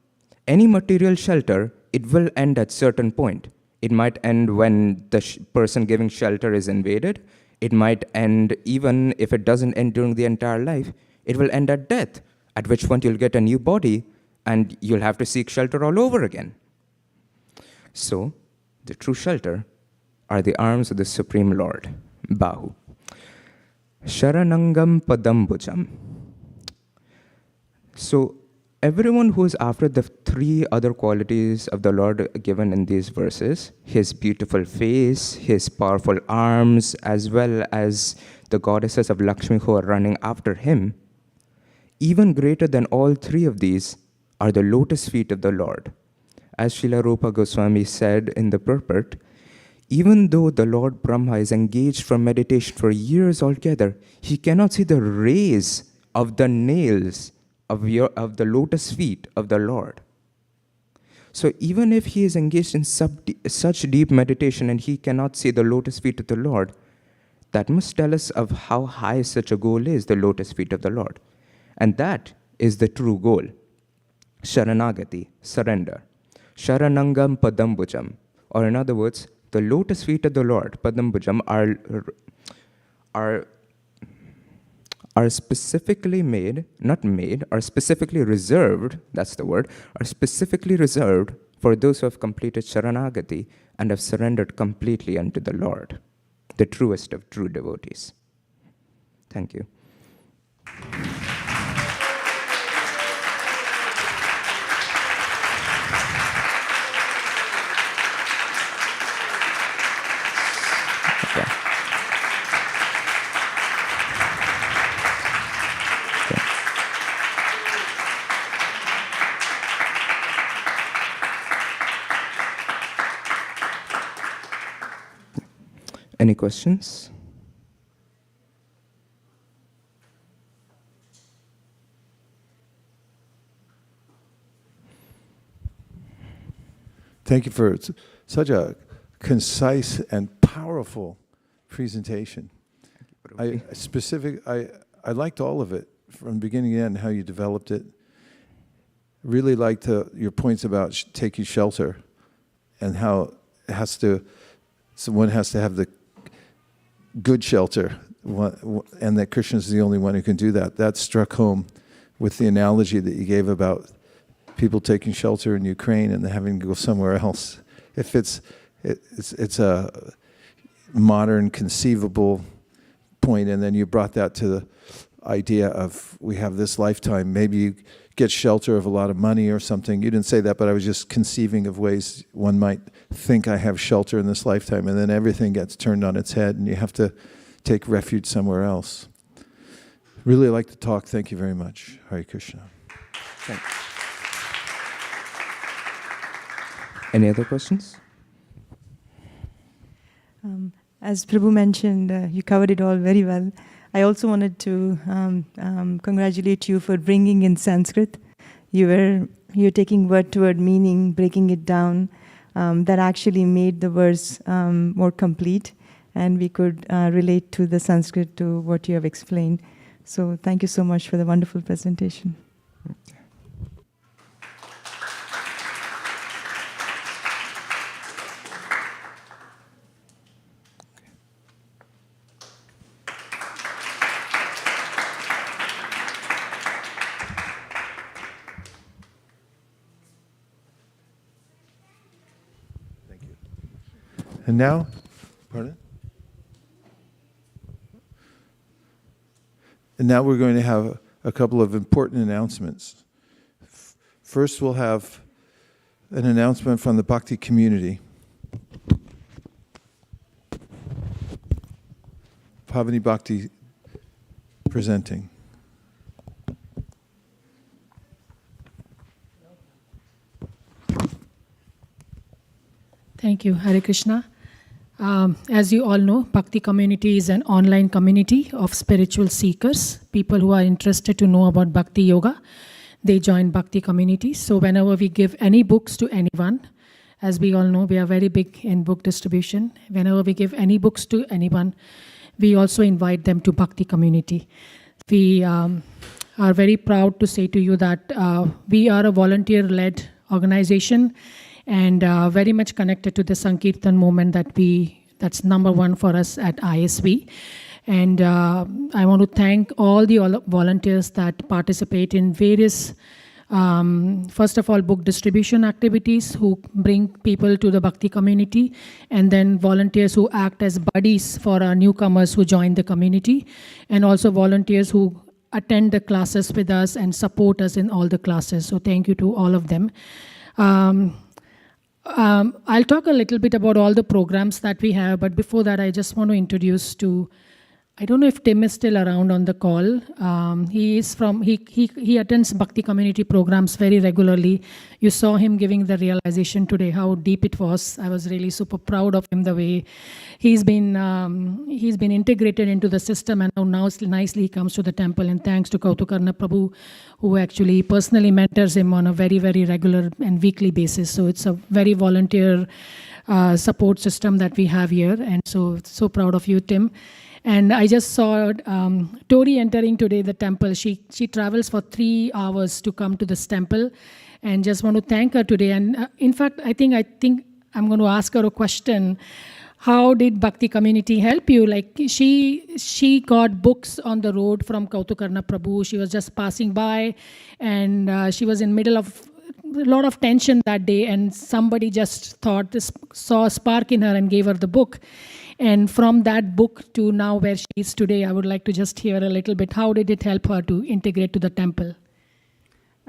Speaker 14: Any material shelter, it will end at certain point. It might end when the person giving shelter is invaded. It might end, even if it doesn't end during the entire life, it will end at death, at which point you'll get a new body and you'll have to seek shelter all over again. So, the true shelter are the arms of the Supreme Lord, Bahu. Sharanangam Padambujam. So, everyone who is after the three other qualities of the Lord given in these verses, his beautiful face, his powerful arms, as well as the goddesses of Lakshmi who are running after him, even greater than all three of these are the lotus feet of the Lord. As Srila Rupa Goswami said in the purport, even though the Lord Brahma is engaged for meditation for years altogether, he cannot see the rays of the nails of the lotus feet of the Lord. So even if he is engaged in such deep meditation and he cannot see the lotus feet of the Lord, that must tell us of how high such a goal is, the lotus feet of the Lord. And that is the true goal. Sharanagati, surrender. Sharanangam Padambujam, or in other words, the lotus feet of the Lord, Padambujam, are specifically are specifically reserved, that's the word, are specifically reserved for those who have completed Sharanagati and have surrendered completely unto the Lord, the truest of true devotees. Thank you. Any questions?
Speaker 1: Thank you for such a concise and powerful presentation. I liked all of it from beginning to end, how you developed it. Really liked your points about taking shelter and how it has to, one has to have the good shelter, and that Krishna is the only one who can do that. That struck home with the analogy that you gave about people taking shelter in Ukraine and having to go somewhere else. If it's a modern, conceivable point, and then you brought that to the idea of we have this lifetime. Maybe you get shelter of a lot of money or something. You didn't say that, but I was just conceiving of ways one might think I have shelter in this lifetime, and then everything gets turned on its head, and you have to take refuge somewhere else. Really like the talk. Thank you very much. Hare Krishna.
Speaker 14: Thanks. Any other questions?
Speaker 13: As Prabhu mentioned, you covered it all very well. I also wanted to congratulate you for bringing in Sanskrit. You're taking word-to-word meaning, breaking it down. That actually made the verse more complete, and we could relate to the Sanskrit to what you have explained. So thank you so much for the wonderful presentation.
Speaker 1: And now, pardon? And now we're going to have a couple of important announcements. First, we'll have an announcement from the Bhakti community. Pavani Bhakti presenting.
Speaker 15: Thank you, Hare Krishna. As you all know, Bhakti community is an online community of spiritual seekers, people who are interested to know about Bhakti Yoga. They join Bhakti community. So whenever we give any books to anyone, as we all know, we are very big in book distribution. Whenever we give any books to anyone, we also invite them to Bhakti community. We are very proud to say to you that we are a volunteer-led organization, and very much connected to the Sankirtana movement that's number one for us at ISV. And I want to thank all the volunteers that participate in various, first of all, book distribution activities, who bring people to the Bhakti community, and then volunteers who act as buddies for our newcomers who join the community, and also volunteers who attend the classes with us and support us in all the classes. So thank you to all of them. I'll talk a little bit about all the programs that we have, but before that, I just want to introduce I don't know if Tim is still around on the call. He attends Bhakti community programs very regularly. You saw him giving the realization today, how deep it was. I was really super proud of him, the way he's been integrated into the system, and now nicely he comes to the temple. And thanks to Kautukarna Prabhu, who actually personally mentors him on a very, very regular and weekly basis. So it's a very volunteer support system that we have here. And so proud of you, Tim. And I just saw Tori entering today the temple. She travels for 3 hours to come to this temple, and just want to thank her today. And in fact, I think I'm going to ask her a question. How did Bhakti community help you? Like she got books on the road from Kautukarna Prabhu. She was just passing by, and she was in middle of a lot of tension that day, and somebody just saw a spark in her and gave her the book. And from that book to now where she is today, I would like to just hear a little bit. How did it help her to integrate to the temple?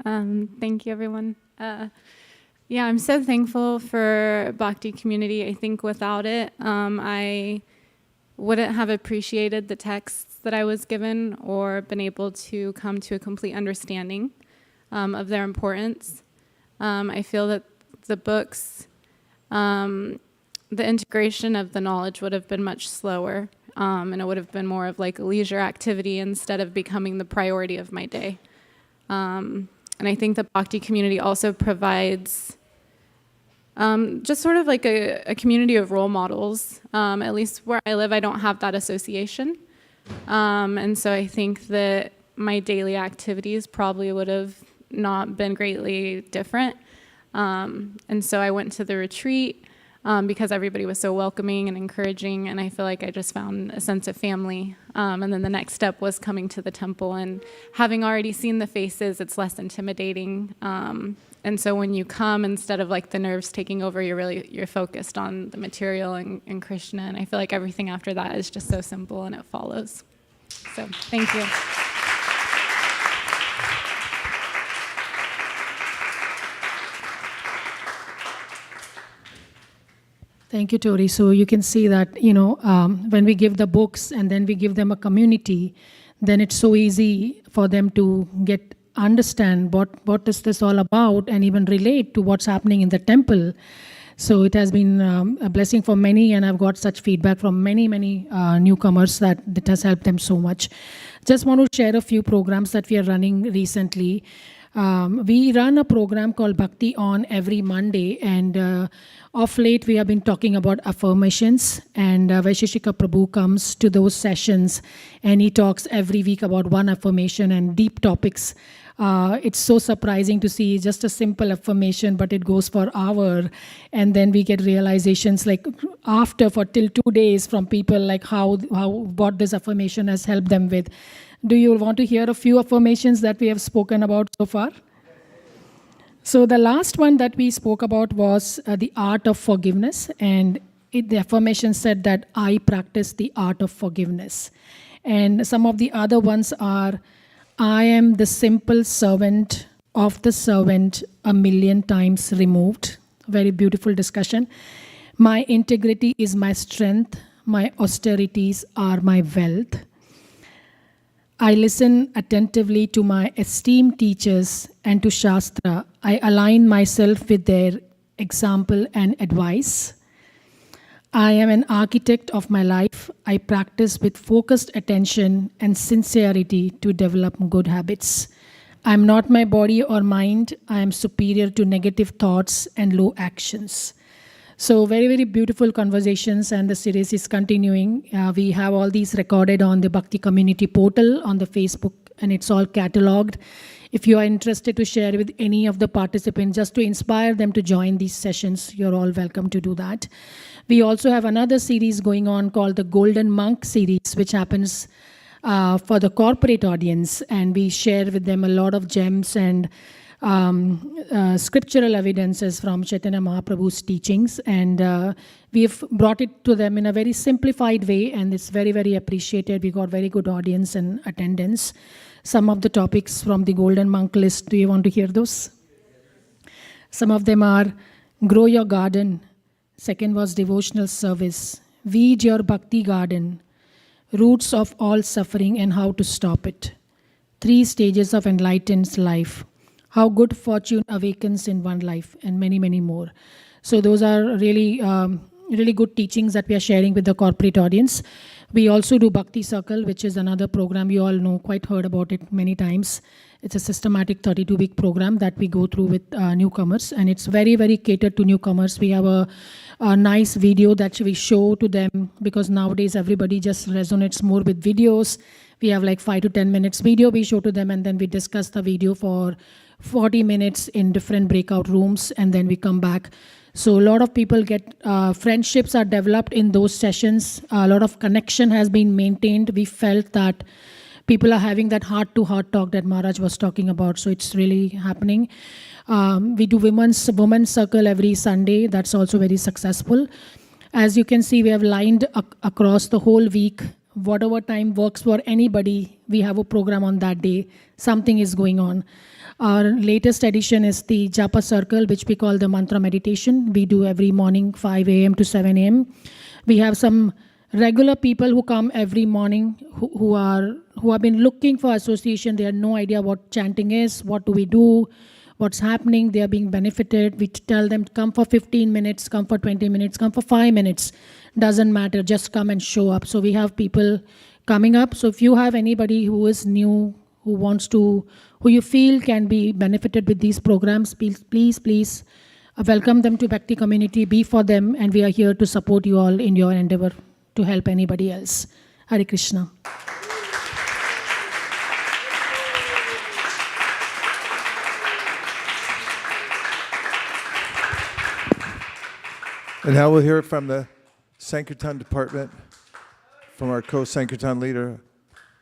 Speaker 16: Thank you, everyone. I'm so thankful for Bhakti community. I think without it, I wouldn't have appreciated the texts that I was given or been able to come to a complete understanding of their importance. I feel that the books the integration of the knowledge would have been much slower, and it would have been more of like a leisure activity instead of becoming the priority of my day. And I think the Bhakti community also provides just sort of like a community of role models. At least where I live, I don't have that association. And so I think that my daily activities probably would have not been greatly different. And so I went to the retreat because everybody was so welcoming and encouraging, and I feel like I just found a sense of family. And then the next step was coming to the temple, and having already seen the faces, it's less intimidating. And so when you come, instead of like the nerves taking over, you're focused on the material and Krishna, and I feel like everything after that is just so simple and it follows. So thank you.
Speaker 15: Thank you, Tori. So you can see that, when we give the books and then we give them a community, then it's so easy for them to understand what is this all about and even relate to what's happening in the temple. So it has been a blessing for many, and I've got such feedback from many newcomers that it has helped them so much. Just want to share a few programs that we are running recently. We run a program called Bhakti On every Monday, and of late we have been talking about affirmations, and Vaisesika Prabhu comes to those sessions and he talks every week about one affirmation and deep topics. It's so surprising to see just a simple affirmation, but it goes for hour, and then we get realizations like till 2 days from people like how what this affirmation has helped them with. Do you want to hear a few affirmations that we have spoken about so far? So the last one that we spoke about was the art of forgiveness, and the affirmation said that I practice the art of forgiveness. And some of the other ones are, I am the simple servant of the servant 1,000,000 times removed. Very beautiful discussion. My integrity is my strength. My austerities are my wealth. I listen attentively to my esteemed teachers and to Shastra. I align myself with their example and advice. I am an architect of my life. I practice with focused attention and sincerity to develop good habits. I am not my body or mind. I am superior to negative thoughts and low actions. So very beautiful conversations, and the series is continuing. We have all these recorded on the Bhakti Community portal on the Facebook, and it's all catalogued. If you are interested to share with any of the participants, just to inspire them to join these sessions, you're all welcome to do that. We also have another series going on called the Golden Monk series, which happens for the corporate audience, and we share with them a lot of gems and scriptural evidences from Chaitanya Mahaprabhu's teachings, and we've brought it to them in a very simplified way, and it's very appreciated. We got very good audience and attendance. Some of the topics from the Golden Monk list, do you want to hear those? Some of them are grow your garden. Second was devotional service. Weed your bhakti garden. Roots of all suffering and how to stop it. 3 stages of enlightened life. How good fortune awakens in one life, and many more. So those are really good teachings that we are sharing with the corporate audience. We also do Bhakti Circle, which is another program you all know, quite heard about it many times. It's a systematic 32-week program that we go through with newcomers, and it's very catered to newcomers. We have a nice video that we show to them, because nowadays everybody just resonates more with videos. We have like 5 to 10 minutes video we show to them, and then we discuss the video for 40 minutes in different breakout rooms, and then we come back. So a lot of people get, friendships are developed in those sessions. A lot of connection has been maintained. We felt that people are having that heart-to-heart talk that Maharaj was talking about, so it's really happening. We do women's circle every Sunday. That's also very successful. As you can see, we have lined across the whole week. Whatever time works for anybody, we have a program on that day. Something is going on. Our latest edition is the Japa Circle, which we call the Mantra Meditation. We do every morning, 5 a.m. to 7 a.m. We have some regular people who come every morning who have been looking for association. They have no idea what chanting is, what do we do, what's happening. They are being benefited. We tell them, come for 15 minutes, come for 20 minutes, come for 5 minutes. Doesn't matter, just come and show up. So we have people coming up. So if you have anybody who is new, who you feel can be benefited with these programs, please welcome them to Bhakti community, be for them, and we are here to support you all in your endeavor to help anybody else. Hare Krishna.
Speaker 1: And now we'll hear it from the Sankirtan department, from our co-Sankirtan leader,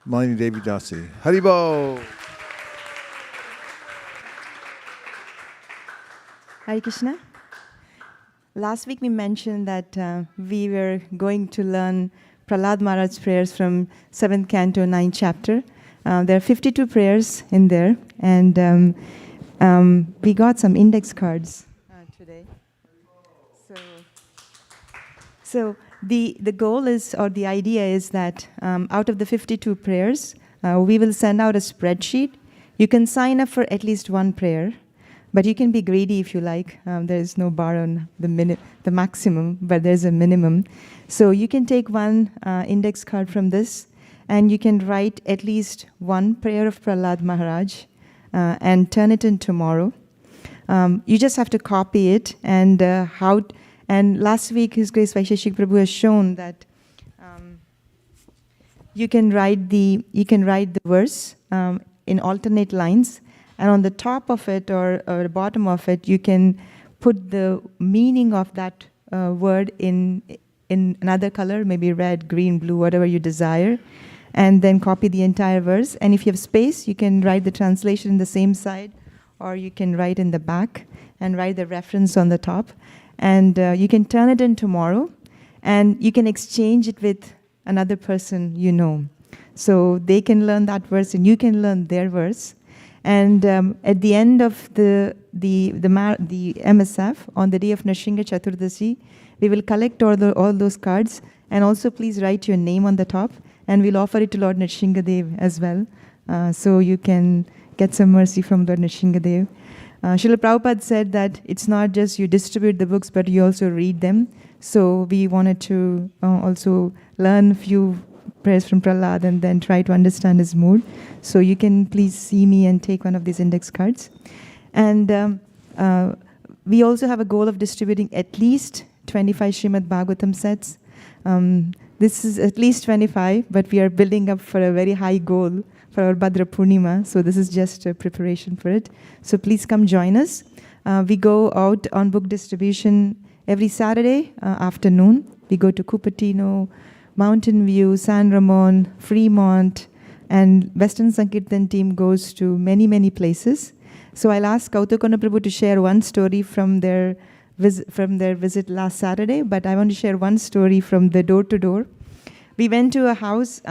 Speaker 1: Malini Devi Dasi. Haribo!
Speaker 13: Hare Krishna. Last week we mentioned that we were going to learn Prahlad Maharaj's prayers from 7th canto, 9th chapter. There are 52 prayers in there, and we got some index cards today. So the goal is, or the idea is that out of the 52 prayers, we will send out a spreadsheet. You can sign up for at least one prayer, but you can be greedy if you like. There is no bar on the maximum, but there's a minimum. So you can take one index card from this, and you can write at least one prayer of Prahlad Maharaj and turn it in tomorrow. You just have to copy it, and last week, His Grace Vaisesika Prabhu has shown that you can write the verse in alternate lines, and on the top of it or the bottom of it, you can put the meaning of that word in another color, maybe red, green, blue, whatever you desire, and then copy the entire verse. And if you have space, you can write the translation in the same side, or you can write in the back and write the reference on the top. And you can turn it in tomorrow, and you can exchange it with another person you know. So they can learn that verse, and you can learn their verse. And at the end of the MSF, on the day of Nrsimha Chaturdasi, we will collect all those cards, and also please write your name on the top, and we'll offer it to Lord Nrsimha Dev as well, so you can get some mercy from Lord Nrsimha Dev. Srila Prabhupada said that it's not just you distribute the books, but you also read them. So we wanted to also learn a few prayers from Prahlad and then try to understand his mood. So you can please see me and take one of these index cards. And we also have a goal of distributing at least 25 Srimad-bhagavatam sets. This is at least 25, but we are building up for a very high goal for our Bhadra Purnima, so this is just a preparation for it. So please come join us. We go out on book distribution every Saturday afternoon. We go to Cupertino, Mountain View, San Ramon, Fremont, and Western Sankirtan team goes to many, many places. So I'll ask Kautukona Prabhu to share one story from their visit last Saturday, but I want to share one story from the door-to-door. We went to a house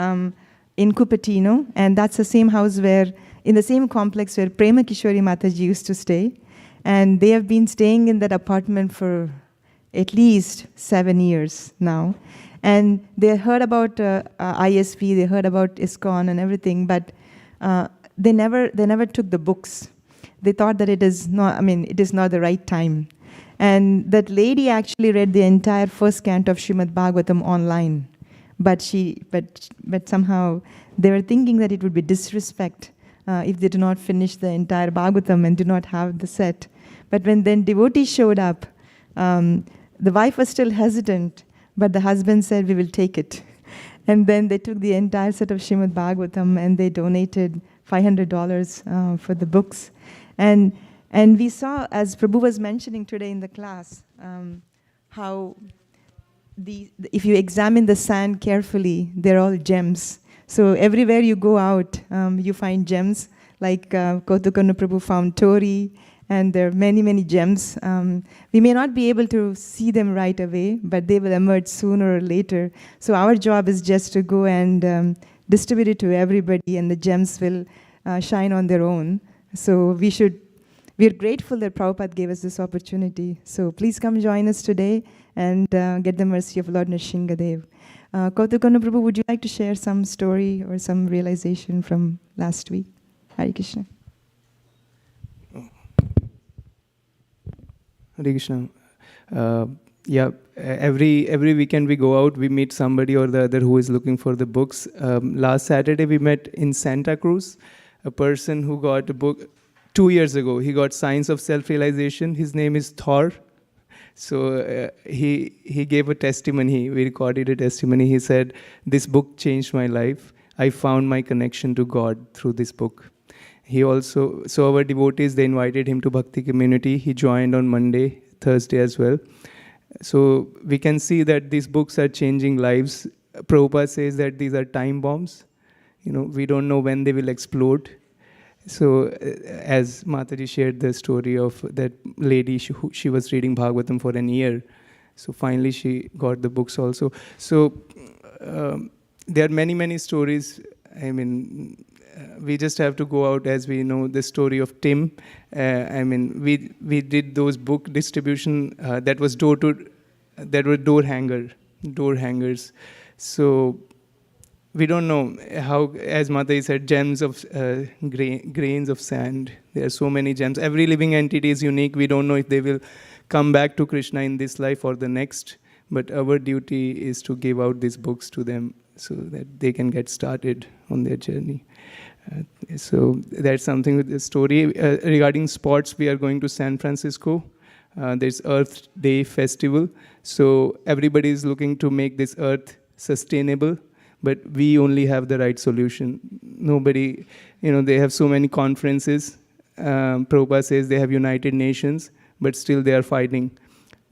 Speaker 13: in Cupertino, and that's the same house in the same complex where Prema Kishori Mataji used to stay. And they have been staying in that apartment for at least 7 years now. And they heard about ISP, they heard about ISKCON and everything, but they never took the books. They thought that it is not the right time. And that lady actually read the entire first canto of Srimad-bhagavatam online. But somehow they were thinking that it would be disrespect if they do not finish the entire Bhagavatam and do not have the set. But when then devotees showed up, the wife was still hesitant, but the husband said, "We will take it." And then they took the entire set of Srimad-bhagavatam and they donated $500 for the books. And we saw, as Prabhu was mentioning today in the class, how if you examine the sand carefully, they're all gems. So everywhere you go out, you find gems, like Kautukana Prabhu found Tori, and there are many, many gems. We may not be able to see them right away, but they will emerge sooner or later. So our job is just to go and distribute it to everybody, and the gems will shine on their own. So we're grateful that Prabhupada gave us this opportunity. So please come join us today and get the mercy of Lord Nrsimha Dev. Kautukana Prabhu, would you like to share some story or some realization from last week? Hare Krishna.
Speaker 10: Hare Krishna. Yeah, every weekend we go out, we meet somebody or the other who is looking for the books. Last Saturday we met in Santa Cruz, a person who got a book 2 years ago. He got Science of Self-Realization. His name is Thor. So he gave a testimony. We recorded a testimony. He said, "This book changed my life. I found my connection to God through this book." He also, so our devotees, they invited him to Bhakti community. He joined on Monday, Thursday as well. So we can see that these books are changing lives. Prabhupada says that these are time bombs. We don't know when they will explode. So as Mataji shared the story of that lady, she was reading Bhagavatam for an year. So finally she got the books also. So there are many, many stories. I mean, we just have to go out, as we know the story of Tim. We did those book distribution that was door hangers. So we don't know how, as Mataji said, gems of grains of sand. There are so many gems. Every living entity is unique. We don't know if they will come back to Krishna in this life or the next. But our duty is to give out these books to them so that they can get started on their journey. So that's something with the story. Regarding sports, we are going to San Francisco. There's Earth Day Festival. So everybody is looking to make this earth sustainable, but we only have the right solution. Nobody, they have so many conferences. Prabhupada says they have United Nations, but still they are fighting.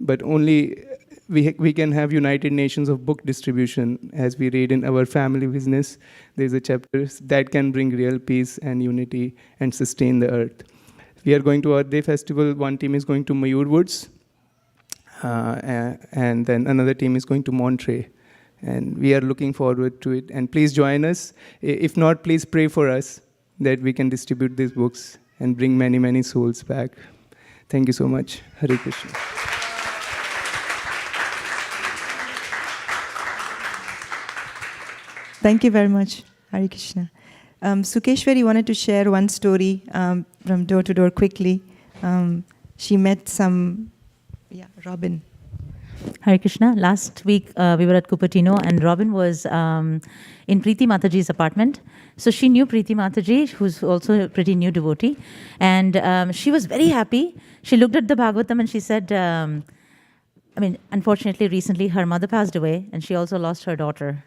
Speaker 10: But only we can have United Nations of book distribution, as we read in our family business. There's a chapter that can bring real peace and unity and sustain the earth. We are going to Earth Day Festival. One team is going to Mayur Woods, and then another team is going to Monterey. And we are looking forward to it. And please join us. If not, please pray for us that we can distribute these books and bring many, many souls back. Thank you so much. Hare Krishna.
Speaker 13: Thank you very much, Hare Krishna. Sukeshwari wanted to share one story from door to door quickly. She met Robin.
Speaker 4: Hare Krishna. Last week we were at Cupertino and Robin was in Preeti Mataji's apartment. So she knew Preeti Mataji, who's also a pretty new devotee. And she was very happy. She looked at the Bhagavatam and she said, unfortunately recently her mother passed away and she also lost her daughter.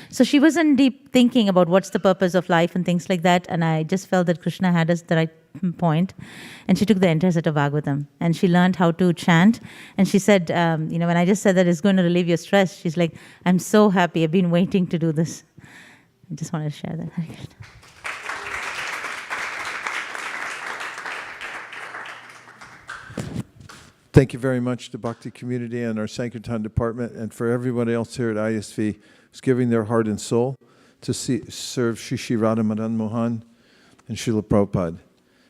Speaker 4: So she was in deep thinking about what's the purpose of life and things like that. And I just felt that Krishna had us the right point. And she took the entire set of Bhagavatam and she learned how to chant. And she said, when I just said that it's going to relieve your stress, she's like, I'm so happy. I've been waiting to do this. I just wanted to share that. Hare Krishna.
Speaker 1: Thank you very much to Bhakti community and our Sankirtana department, and for everybody else here at ISV who's giving their heart and soul to serve Shri Shri Radha Madan Mohan and Srila Prabhupada.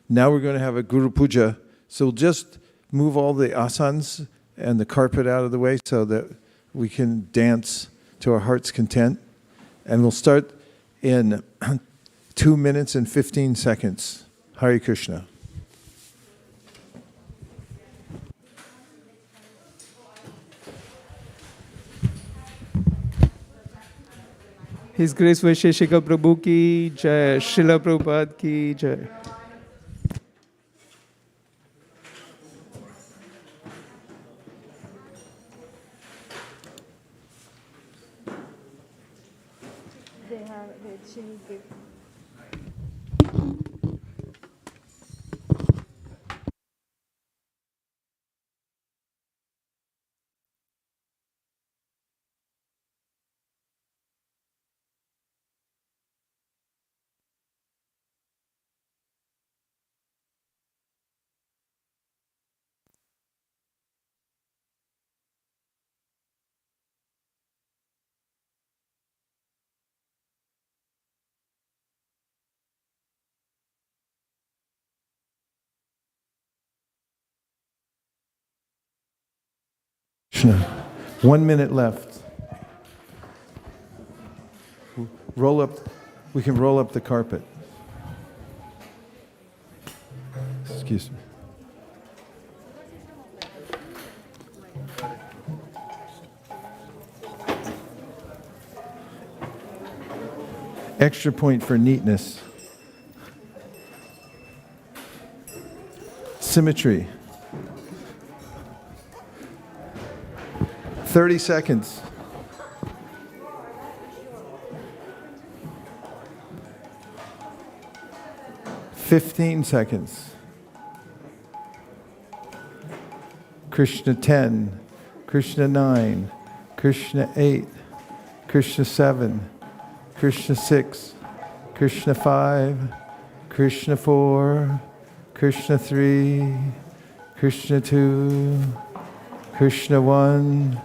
Speaker 1: Now we're going to have a Guru Puja, so we'll just move all the asanas and the carpet out of the way so that we can dance to our heart's content. And we'll start in 2 minutes and 15 seconds. Hare Krishna.
Speaker 10: His Grace Vaisesika Prabhu ki jai, Srila Prabhupada ki jai.
Speaker 1: Krishna. 1 minute left. We can roll up the carpet. Excuse me. Extra point for neatness. Symmetry. 30 seconds. Fifteen seconds. Krishna 10, Krishna 9, Krishna 8, Krishna 7, Krishna 6, Krishna 5, Krishna 4, Krishna 3, Krishna 2, Krishna 1.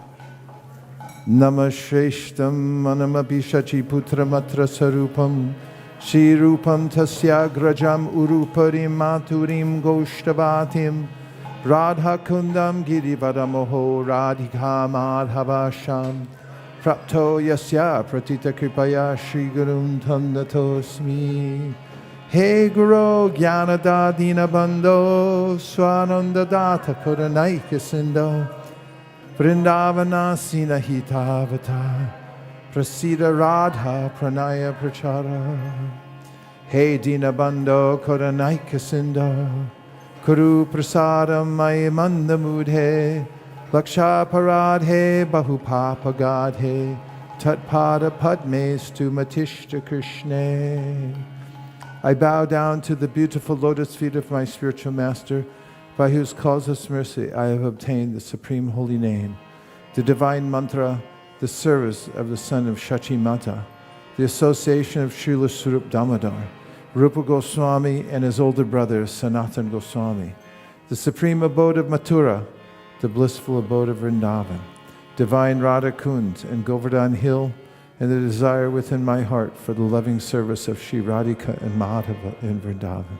Speaker 1: Namasheshtam manamapi shachi putramatra sarupam Shri Rupam tasyagrajam uruparim maturim goshtavatim Radha kundam girivadamoho radhika madhavasham Prapto yasya pratita kripaya Shri Gurum tam natosmi He Guru Jnanadadina Bandho Swananda Data Kodanaika Sindo Vrindavana Sina Hitavata Prasida Radha Pranaya Prachara He Dinabando Kodanaika Sindo Kuru Prasadam Mayamanda Mudhe Laksha Paradhe Bahupapa Gadhe Tatpada Padmestu Matishta Krishna. I bow down to the beautiful lotus feet of my spiritual master, by whose causeless mercy I have obtained the supreme holy name, the divine mantra, the service of the son of Shachi Mata, the association of Srila Swarup Damodar, Rupa Goswami and his older brother Sanatan Goswami, the supreme abode of Mathura, the blissful abode of Vrindavan, divine Radha Kund and Govardhan Hill, and the desire within my heart for the loving service of Sri Radhika and Madhava in Vrindavan.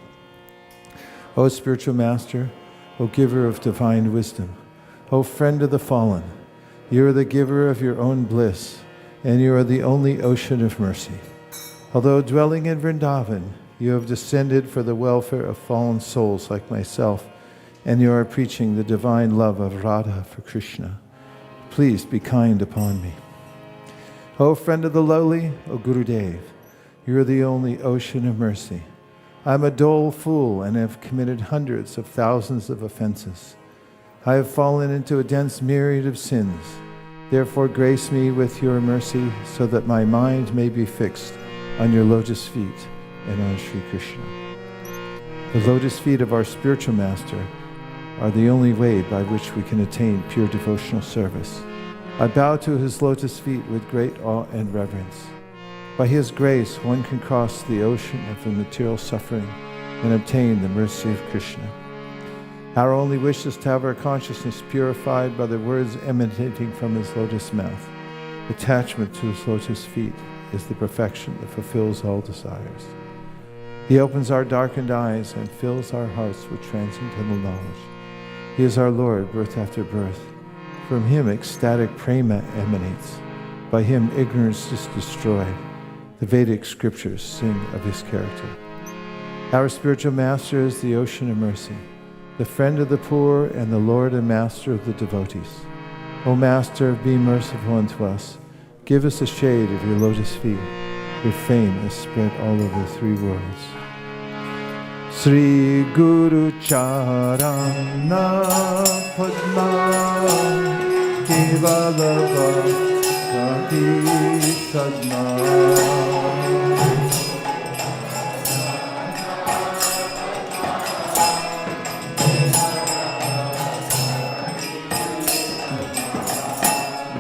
Speaker 1: O spiritual master, O giver of divine wisdom, O friend of the fallen, you are the giver of your own bliss, and you are the only ocean of mercy. Although dwelling in Vrindavan, you have descended for the welfare of fallen souls like myself, and you are preaching the divine love of Radha for Krishna. Please be kind upon me. O friend of the lowly, O Gurudev, you are the only ocean of mercy. I am a dull fool and have committed hundreds of thousands of offenses. I have fallen into a dense myriad of sins. Therefore grace me with your mercy so that my mind may be fixed on your lotus feet and on Sri Krishna. The lotus feet of our spiritual master are the only way by which we can attain pure devotional service. I bow to his lotus feet with great awe and reverence. By his grace, one can cross the ocean of the material suffering and obtain the mercy of Krishna. Our only wish is to have our consciousness purified by the words emanating from his lotus mouth. Attachment to his lotus feet is the perfection that fulfills all desires. He opens our darkened eyes and fills our hearts with transcendental knowledge. He is our Lord, birth after birth. From him ecstatic prema emanates. By him ignorance is destroyed. The Vedic scriptures sing of his character. Our spiritual master is the ocean of mercy, the friend of the poor and the Lord and master of the devotees. O Master, be merciful unto us. Give us the shade of your lotus feet. Your fame is spread all over the three worlds. Sri Guru Charana Padma Kevalava Kati Sadma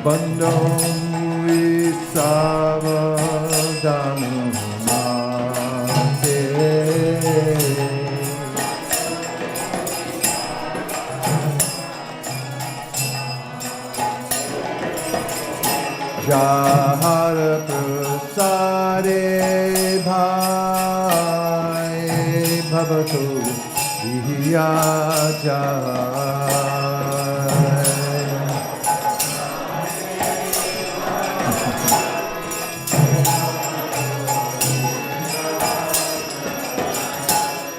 Speaker 1: Bandam Visava Jahar Prasade Bhai Bhavatu Vihya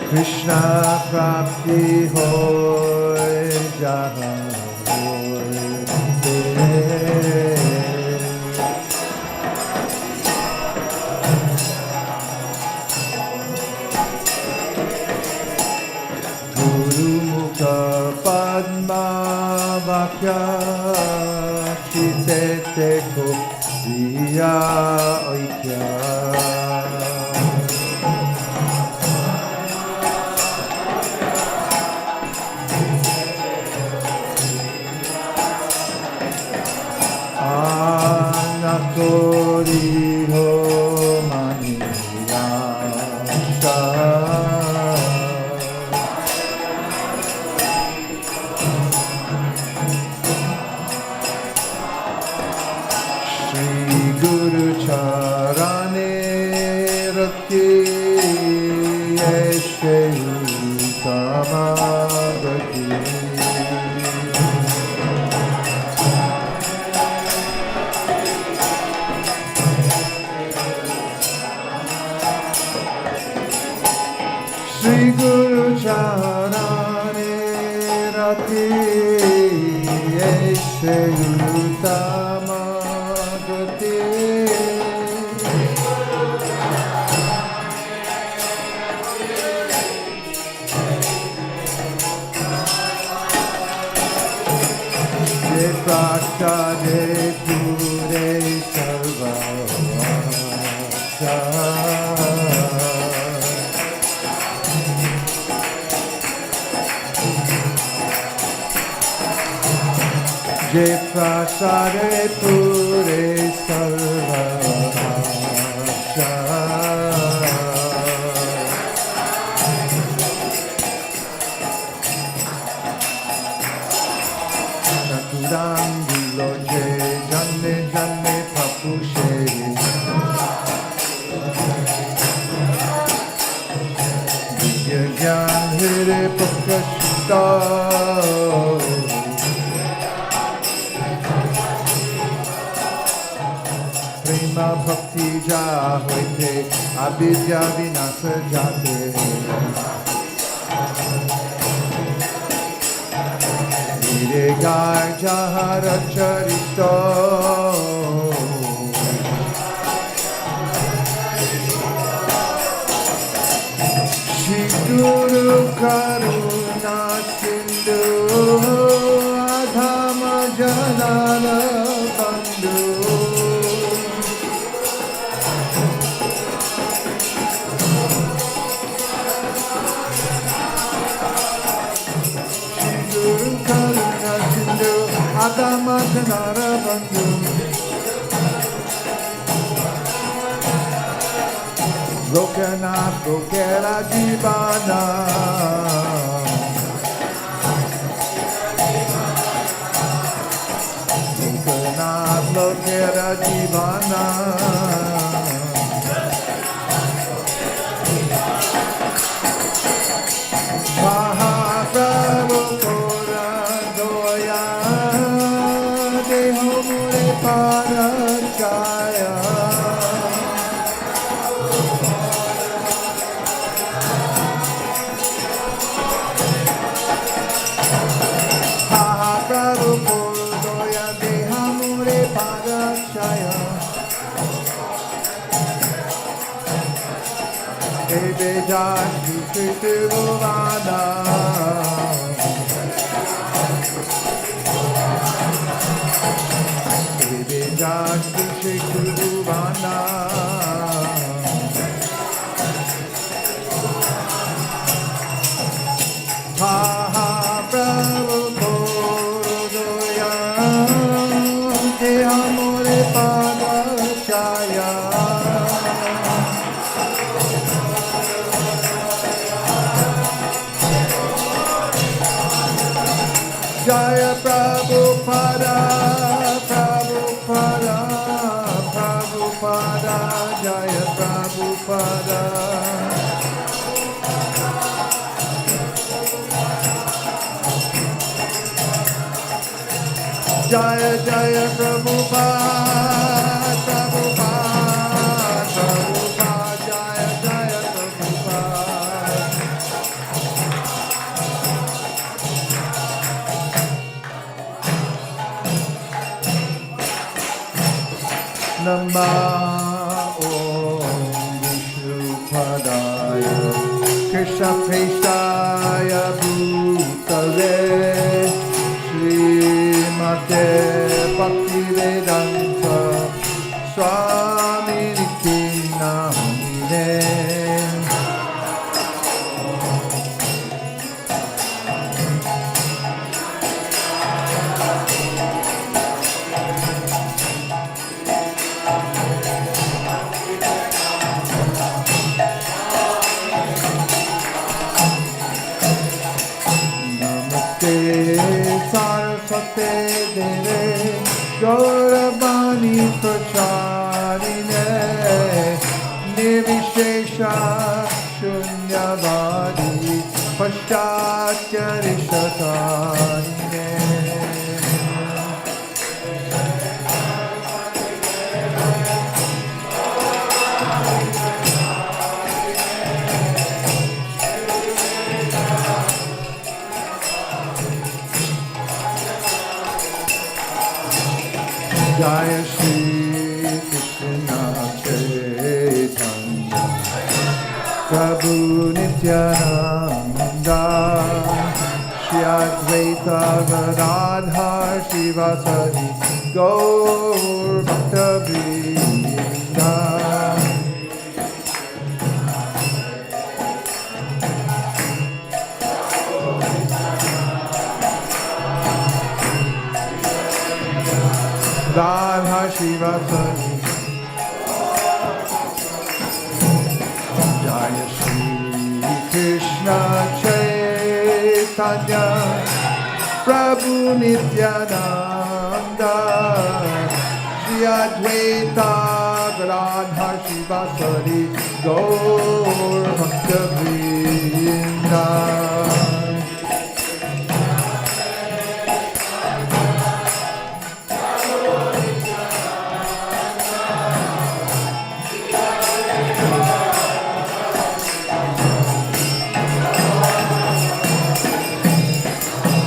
Speaker 1: Krishna Prapti Hoy Jahan Hoy De vakya chitete ko diya oikya. Anatori ho maniyata. Shri Guru Charane Rakhi Eshe Tamagati. Shri Guru Charane Rati Eshe Tamagati. Je Prakade Pure Sarvavasa. Je Prasade Pure Sarvavasa. Sakuram Diloje Janne Janne Papushe. Divya Gyan Hire Prakashita. Prema Bhakti Ja Hoite Avidya Vinasa Jate. Ire Gai Jahara Charito. Shri Guru Karuna Sindhu Adhama Janana Bandhu. Guru Karuna Sindhu Adama Janana Bandhu. Lokanath Lokera Jivana. Lokanath Lokera Jivana. Mahaprabhu Kora Doya Deho Mure Parachaya. Mahaprabhu Kora Doya Deho Mure Parachaya. Ebe Jashu Kritivana. Ebe Jashu Kritivana. Ha ha Prabhu Korodoya Te Amore Padachaya. Jaya Prabhupada, Prabhupada, Prabhupada, Jaya Prabhupada. Jaya Jaya Prabhupada, Prabhupada, Prabhupada, Jaya Jaya Prabhupada. Nama Om Vishnupadaya Krishna Prestaya Bhutale Shri Srimate Bhaktivedanta Swami Niti Namine Saraswate Deve Gauravani Pracharine Nirvishesha Shunyavadi Paschatyarishatarine Jaya Shri Krishna Chaitanya Prabhu Nityananda Shri Advaita Gadadhar Shivasari Gaur Bhaktavrinda Radha Shiva Sani Jaya Shri Krishna Chaitanya Prabhu Nityananda Shri Advaita Radha Shiva Sani Gaur Bhaktavrinda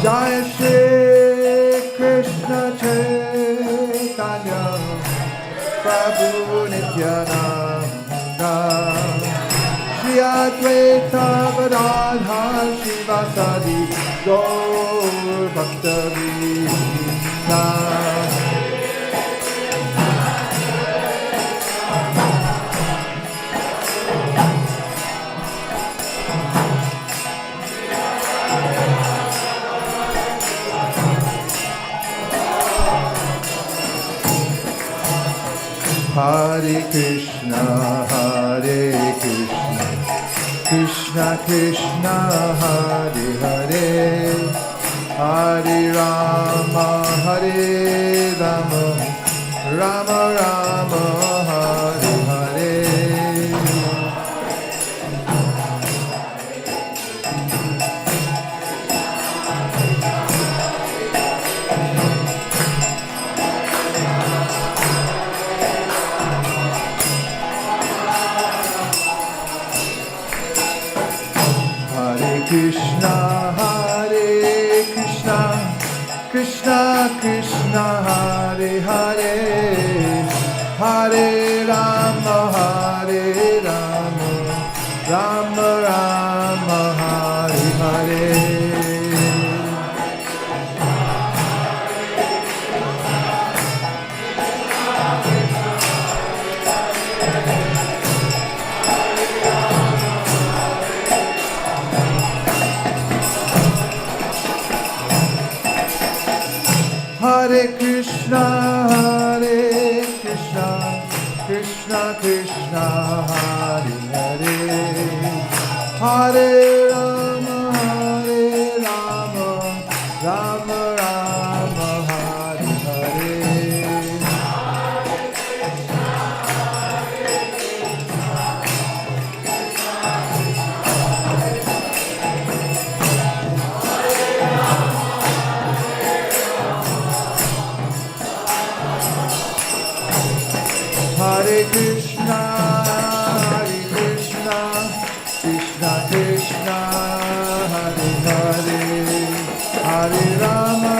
Speaker 1: Jaya Shri Krishna Chaitanya Prabhu Nityananda Shri Advaita Gadadhar Shivasadi Gaur Bhaktavrinda Hare Krishna, Krishna Krishna, Hare Hare, Hare Rama, Hare Rama, Rama Rama, Hare Hare. Krishna, Hare Krishna, Krishna Krishna, Hare Hare, Hare Rama, Hare Rama, Rama Rama, Hare Hare. Hare Krishna, Krishna Krishna, Hare Hare, Hare Rama, Rama Rama, Hare Hare. Hare Krishna, Krishna Krishna, Hare Hare, Hare Rama,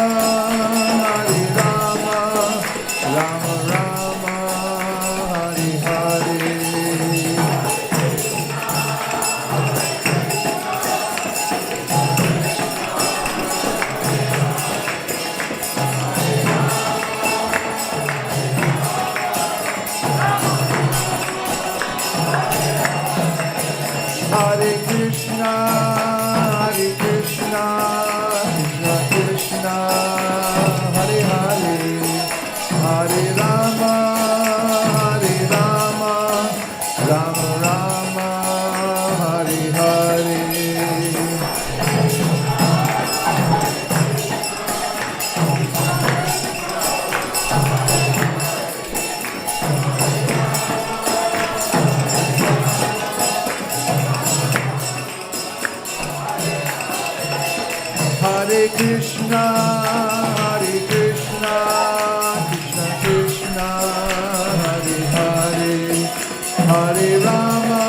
Speaker 1: Hare Krishna, Krishna Krishna, Hare Hare, Hare Rama,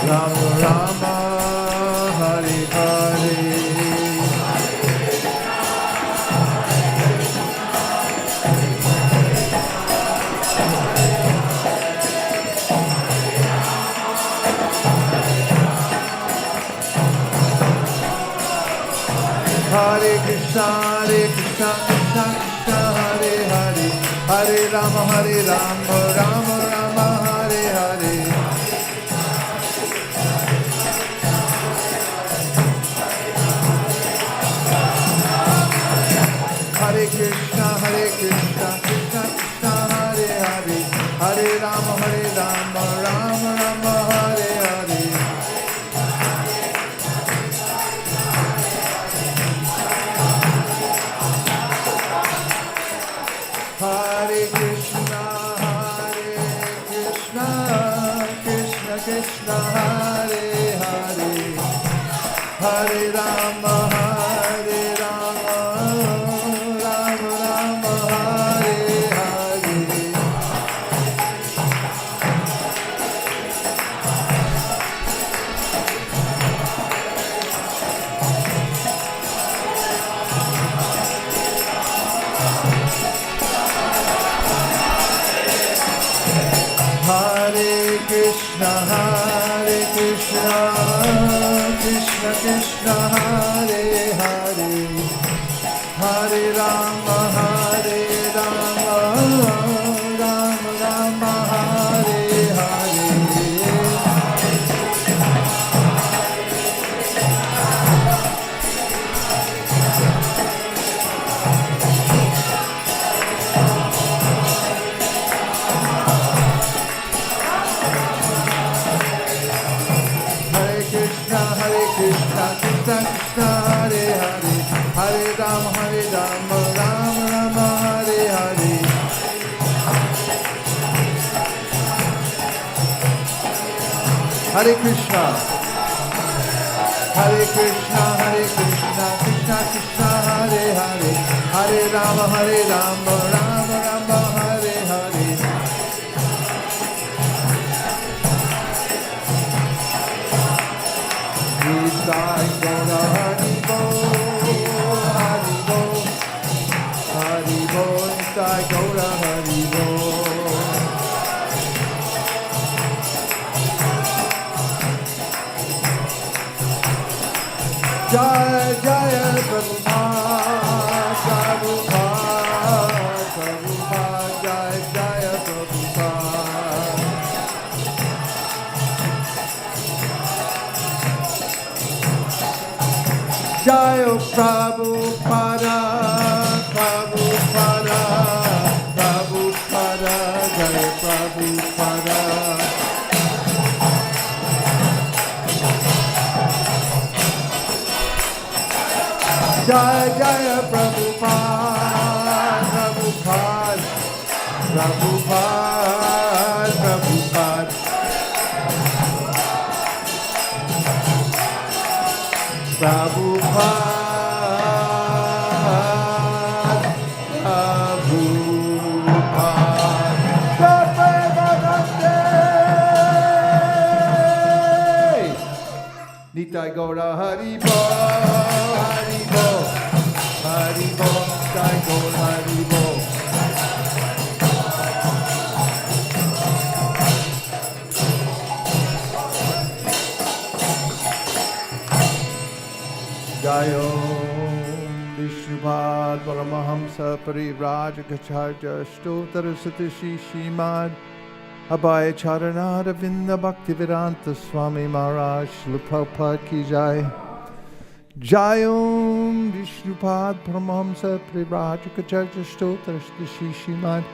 Speaker 1: Rama Rama, Hare Hare. Hare Krishna, Krishna Krishna, Hare Hare, Hare Rama, Rama Rama, Hare Hare. Hare Krishna, Krishna Krishna, Hare Hare, Hare Rama, Rama Rama, Hare Hare. Hare Krishna, Krishna Krishna, Hare Hare, Hare Rama, Rama Rama, Hare Hare. Hare Krishna, Krishna Krishna, Hare Hare, Hare Rama, Rama Rama, Hare Hare. Krishna, Krishna Krishna, Hare Hare, Hare Rama, Rama Rama, Hare Hare. Hare Krishna, Krishna Krishna, Hare Hare, Hare Rama, Rama Rama, Hare Hare. Nitai Gaura Hari Bo, Hari Bo, Hari Bo, Nitai Gaura Hari Bo. Jaya Jaya Prabhupada, Prabhupada, Prabhupada, Jaya Jaya Prabhupada. Jaya Prabhupada, Prabhupada, Prabhupada, Jaya Prabhupada. Jaya Jaya Prabhupada, Prabhupada, Prabhupada, Prabhupada. Prabhupada, Nitai Gaura Hari Bo, Hari Bo, Hari Bo, Nitai Gaura Hari Bo. Jayo Vishnupad Paramahamsa Parivrajagacharya Stottara Satishi Shimad Abhay Charanada Vinda Bhaktivedanta Swami Maharaj Srila Prabhupada Ki Jai. Jayom Vishnupad Paramahamsa Parivrajagacharya Stottara Satishi Shimad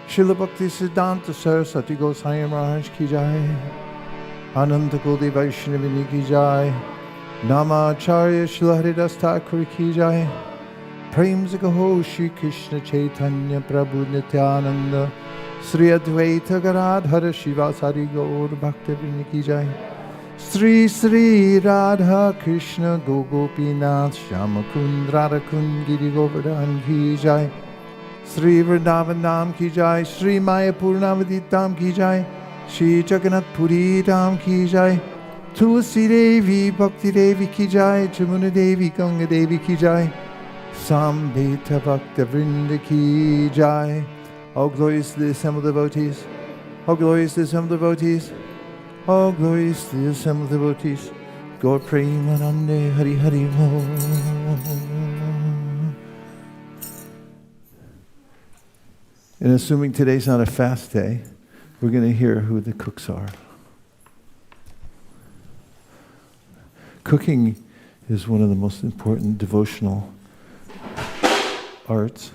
Speaker 1: Srila Bhaktisiddhanta Saraswati Goswami Maharaj Ki Jai. Ananta Kodi Vaishnavini Ki Jai. Namacharya Srila Haridas Thakur Ki Jai. Prem se kaho Shri Krishna Chaitanya Prabhu Nityananda Sri Advaita Gadadhara Shivasari Gaur Bhaktivinoda Ki Jai. Sri Sri Radha Krishna Gopinath Shamakund Radhakund Giri Govardhan Ki Jai. Sri Vrindavan Dham Ki Jai. Sri Mayapur Navadip Dham Ki Jai. Shri Jagannath Puri Dham Ki Jai. Tulsi Devi Bhakti Devi Ki Jai. Chamuna Devi Ganga Devi Ki Jai. Sambheta Bhakta Vrinda Ki Jai. All glories to the assembled devotees. All glories to the assembled devotees. All glories to the assembled devotees. Gaur Premanande Hari Hari Mo. And assuming today's not a fast day, we're going to hear who the cooks are. Cooking is one of the most important devotional arts.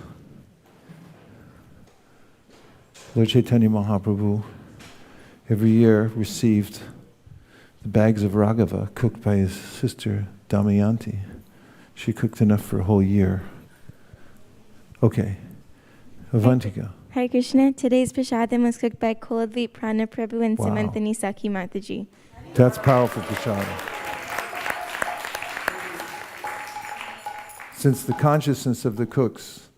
Speaker 1: Lord Chaitanya Mahaprabhu every year received the bags of Raghava cooked by his sister Damayanti. She cooked enough for a whole year. Okay, Avantika.
Speaker 17: Hare Krishna, today's Prasadam was cooked by Koladvi Prana Prabhu and
Speaker 1: Wow.
Speaker 17: Simantani Saki Mataji.
Speaker 1: That's powerful prasada. Since the consciousness of the cooks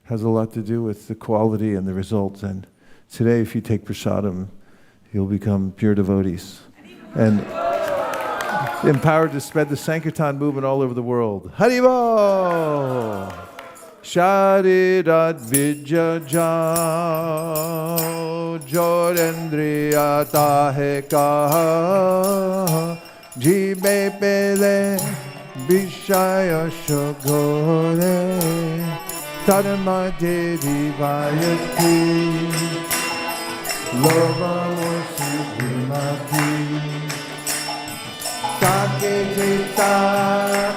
Speaker 1: has a lot to do with the quality and the results, and today if you take prasadam, you'll become pure devotees and empowered to spread the Sankirtana movement all over the world. Haribo! Sharirat Vijja Jao Jorendriya Tahe Kaha Jibe Pele Vishaya Shogore Tadama Devi Vayati Lova Musudimati Take Jita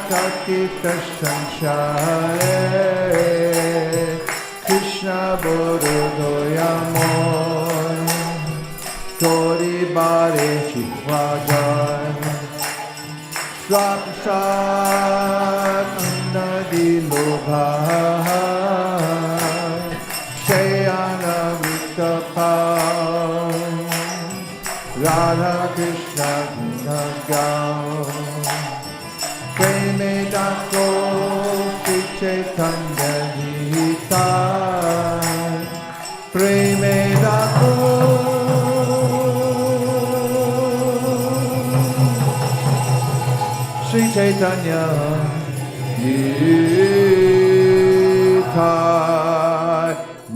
Speaker 1: Kakita Shanshare Krishna Borodoyamon Tori Bare Chikwajan Swapsat Nadi Lobha Shayana Vittapal Radha Krishna Gunagam Preme Dako Chaitanya Nita Preme Dako Sri Chaitanya Nita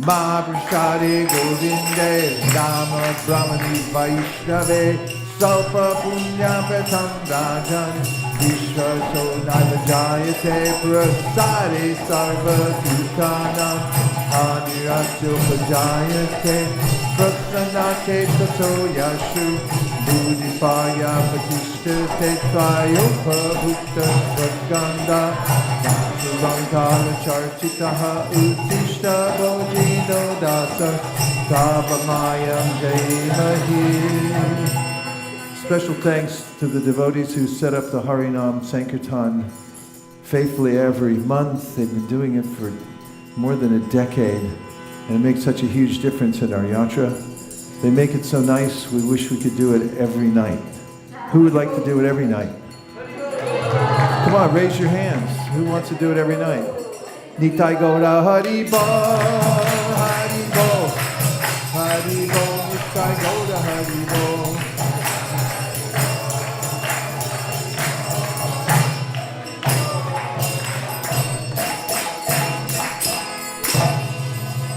Speaker 1: Mahaprasade Govinde Dama Brahmani Vaishnave Salpa Punya Petam Rajan Vishwa Sonada Jayate Prasade Sarva Dukanam Anirasya Pajayate Prasanate Tato Yashu Budipaya Patishtate Tvayopa Bhukta Svadganda Surankala Charchitaha Uttishta Bojino Dasa Sabamayam Jaimahi. Special thanks to the devotees who set up the Harinam Sankirtan faithfully every month. They've been doing it for more than a decade, and it makes such a huge difference in our yatra. They make it so nice, we wish we could do it every night. Who would like to do it every night? Come on, raise your hands. Who wants to do it every night? Nitai Gaura Hari Bo, Hari Bo, Hari Bo, Nitai Gaura Hari Bo.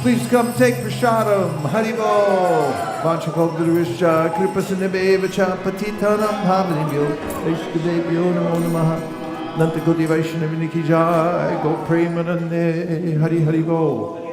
Speaker 1: Please come take prasadam. Haribo. Vanchakodrishya kripasanibeva patitanam bhavanibhyo. Ishkadebhyo namo namaha. Nantakoti Vaishnavini ki jai. Go Premanande. Hari Haribo.